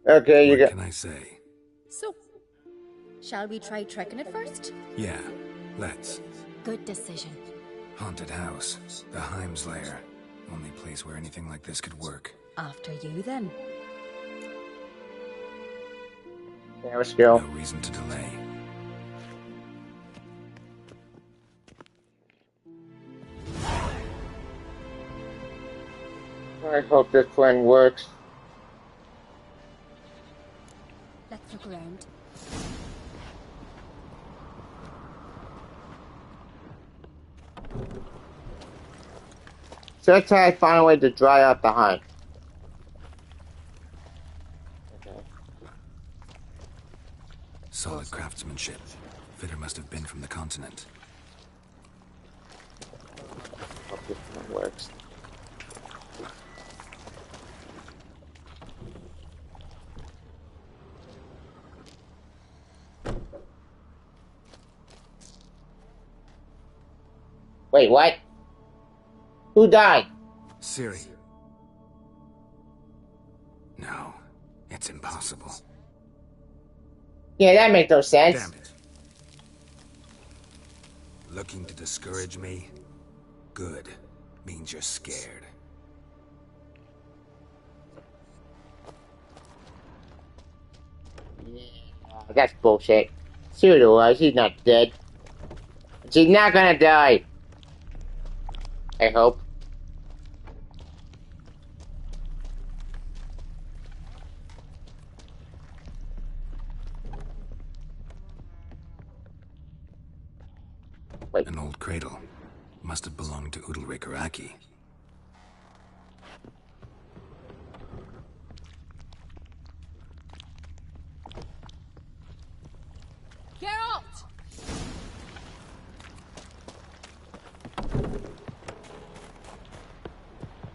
Okay, what can I say? So, shall we try tricking it first? Yeah, let's. Good decision. Haunted house, the Heim's lair. Only place where anything like this could work. After you, then. There we go. No reason to delay. I hope this plan works. Let's look around. So let's try to find a way to dry out the Heim. Okay. Solid craftsmanship. Fitter must have been from the continent. Hope this plan works. Wait, what? Who died? Ciri. No, it's impossible. Yeah, that makes no sense. Damn it. Looking to discourage me? Good. Means you're scared. Yeah, that's bullshit. Ciri was, she's not dead. She's not gonna die. I hope. Wait. An old cradle. Must have belonged to Udalryk or Aki. Geralt!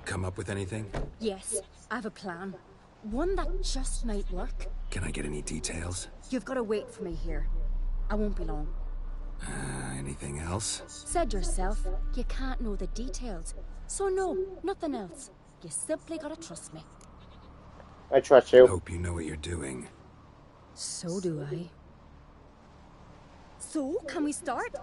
Come up with anything? Yes, I have a plan. One that just might work. Can I get any details? You've got to wait for me here. I won't be long. Anything else? Said yourself, you can't know the details. So no, nothing else. You simply gotta trust me. I trust you. Hope you know what you're doing. So do I. So, can we start?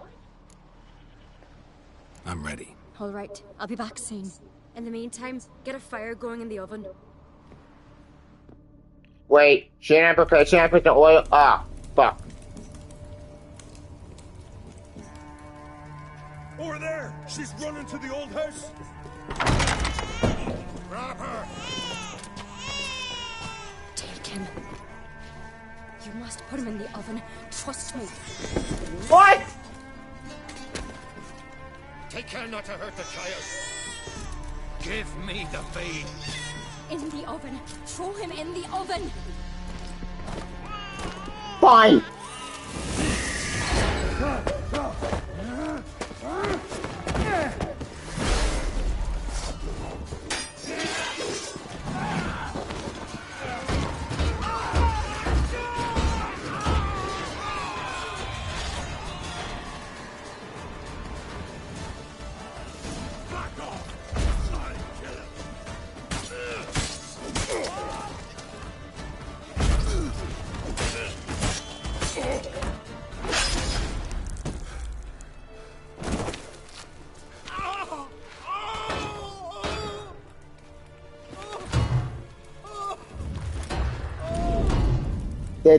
I'm ready. All right, I'll be back soon. In the meantime, get a fire going in the oven. Wait, she didn't put the oil. Ah, fuck. Over there! She's running to the old house! Grab her! Take him. You must put him in the oven. Trust me. What? Take care not to hurt the child. Give me the feed. In the oven. Throw him in the oven. Fine.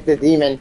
The demon.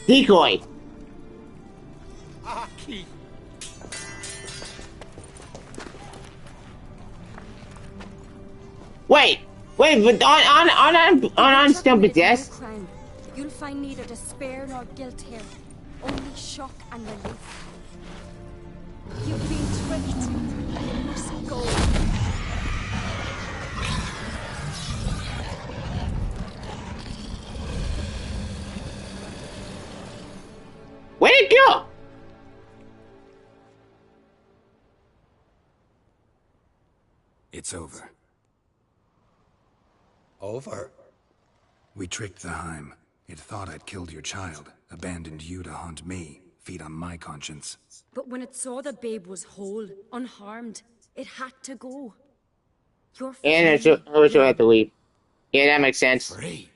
Decoy. Aki. Wait, but on still possessed. You'll find neither despair nor guilt here, only shock and relief. You've been tricked. You must go. Where'd it go? It's over. Over? We tricked the Heim. It thought I'd killed your child, abandoned you to haunt me, feed on my conscience. But when it saw the babe was whole, unharmed, it had to go. You're free. And it also had to leave. Yeah, that makes sense. Free.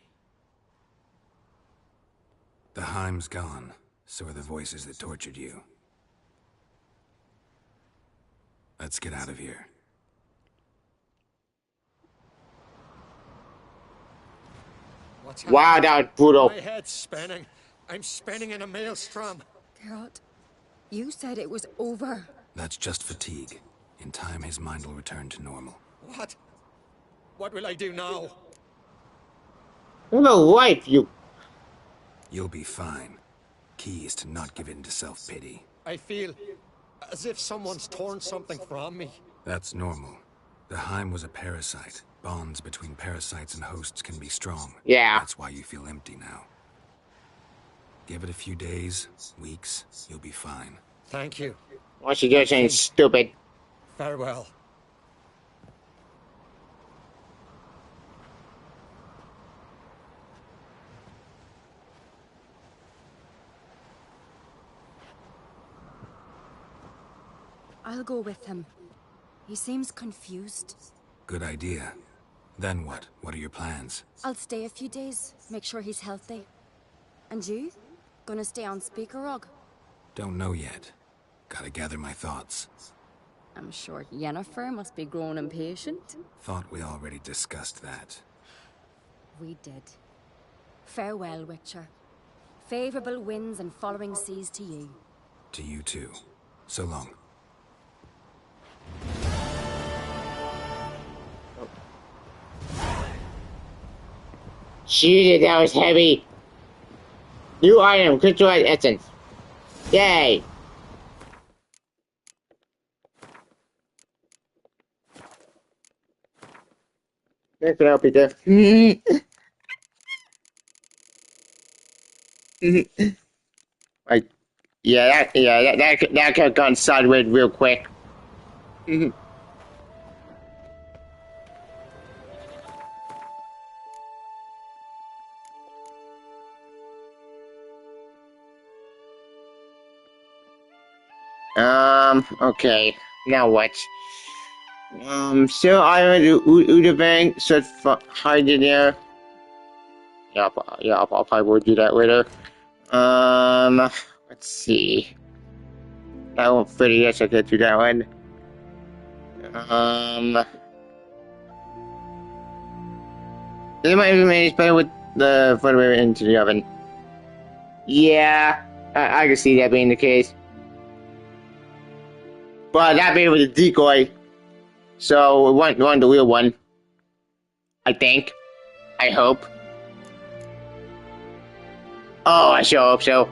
The Heim's gone. So are the voices that tortured you. Let's get out of here. Wow, that was brutal. My head's spinning. I'm spinning in a maelstrom. Geralt, you said it was over. That's just fatigue. In time, his mind will return to normal. What? What will I do now? You're a wife, you. You'll be fine. Key is to not give in to self-pity. I feel as if someone's torn something from me. That's normal. The Heim was a parasite. Bonds between parasites and hosts can be strong. Yeah. That's why you feel empty now. Give it a few days, weeks, you'll be fine. Thank you. Once you do something stupid. Farewell. I'll go with him. He seems confused. Good idea. Then what? What are your plans? I'll stay a few days, make sure he's healthy. And you? Gonna stay on Speaker Rug? Don't know yet. Gotta gather my thoughts. I'm sure Yennefer must be growing impatient. Thought we already discussed that. We did. Farewell, Witcher. Favorable winds and following seas to you. To you too. So long. Jesus, that was heavy. New item, crystallized essence. Yay! Thanks for that, Peter. Like, that could have gone sideways real quick. Okay. Now what? Still iron Udavang, search for hide in there. Yeah, I'll probably do that later. Let's see. That won't fit. Yes, I could do that one. It might be made better with the footwear into the oven. Yeah, I can see that being the case. But that being with the decoy, so we want the real one. I think. I hope. Oh, I sure hope so.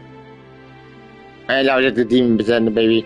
And that was just the demon possessing the baby.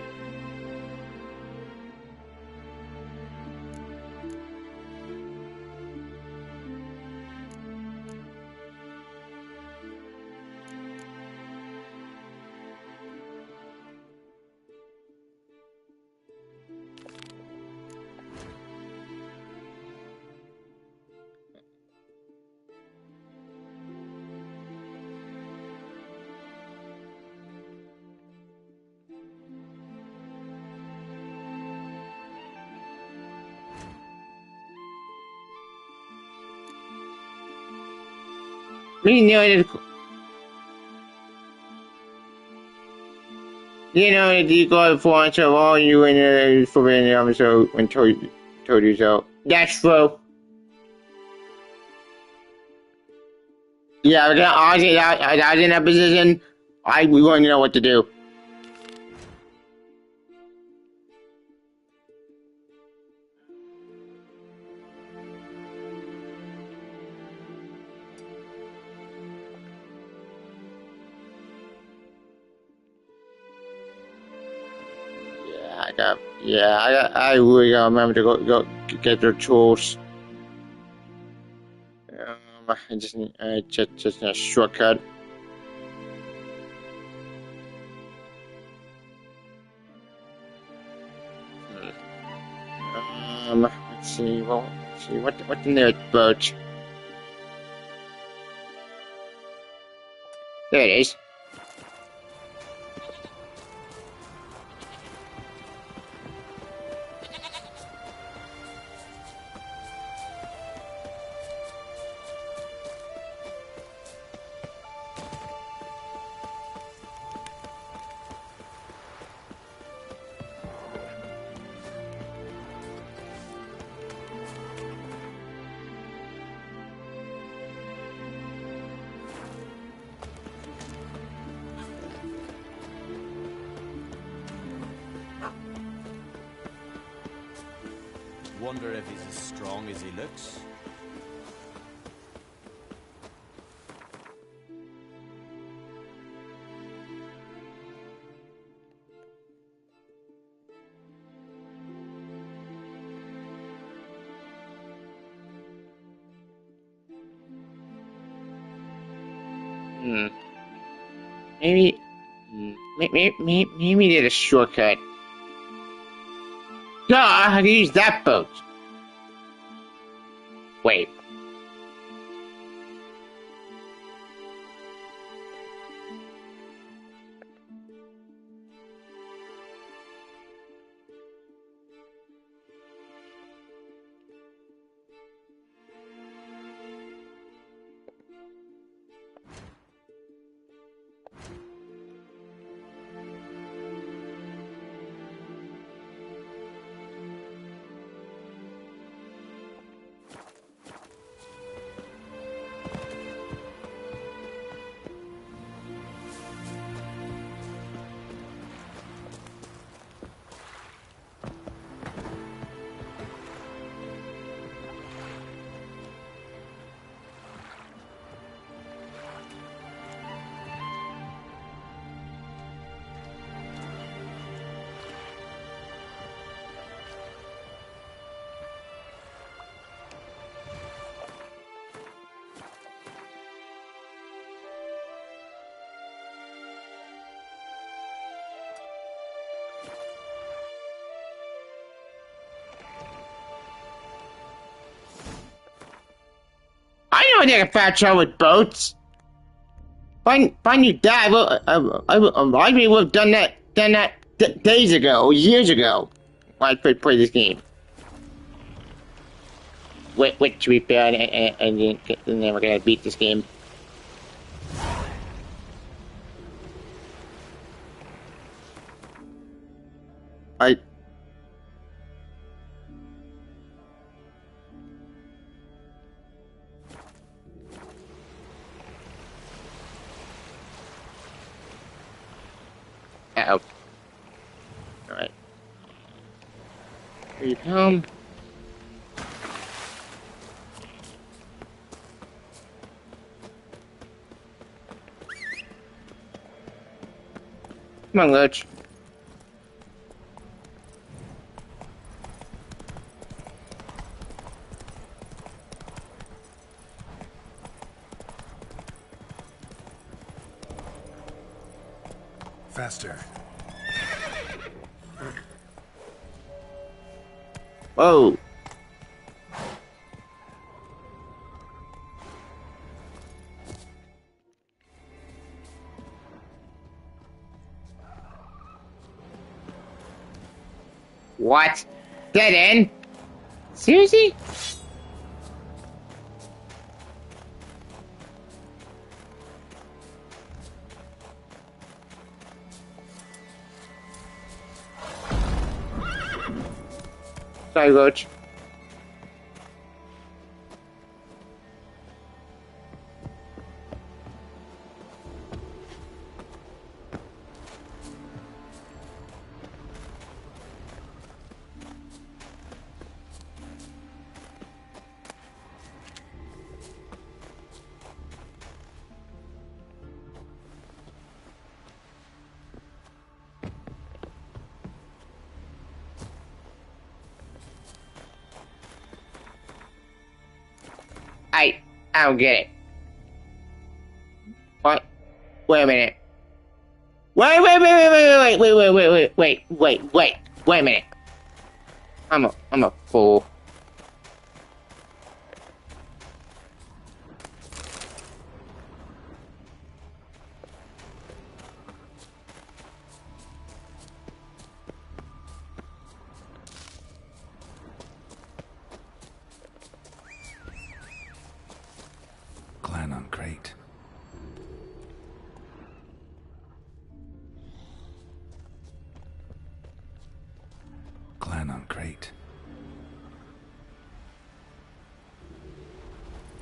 You know, the decoy for so all you in the forbidden episode when told you so. That's true. Yeah, honestly, I was in that position. We wouldn't know what to do. I really gotta remember to go get their tools. I just need just a shortcut. Let's see. Well, let's see what's in their boat. There it is. Wonder if he's as strong as he looks. Maybe did a shortcut. No, I can use that boat. Wait. don't think a fat trouble with boats. Find you die. I would have done that days ago, years ago. When I first played this game. Which to be fair, I never gonna beat this game. Uh-oh. Alright. Here you come. Come on, Lurch. Faster. Whoa. What? Dead end? Seriously? Sorry, Roach. I don't get it. What? Wait a minute. Wait a minute. I'm a fool. Clan on Crate. Clan on Crate.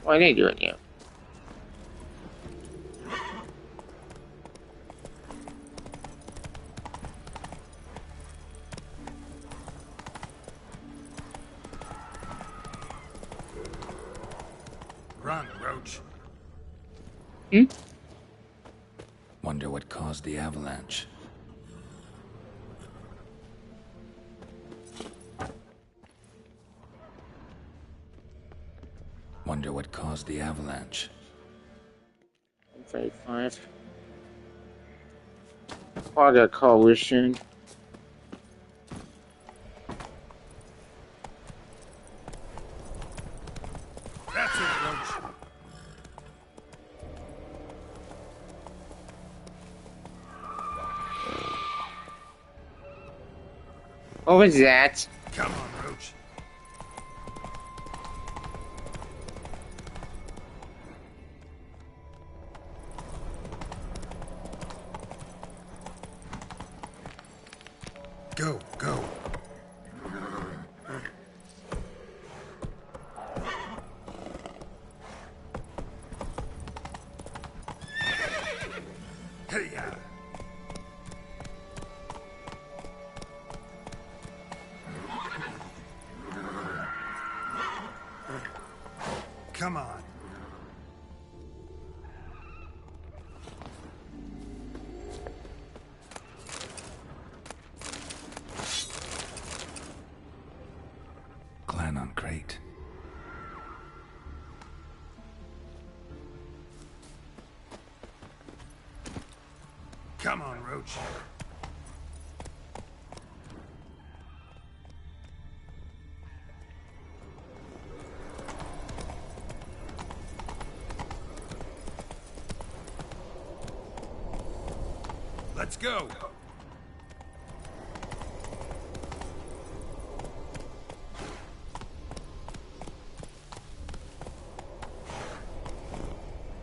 What are they doing here? Run, Roach. Wonder what caused the avalanche. Wonder what caused the avalanche. 35. Oh, I got a call real soon. That's it, Roach. What was that? Come on, Roach. Go, go. Hey-ya. Come on. Clan on Crate. Come on, Roach. Let's go.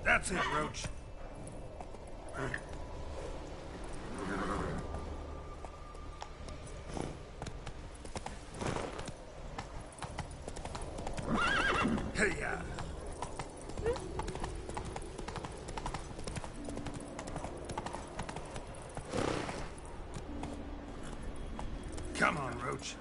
That's it, Roach. Hey-ya. Come on, Roach.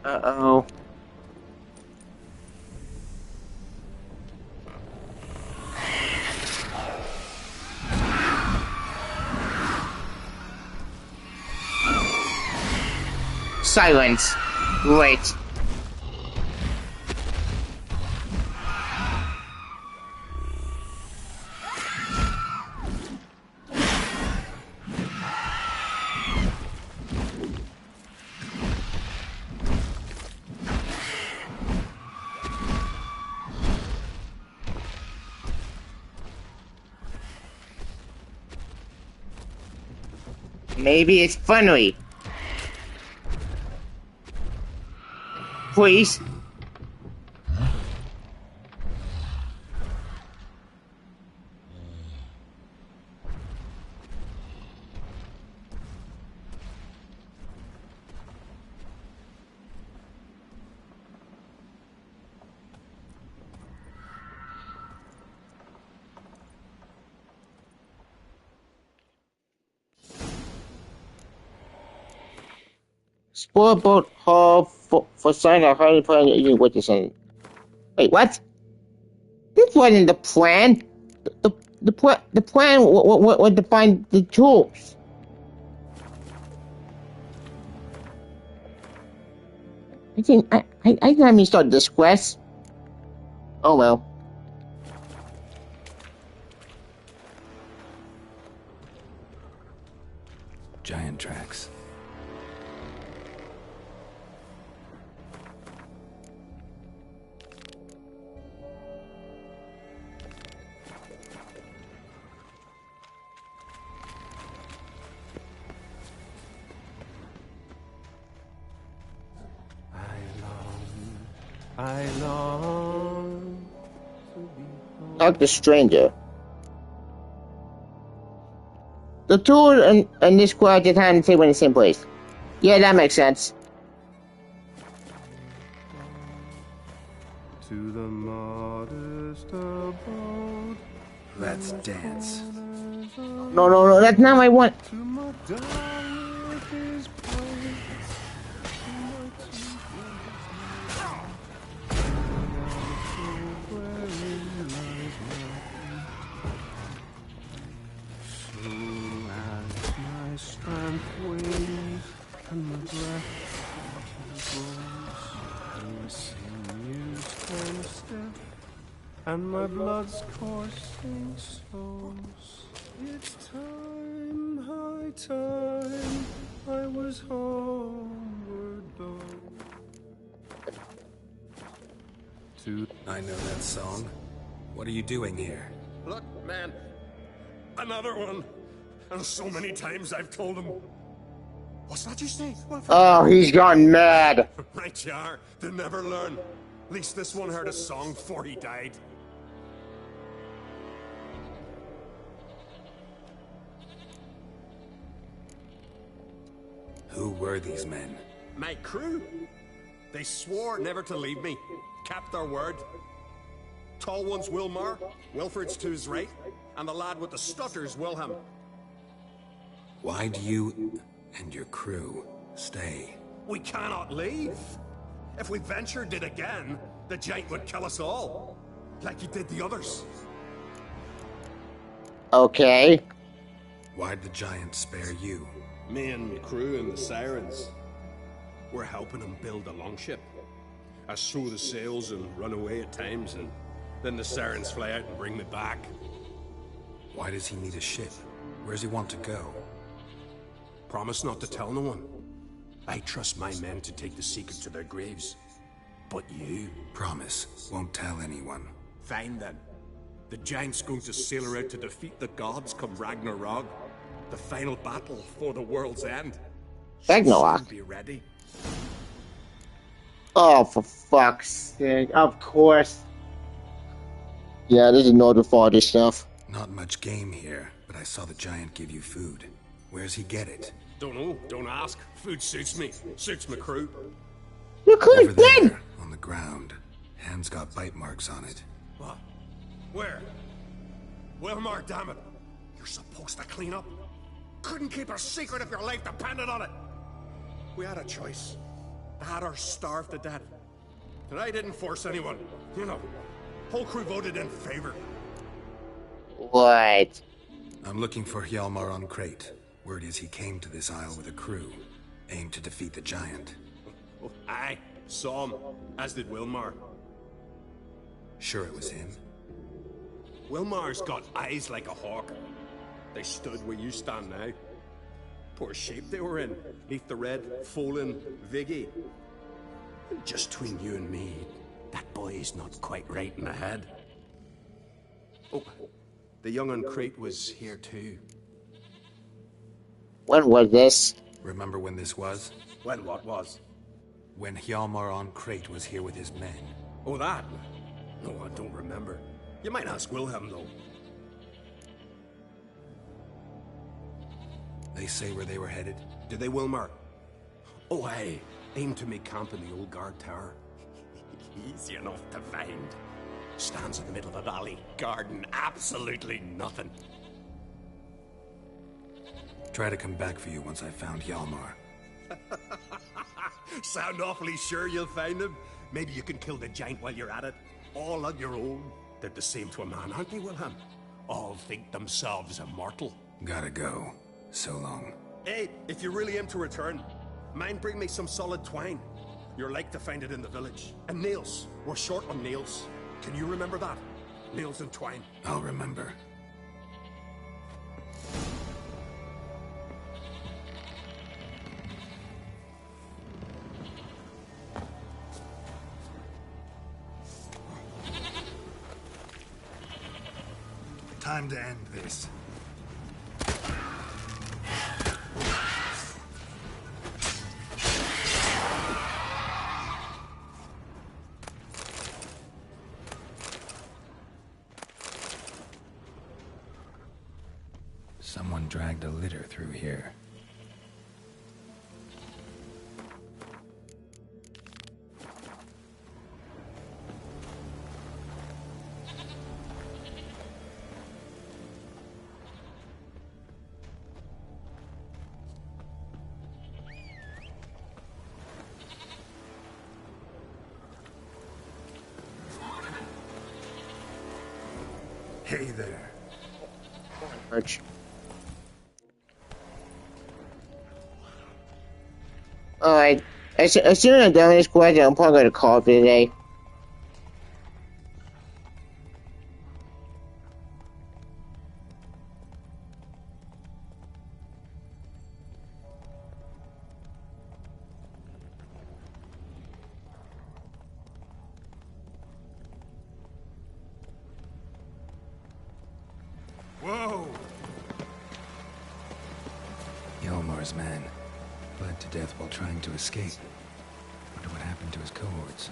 Uh-oh. Silence. Wait. Maybe it's funny. Please. Spoilboat hull for sign of highly plan using witnessing. Wait, what? This wasn't the plan. The plan was to find the tools. I didn't have me start this quest. Oh well. Giant tracks. I long to be home. Dr. Stranger. The tool and this quad just happened to take in the same place. Yeah, that makes sense. To the modest abode. Let's dance. No, that's not what I want. To my darling with his praise. Strength wanes and my breath grows, and my sinews turn stiff, and my blood's coursing slows. It's time, high time, I was homeward bound. I know that song. What are you doing here? Look, man. Another one. And so many times I've told him. What's that you say? Oh, he's gone mad. Right you are. They never learn. At least this one heard a song before he died. Who were these men? My crew. They swore never to leave me. Kept their word. Tall one's Wilmar, Wilfred's to his right, and the lad with the stutter's Wilhelm. Why do you and your crew stay? We cannot leave. If we ventured it again, the giant would kill us all, like he did the others. Okay. Why'd the giant spare you? Me and the crew and the Sirens. We're helping him build a longship. I sew the sails and run away at times, and then the Sirens fly out and bring me back. Why does he need a ship? Where's he want to go? Promise not to tell no one. I trust my men to take the secret to their graves. but you. Promise, won't tell anyone. Fine then. The giant's going to sail her out to defeat the gods come Ragnarok. The final battle for the world's end. Ragnarok? Be ready. Oh, for fuck's sake. Of course. Yeah, this is Northern Father stuff. Not much game here, but I saw the giant give you food. Where's he get it? Don't know, don't ask. Food suits me. Suits my crew. Your crew's dead! On the ground. Hands got bite marks on it. What? Where? Wilmar, damn it. You're supposed to clean up. Couldn't keep a secret if your life depended on it. We had a choice. The Hatters starved to death. And I didn't force anyone. You know, whole crew voted in favor. What? I'm looking for Hjalmar on Crate. Word is he came to this isle with a crew. Aimed to defeat the giant. Oh, aye, saw him. As did Wilmar. Sure it was him? Wilmar's got eyes like a hawk. They stood where you stand now. Poor shape they were in. Neath the red, Folin, Viggy. Just between you and me, that boy's not quite right in the head. Oh, the young on Crate was here too. When was this? Remember when this was? When what was? When Hjalmar on Crate was here with his men. Oh, that? No, I don't remember. You might ask Wilhelm, though. They say where they were headed? Did they, Wilmar? Oh, aye. Aim to make camp in the old guard tower. Easy enough to find. Stands in the middle of a valley. Garden, absolutely nothing. Try to come back for you once I found Hjalmar. Sound awfully sure you'll find him? Maybe you can kill the giant while you're at it. All on your own. They're the same to a man, aren't they, Wilhelm? All think themselves immortal. Gotta go. So long. Hey, if you really aim to return, mind bring me some solid twine. You're like to find it in the village. And nails. We're short on nails. Can you remember that? Nails and twine. I'll remember. Time to end this. Someone dragged a litter through here. Hey there. Arch. Alright, as soon as I'm done with this question, I'm probably going to call it for today. Whoa! Hjalmar's man. Bled to death while trying to escape. Wonder what happened to his cohorts.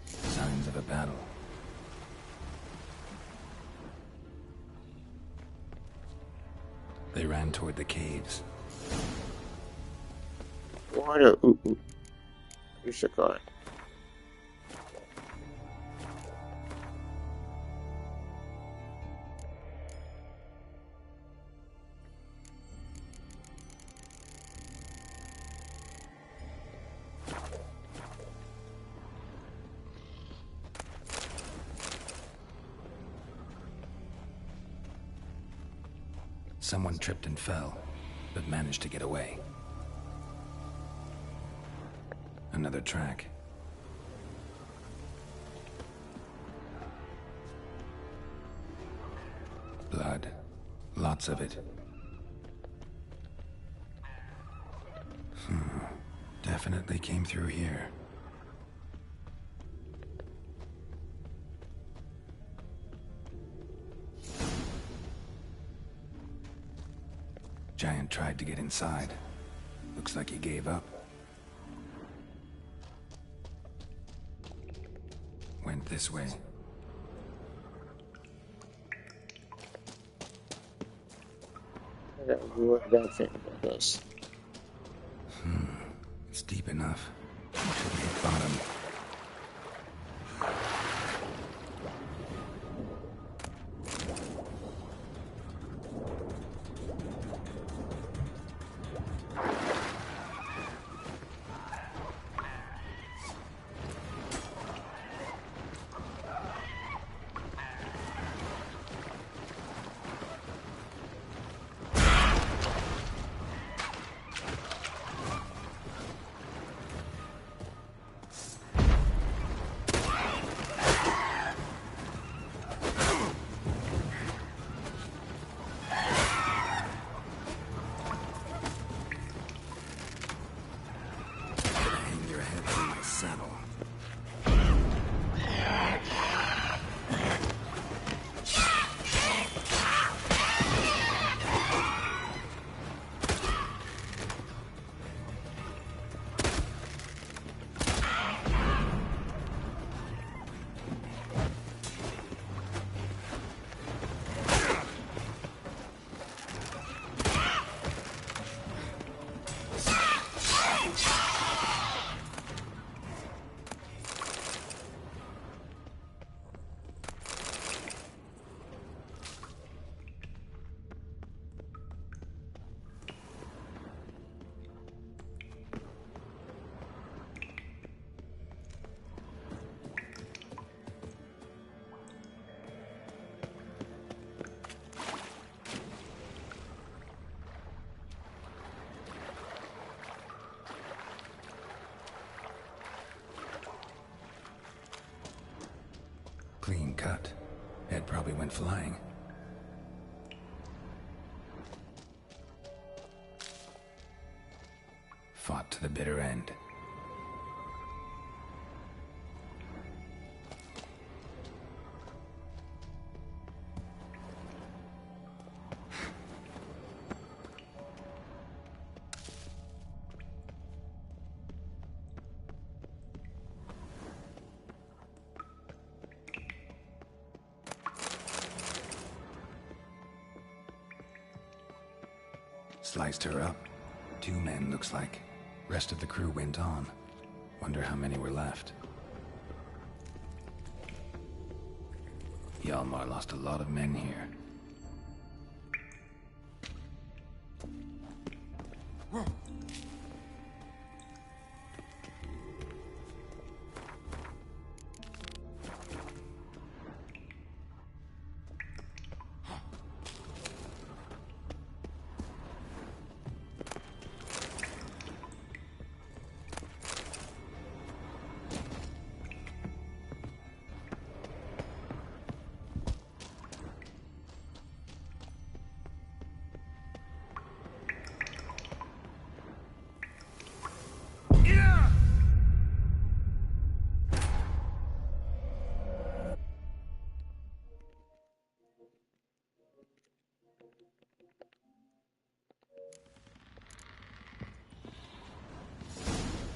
Signs of a battle. They ran toward the caves. What a where's the guy? Someone tripped and fell, but managed to get away. Another track. lots of it. Definitely came through here. Giant tried to get inside. Looks like he gave up. Went this way. That's it. This. It's deep enough. Should be at bottom. Clean cut. Head probably went flying. Fought to the bitter end. Sliced her up. 2 men, looks like. Rest of the crew went on. Wonder how many were left. Hjalmar lost a lot of men here.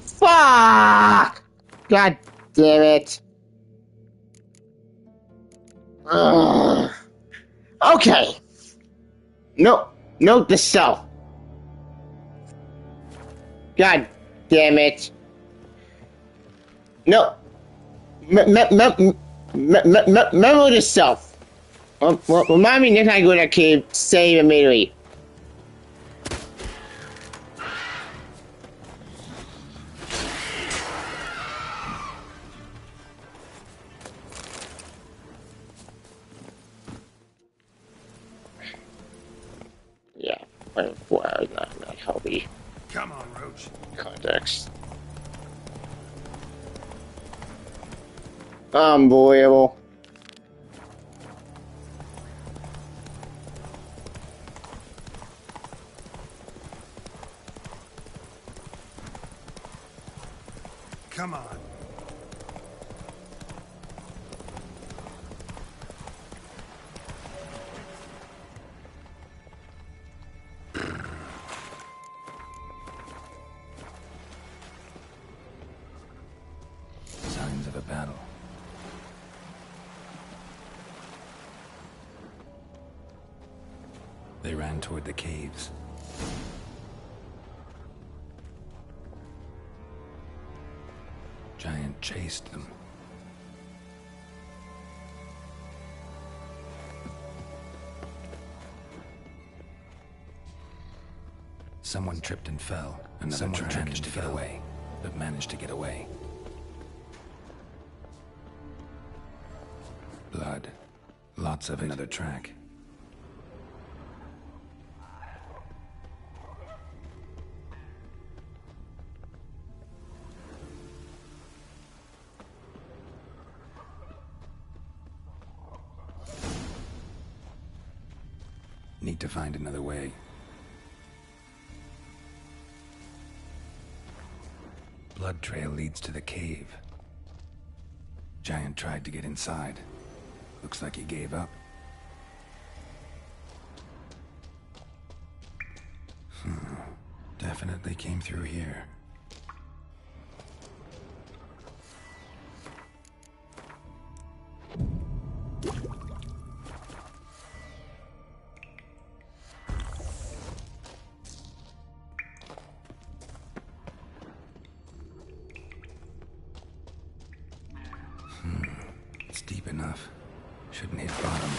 Fuck! God damn it. Ugh. Okay. Note the self. God damn it. No. Memo to self. Remind me next time I go to that cave, save immediately. Yeah, 4 hours, not healthy. Come on, Roach. Context. Unbelievable. battle. They ran toward the caves. Giant chased them. Someone tripped and fell. Someone managed to get away, but managed to get away. Blood. Lots of it. Another track. Need to find another way. Blood trail leads to the cave. Giant tried to get inside. Looks like he gave up. Definitely came through here. It's deep enough. Shouldn't hit bottom.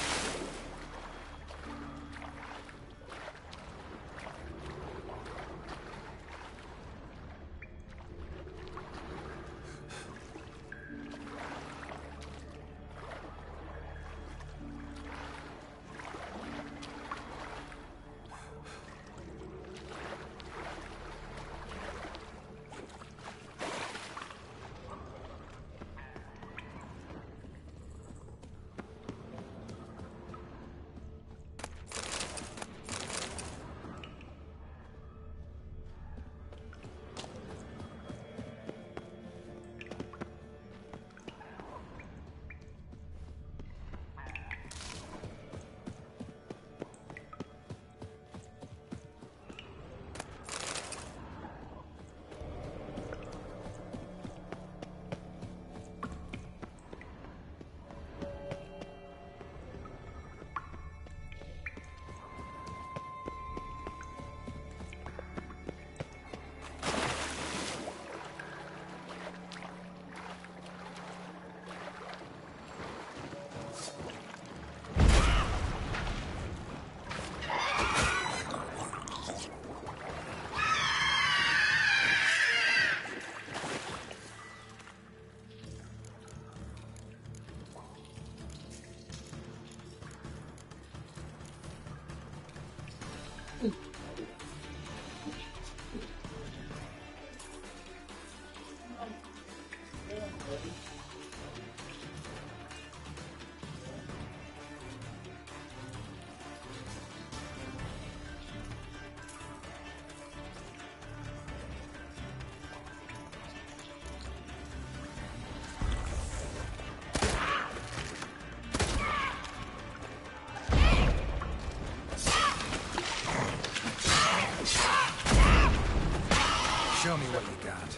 Show me what you got.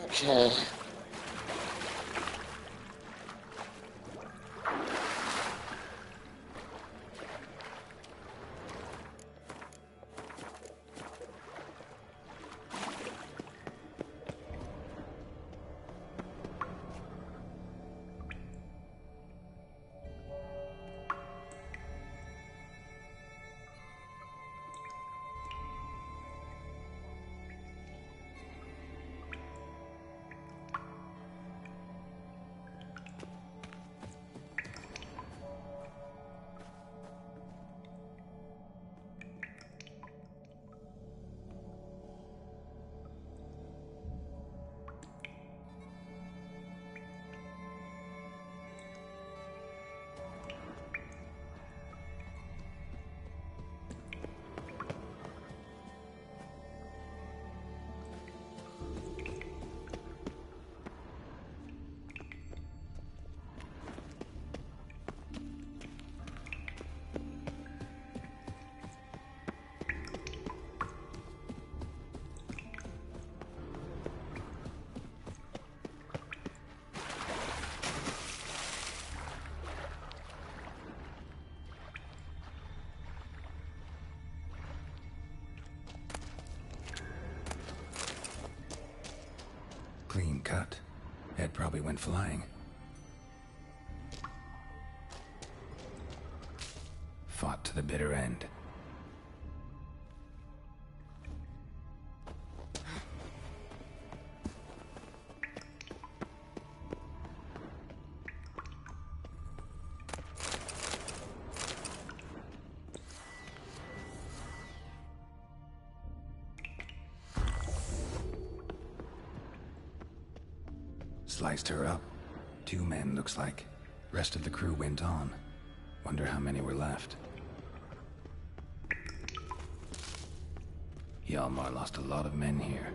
Okay. probably went flying. Fought to the bitter end. Sliced her up. 2 men, looks like. Rest of the crew went on. Wonder how many were left. Hjalmar lost a lot of men here.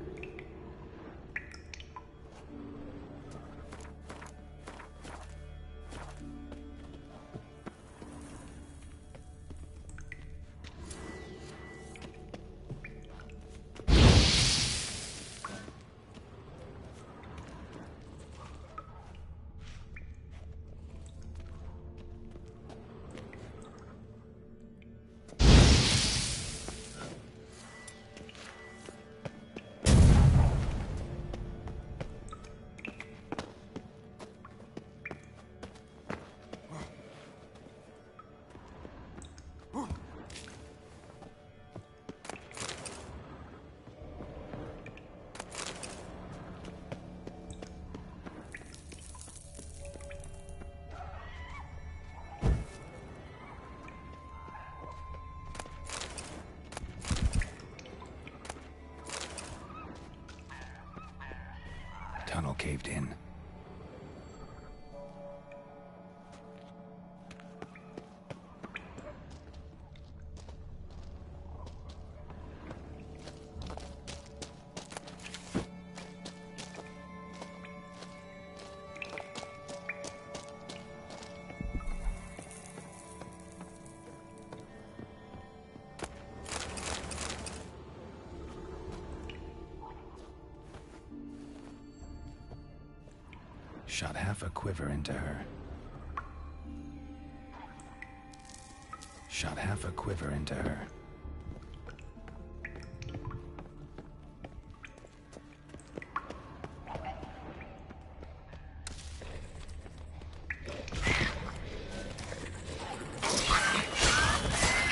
Tunnel caved in. Shot half a quiver into her. Shot half a quiver into her.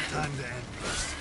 Time to end this.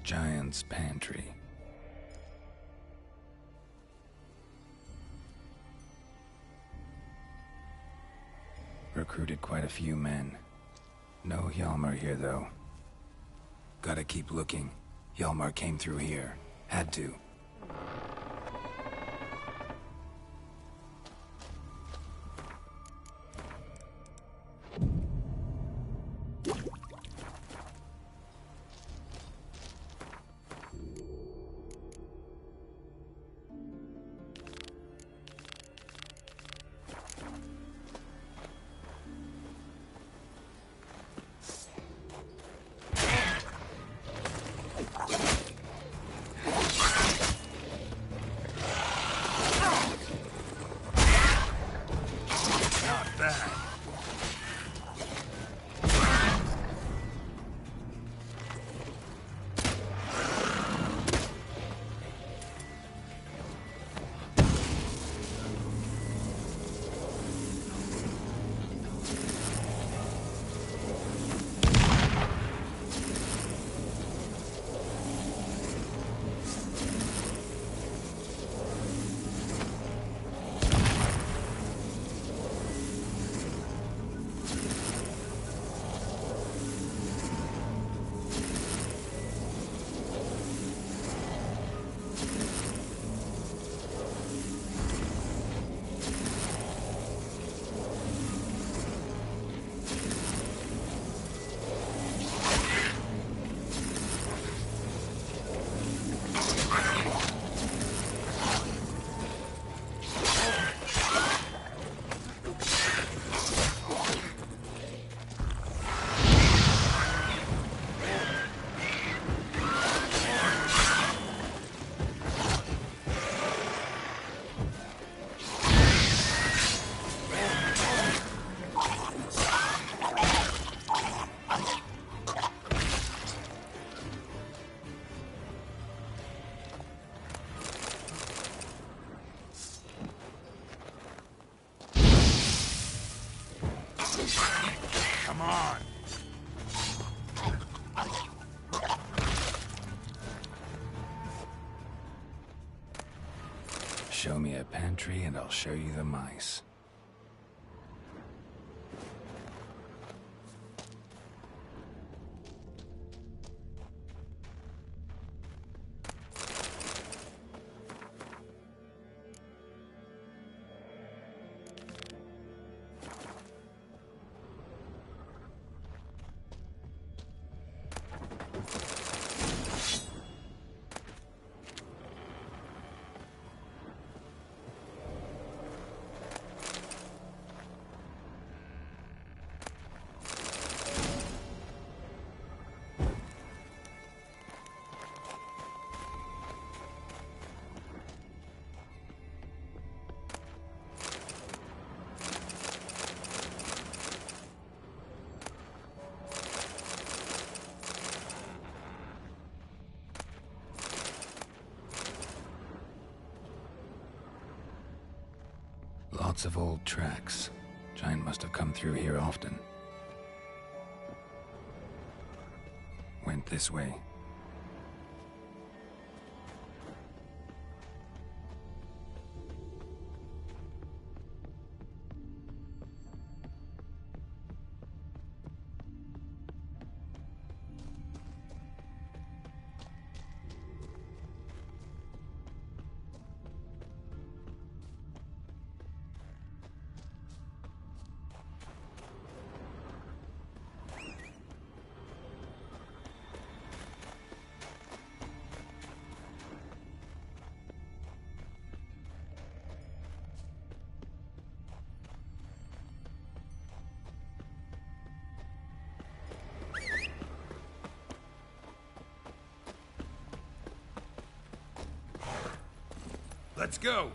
Giant's Pantry. Recruited quite a few men. No Hjalmar here, though. Gotta keep looking. Hjalmar came through here. Had to. Come on. Show me a pantry and I'll show you the mice. Lots of old tracks. Giant must have come through here often. Went this way. Let's go.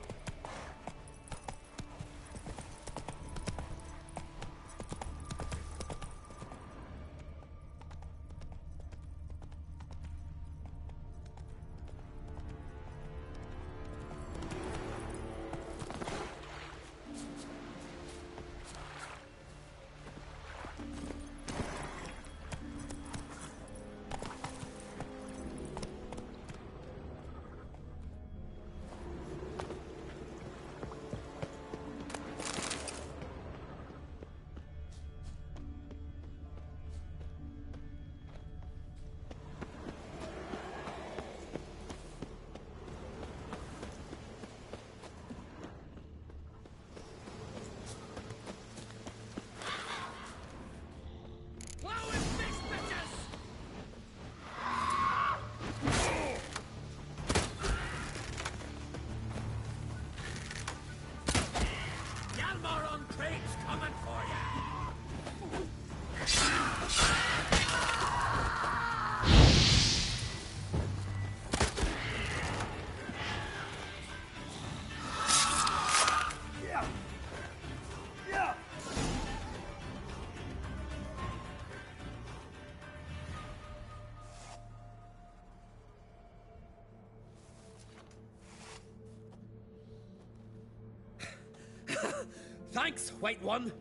Thanks, White One.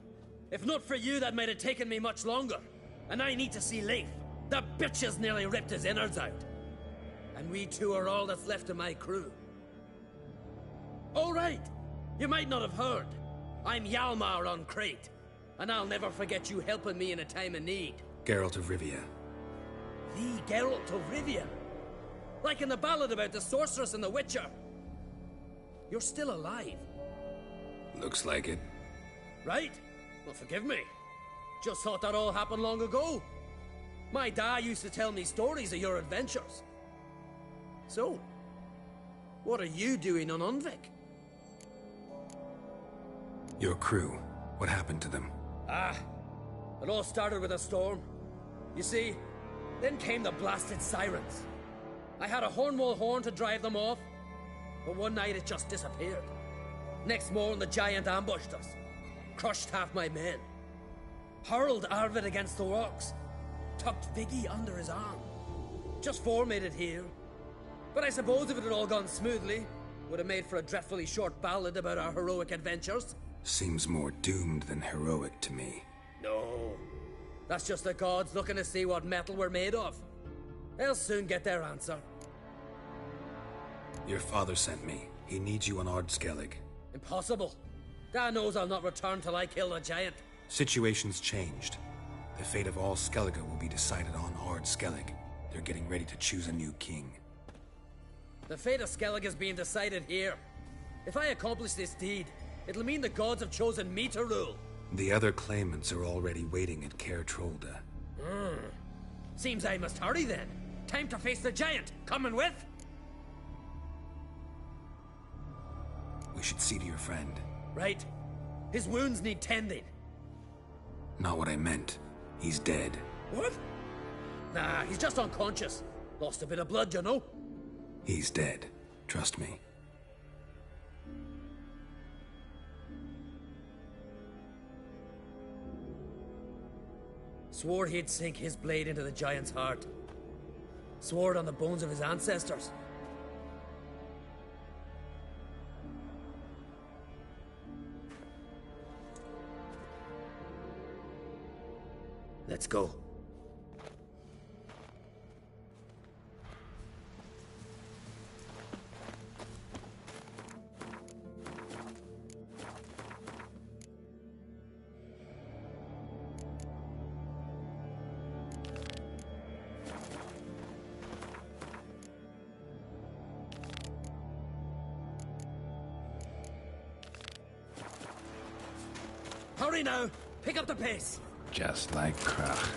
If not for you, that might have taken me much longer. And I need to see Leif. The bitch has nearly ripped his innards out. And we two are all that's left of my crew. All right. You might not have heard. I'm Hjalmar on Crete. And I'll never forget you helping me in a time of need. Geralt of Rivia. The Geralt of Rivia? Like in the ballad about the sorceress and the witcher. You're still alive. Looks like it. Right? Well, forgive me. Just thought that all happened long ago. My dad used to tell me stories of your adventures. So, what are you doing on Unvik? Your crew. What happened to them? It all started with a storm. You see, then came the blasted sirens. I had a Hornwall horn to drive them off, but one night it just disappeared. Next morning the giant ambushed us, crushed half my men, hurled Arvid against the rocks, tucked Viggy under his arm. Just four made it here. But I suppose if it had all gone smoothly, would have made for a dreadfully short ballad about our heroic adventures. Seems more doomed than heroic to me. No. That's just the gods looking to see what metal we're made of. They'll soon get their answer. Your father sent me. He needs you on Ard Skellig. Impossible. Dad knows I'll not return till I kill the giant. Situation's changed. The fate of all Skellige will be decided on Ard Skellig. They're getting ready to choose a new king. The fate of Skellig is being decided here. If I accomplish this deed, it'll mean the gods have chosen me to rule. The other claimants are already waiting at Caer Trolda. Seems I must hurry then. Time to face the giant. Coming with? We should see to your friend. Right. His wounds need tending. Not what I meant. He's dead. What? Nah, he's just unconscious. Lost a bit of blood, you know. He's dead. Trust me. Swore he'd sink his blade into the giant's heart. Swore it on the bones of his ancestors. Let's go. Hurry now! Pick up the pace! Just like Krach.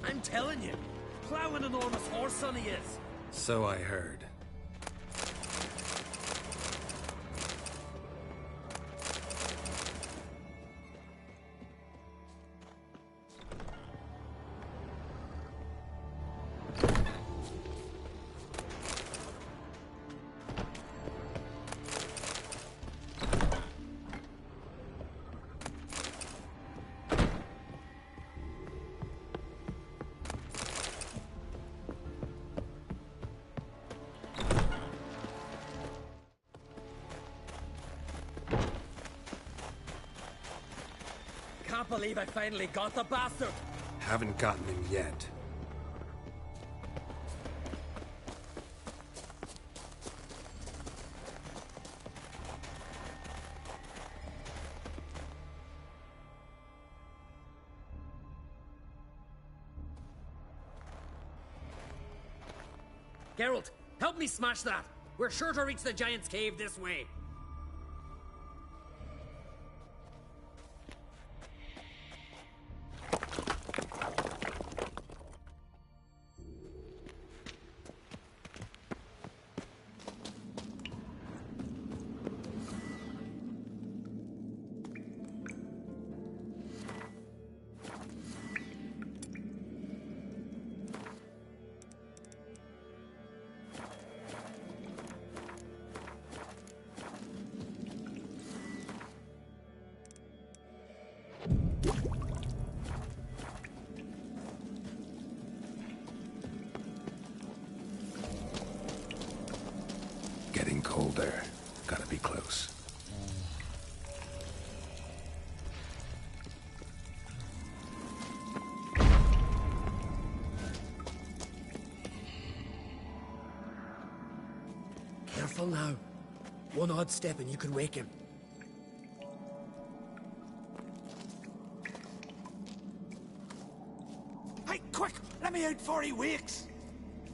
I'm telling you, plow an enormous horse son he is. So I heard. Can't believe I finally got the bastard. Haven't gotten him yet. Geralt, help me smash that. We're sure to reach the giant's cave this way. getting colder. Gotta be close. Careful now. One odd step and you can wake him. Hey, quick! Let me out before he wakes!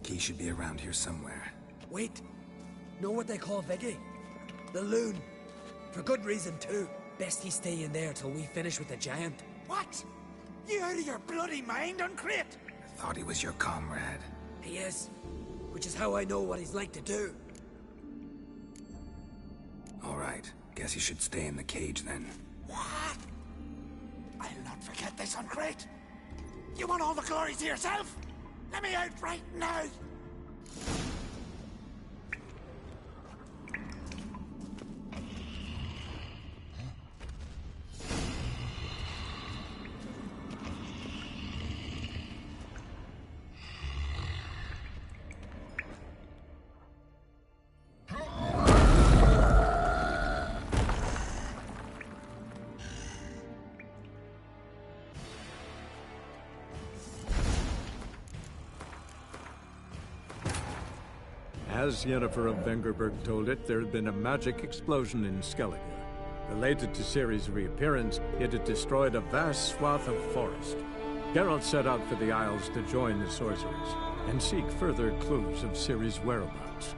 Key should be around here somewhere. Wait. Know what they call Viggy? The loon. For good reason, too. Best he stay in there till we finish with the giant. What? You out of your bloody mind, Uncrate? I thought he was your comrade. He is. Which is how I know what he's like to do. All right. Guess you should stay in the cage then. What? I'll not forget this, Uncrate. You want all the glory to yourself? Let me out right now! As Yennefer of Vengerberg told it, there had been a magic explosion in Skellige. Related to Ciri's reappearance, it had destroyed a vast swath of forest. Geralt set out for the Isles to join the sorcerers and seek further clues of Ciri's whereabouts.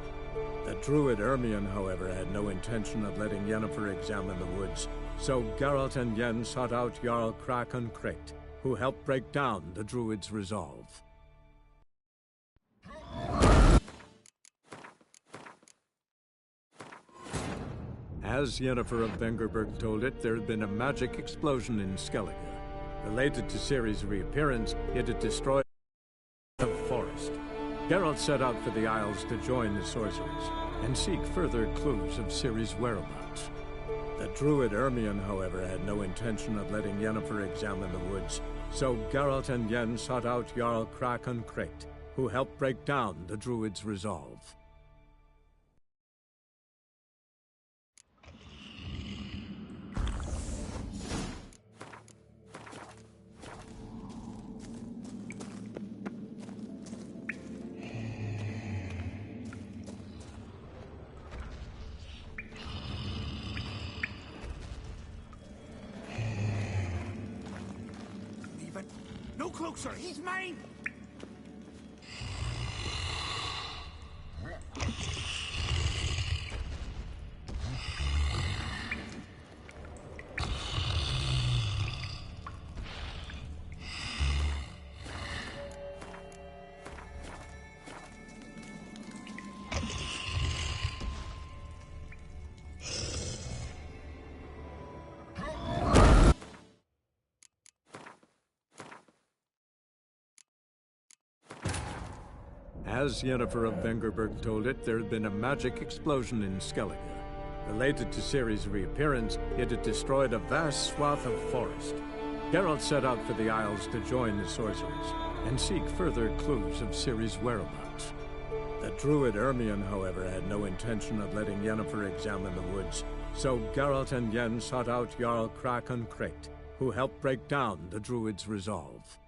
The druid Ermion, however, had no intention of letting Yennefer examine the woods, so Geralt and Yen sought out Jarl Krakon Krayt, who helped break down the druid's resolve. As Yennefer of Vengerberg told it, there had been a magic explosion in Skellige. Related to Ciri's reappearance, it had destroyed the forest. Geralt set out for the Isles to join the sorcerers and seek further clues of Ciri's whereabouts. The druid Ermion, however, had no intention of letting Yennefer examine the woods, so Geralt and Yen sought out Jarl Krakon Krayt, who helped break down the druid's resolve. No closer, he's mine! As Yennefer of Vengerberg told it, there had been a magic explosion in Skellige. Related to Ciri's reappearance, it had destroyed a vast swath of forest. Geralt set out for the Isles to join the sorcerers and seek further clues of Ciri's whereabouts. The druid Ermion, however, had no intention of letting Yennefer examine the woods, so Geralt and Yen sought out Jarl Krakon Krayt, who helped break down the druid's resolve.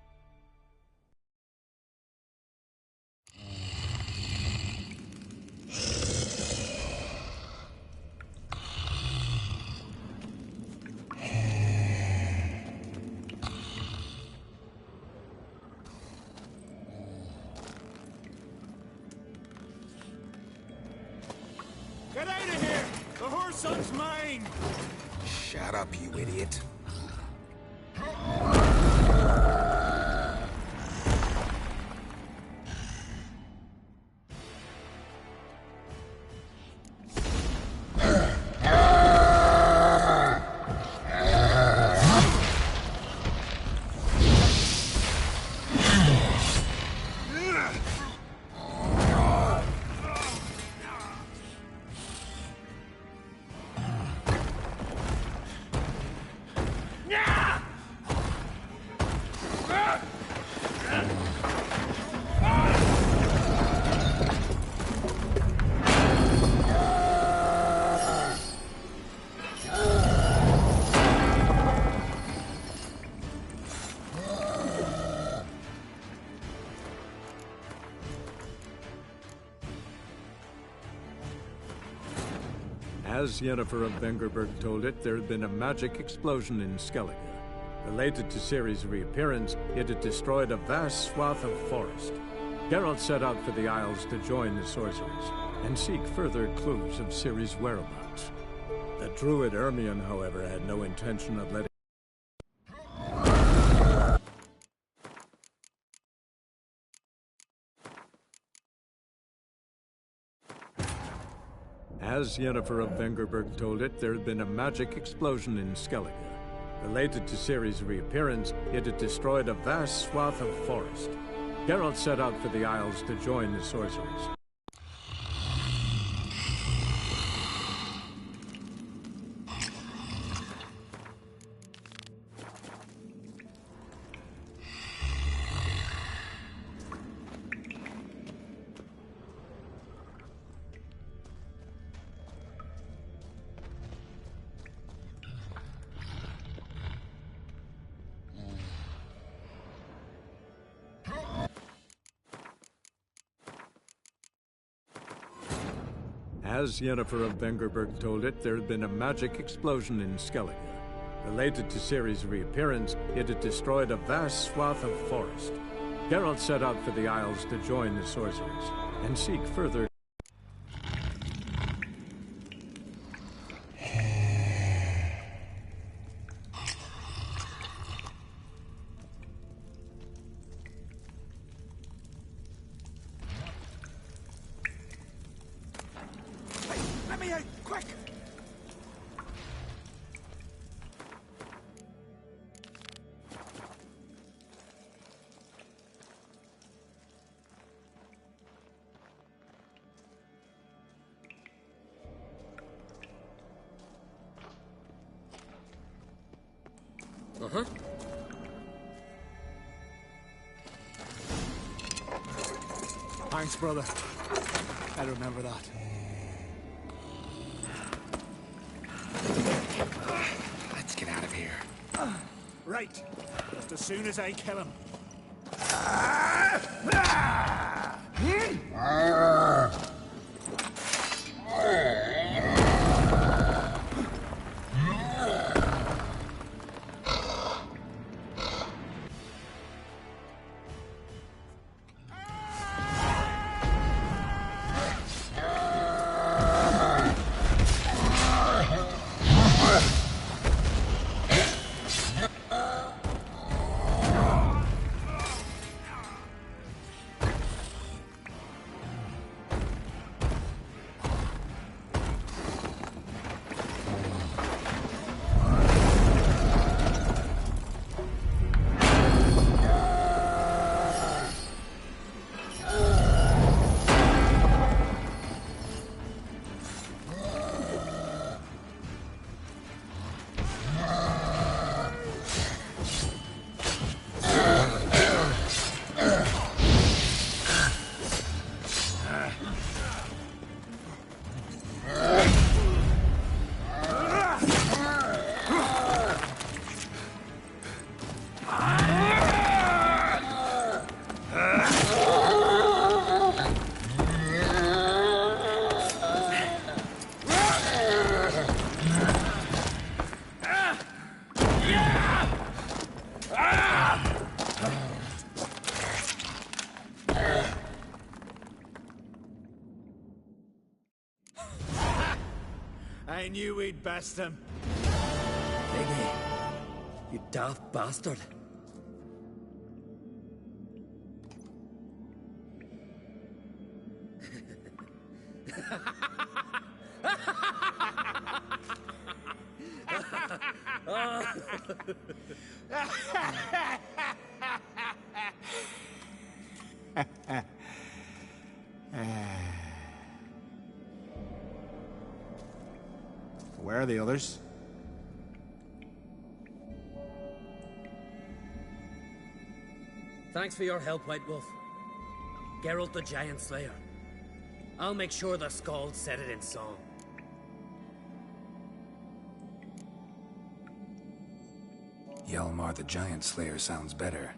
Get out of here! The Whoreson's mine! Shut up, you idiot. As Yennefer of Vengerberg told it, there had been a magic explosion in Skellige. Related to Ciri's reappearance, it had destroyed a vast swath of forest. Geralt set out for the Isles to join the sorcerers and seek further clues of Ciri's whereabouts. The druid Ermion, however, had no intention of letting As Yennefer of Vengerberg told it, there had been a magic explosion in Skellige. Related to Ciri's reappearance, it had destroyed a vast swath of forest. Geralt set out for the Isles to join the sorcerers. As Yennefer of Vengerberg told it, there had been a magic explosion in Skellige. Related to Ciri's reappearance, it had destroyed a vast swath of forest. Geralt set out for the Isles to join the sorcerers and seek further. Uh-huh. Thanks, brother. I remember that. Let's get out of here. Right. Just as soon as I kill him. I knew we'd best him. Biggie, you daft bastard. Where are the others? Thanks for your help, White Wolf. Geralt the Giant Slayer. I'll make sure the Skalds set it in song. Hjalmar the Giant Slayer sounds better.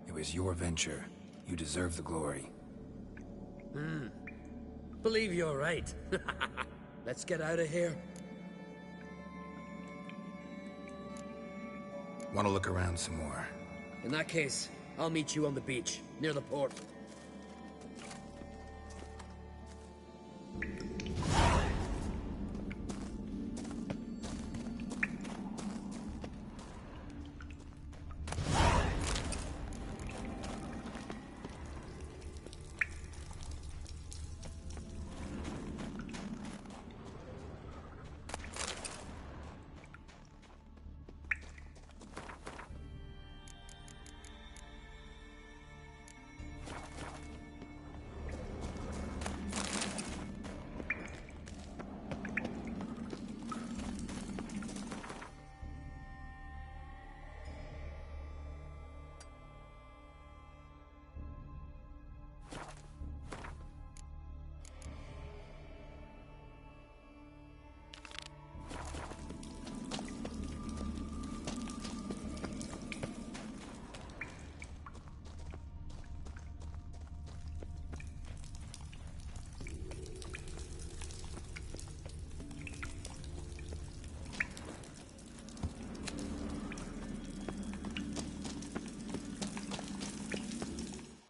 It was your venture. You deserve the glory. Believe you're right. Let's get out of here. Want to look around some more. In that case, I'll meet you on the beach, near the port.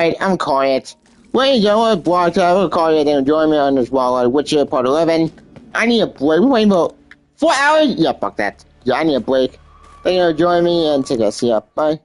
Alright, I'm quiet. Ladies and gentlemen, blog time, we'll call you and join me on this Wildlife Witcher Part 11. I need a break. We're waiting about 4 hours? Yeah, fuck that. Yeah, I need a break. Thank you for joining me and take care. See ya. Bye.